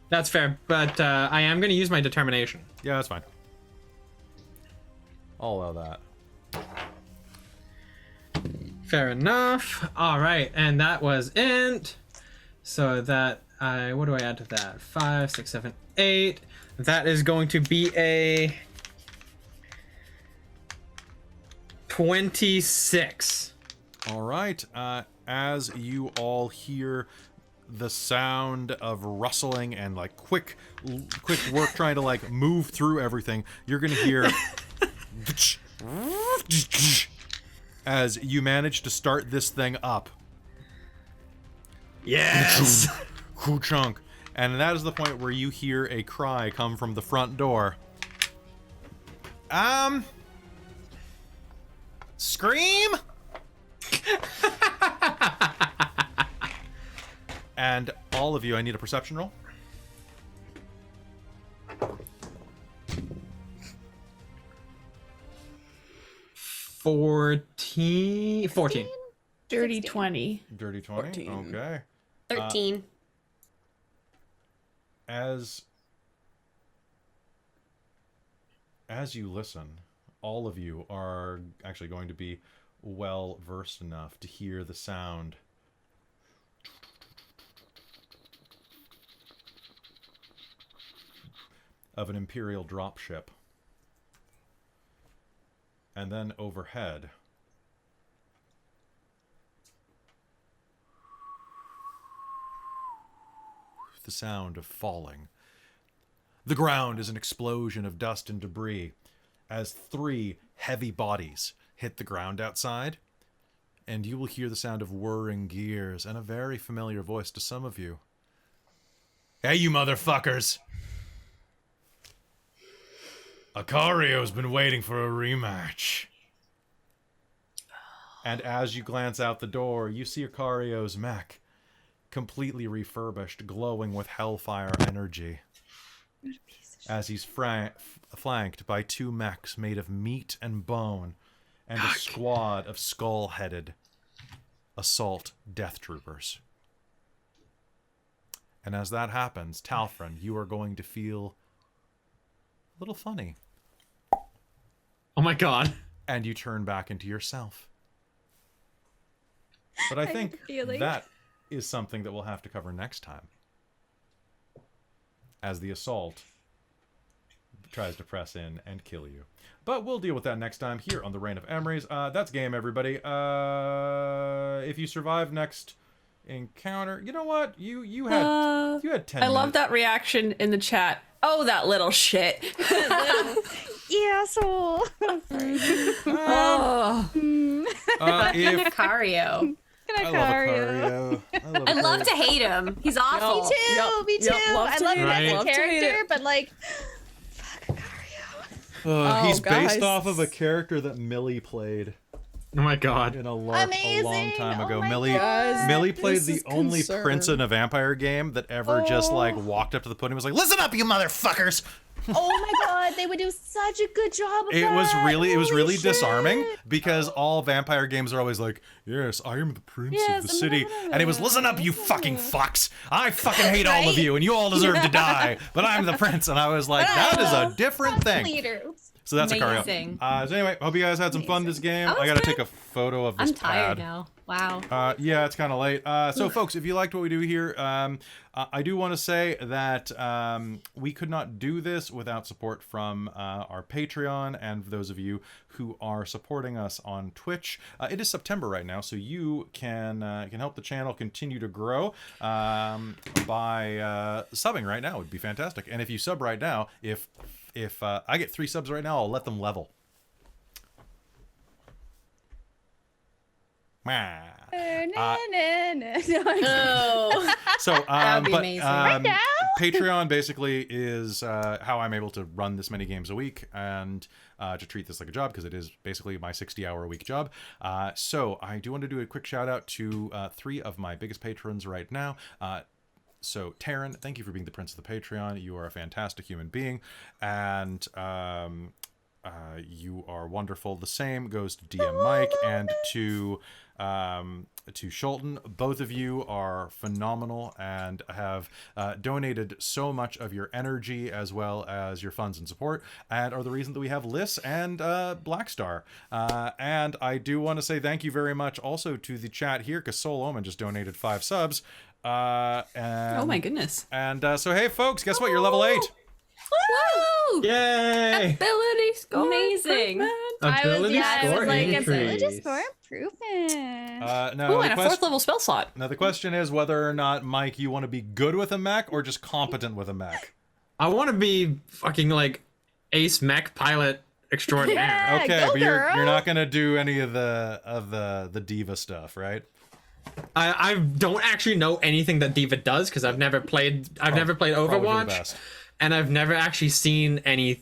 That's fair, but I am going to use my determination. Yeah, that's fine. I'll allow that. Fair enough. All right, and that was int. So that what do I add to that? 5, 6, 7, 8. That is going to be a 26. All right. As you all hear the sound of rustling and like quick work trying to like move through everything, you're gonna hear as you manage to start this thing up. Yes. Chunk. And that is the point where you hear a cry come from the front door. Scream? And all of you, I need a perception roll. 14. Dirty 16. 20. Dirty 20. 14. Okay. 13. As you listen, all of you are actually going to be well versed enough to hear the sound of an imperial dropship. And then overhead, the sound of falling. The ground is an explosion of dust and debris as 3 heavy bodies hit the ground outside, and you will hear the sound of whirring gears and a very familiar voice to some of you. Hey, you motherfuckers! Acario's been waiting for a rematch. And as you glance out the door, you see Acario's mech, completely refurbished, glowing with hellfire energy, as he's flanked by 2 mechs made of meat and bone, and a squad of skull-headed assault death troopers. And as that happens, Talfrin, you are going to feel a little funny. Oh my god. And you turn back into yourself. But I think feeling. that is something that we'll have to cover next time, as the assault tries to press in and kill you. But we'll deal with that next time here on the Reign of Emrys. That's game, everybody. If you survive next encounter, you know what? You had 10 I love minutes. that reaction in the chat. Oh, that little shit. Yeah, so. Oh. If Acario. I love Acario. I love to hate him. He's awful. Me too, me too. love I to love him hate it. as a Love to hate character, it. but like, fuck Acario. he's based guys. off of a character that Millie played Oh my god. in a long Amazing. time Oh ago. my Millie God. Millie played This the is only concern. prince in a vampire game that ever just like walked up to the podium and was like, "Listen up, you motherfuckers!" Oh my god, they would do such a good job of It that. was really Holy shit. disarming, because all vampire games are always like, "Yes, I am the prince of the city," and it was, "Listen up, you fucking fucks! I fucking hate all of you, and you all deserve to die, but I'm the prince." And I was like, "That is a different thing." Leader. Oops. So that's Amazing. Acario. So anyway, hope you guys had some fun this game. That was I gotta good. take a photo of this I'm tired pad. now. Wow. Yeah, it's kind of late. So, folks, if you liked what we do here, I do want to say that we could not do this without support from our Patreon and those of you who are supporting us on Twitch. It is September right now, so you can help the channel continue to grow by subbing right now. Would be fantastic. And if you sub right now, if if I get 3 subs right now, I'll let them level. Oh, So, that would be but amazing. Patreon basically is how I'm able to run this many games a week and to treat this like a job, because it is basically my 60-hour-a-week job. So I do want to do a quick shout out to 3 of my biggest patrons right now. So Taryn, thank you for being the prince of the Patreon. You are a fantastic human being, and you are wonderful. The same goes to DM Mike and to Shulton. Both of you are phenomenal and have donated so much of your energy as well as your funds and support, and are the reason that we have Liz and Blackstar. And I do want to say thank you very much also to the chat here, because Soul Omen just donated 5 subs. Oh my goodness. And so hey folks, guess what? You're level 8. Woo! Yay! Ability score. Amazing. Ability score like increase. ability score improvement. No, Ooh, the and a 4th level spell slot. now the question is whether or not, Mike, you want to be good with a mech or just competent with a mech. I want to be fucking like ace mech pilot extraordinaire. Yeah, Okay, go but you're girl. not gonna do any of the diva stuff, right? I don't actually know anything that Diva does, because I've never played Probably for the Overwatch, best. and I've never actually seen any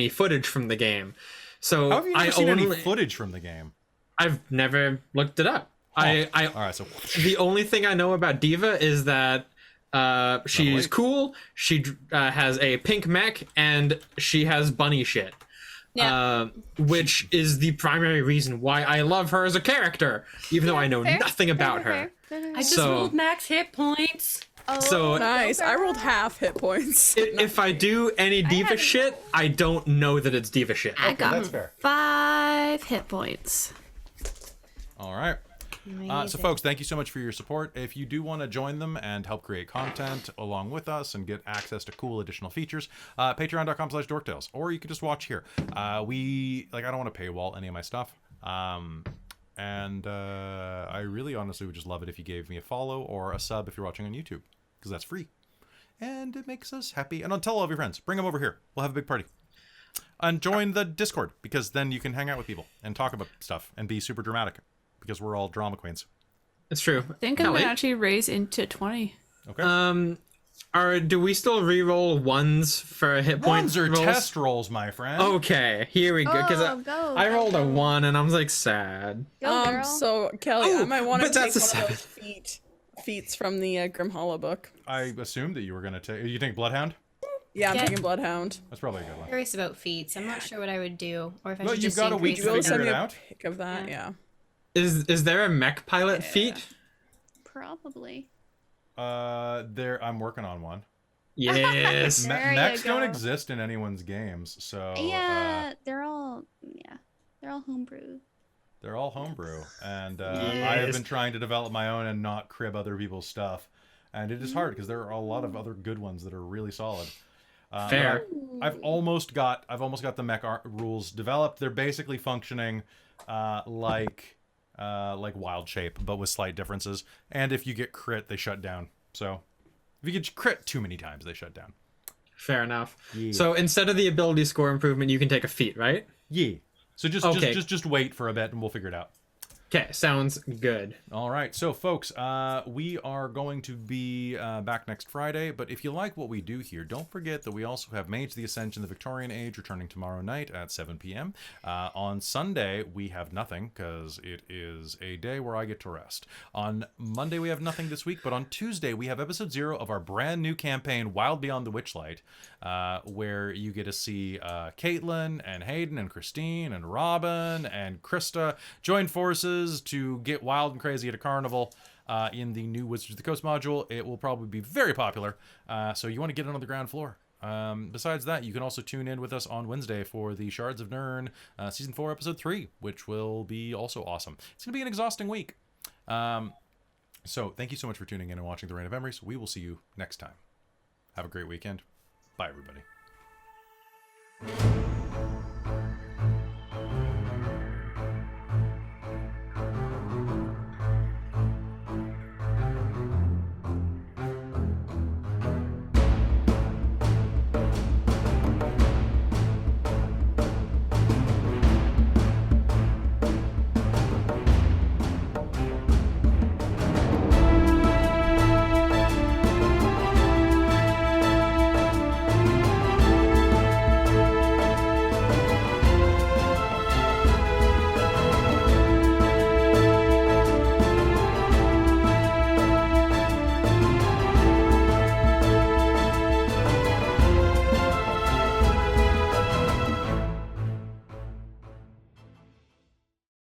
footage from the game. So How have you never I seen only any footage from the game? I've never looked it up. All I right, so the only thing I know about Diva is that she's eight. cool. She has a pink mech, and she has bunny shit. Yeah. Which is the primary reason why I love her as a character, even though I know Fair, nothing about her. I just So- rolled max hit points. So Nice. I rolled half hit points. if I do any Diva haven't- shit, I don't know that it's Diva shit. I got that's fair. 5 hit points. All right. So folks, thank you so much for your support. If you do want to join them and help create content along with us and get access to cool additional features, patreon.com/dorktales, or you could just watch here. I don't want to paywall any of my stuff. And I really honestly would just love it if you gave me a follow or a sub if you're watching on YouTube, because that's free. And it makes us happy. And tell all of your friends. Bring them over here. We'll have a big party. And join the Discord, because then you can hang out with people and talk about stuff and be super dramatic, because we're all drama queens. It's true. I think I'm Ellie? gonna actually raise into 20. Okay? Do we still re-roll ones for hit point Ones are rolls? test rolls, my friend. Okay, here we go. Because Oh, go, I go, rolled a go. 1, and I was like sad. Go, girl. So Kelly, Oh, I might want to but take that's one a of those feats from the Grim Hollow book. I assumed that you were going to take... You think Bloodhound? Yeah, I'm Yeah. taking Bloodhound. That's probably a good one. Curious about feats. I'm not sure what I would do, or if I Well, should you've just got a week increase to You will figure send it me a out. pic of that, yeah. Is there a mech pilot feat? Probably. I'm working on one. Yes. There you Mechs don't go. exist in anyone's games, so Yeah, they're all homebrew. they're all homebrew, and I have Yes. been trying to develop my own and not crib other people's stuff, and it is hard because there are a lot of other good ones that are really solid. But Fair. I've almost got the mech rules developed. They're basically functioning like Wild Shape, but with slight differences. And if you get crit, they shut down. So if you get crit too many times, they shut down. Fair enough. Yeah. So instead of the ability score improvement, you can take a feat, right? Yeah. So Okay. just wait for a bit, and we'll figure it out. Okay, sounds good. All right, so folks, we are going to be back next Friday, but if you like what we do here, don't forget that we also have Mage the Ascension, the Victorian Age, returning tomorrow night at 7 p.m. On Sunday, we have nothing, because it is a day where I get to rest. On Monday, we have nothing this week, but on Tuesday, we have episode 0 of our brand new campaign, Wild Beyond the Witchlight, where you get to see Caitlin and Hayden and Christine and Robin and Krista join forces to get wild and crazy at a carnival in the new Wizards of the Coast module. It will probably be very popular, so you want to get it on the ground floor. Besides that, you can also tune in with us on Wednesday for the Shards of Nirn Season 4, Episode 3, which will be also awesome. It's going to be an exhausting week. So thank you so much for tuning in and watching The Reign of Emrys. We will see you next time. Have a great weekend. Bye, everybody.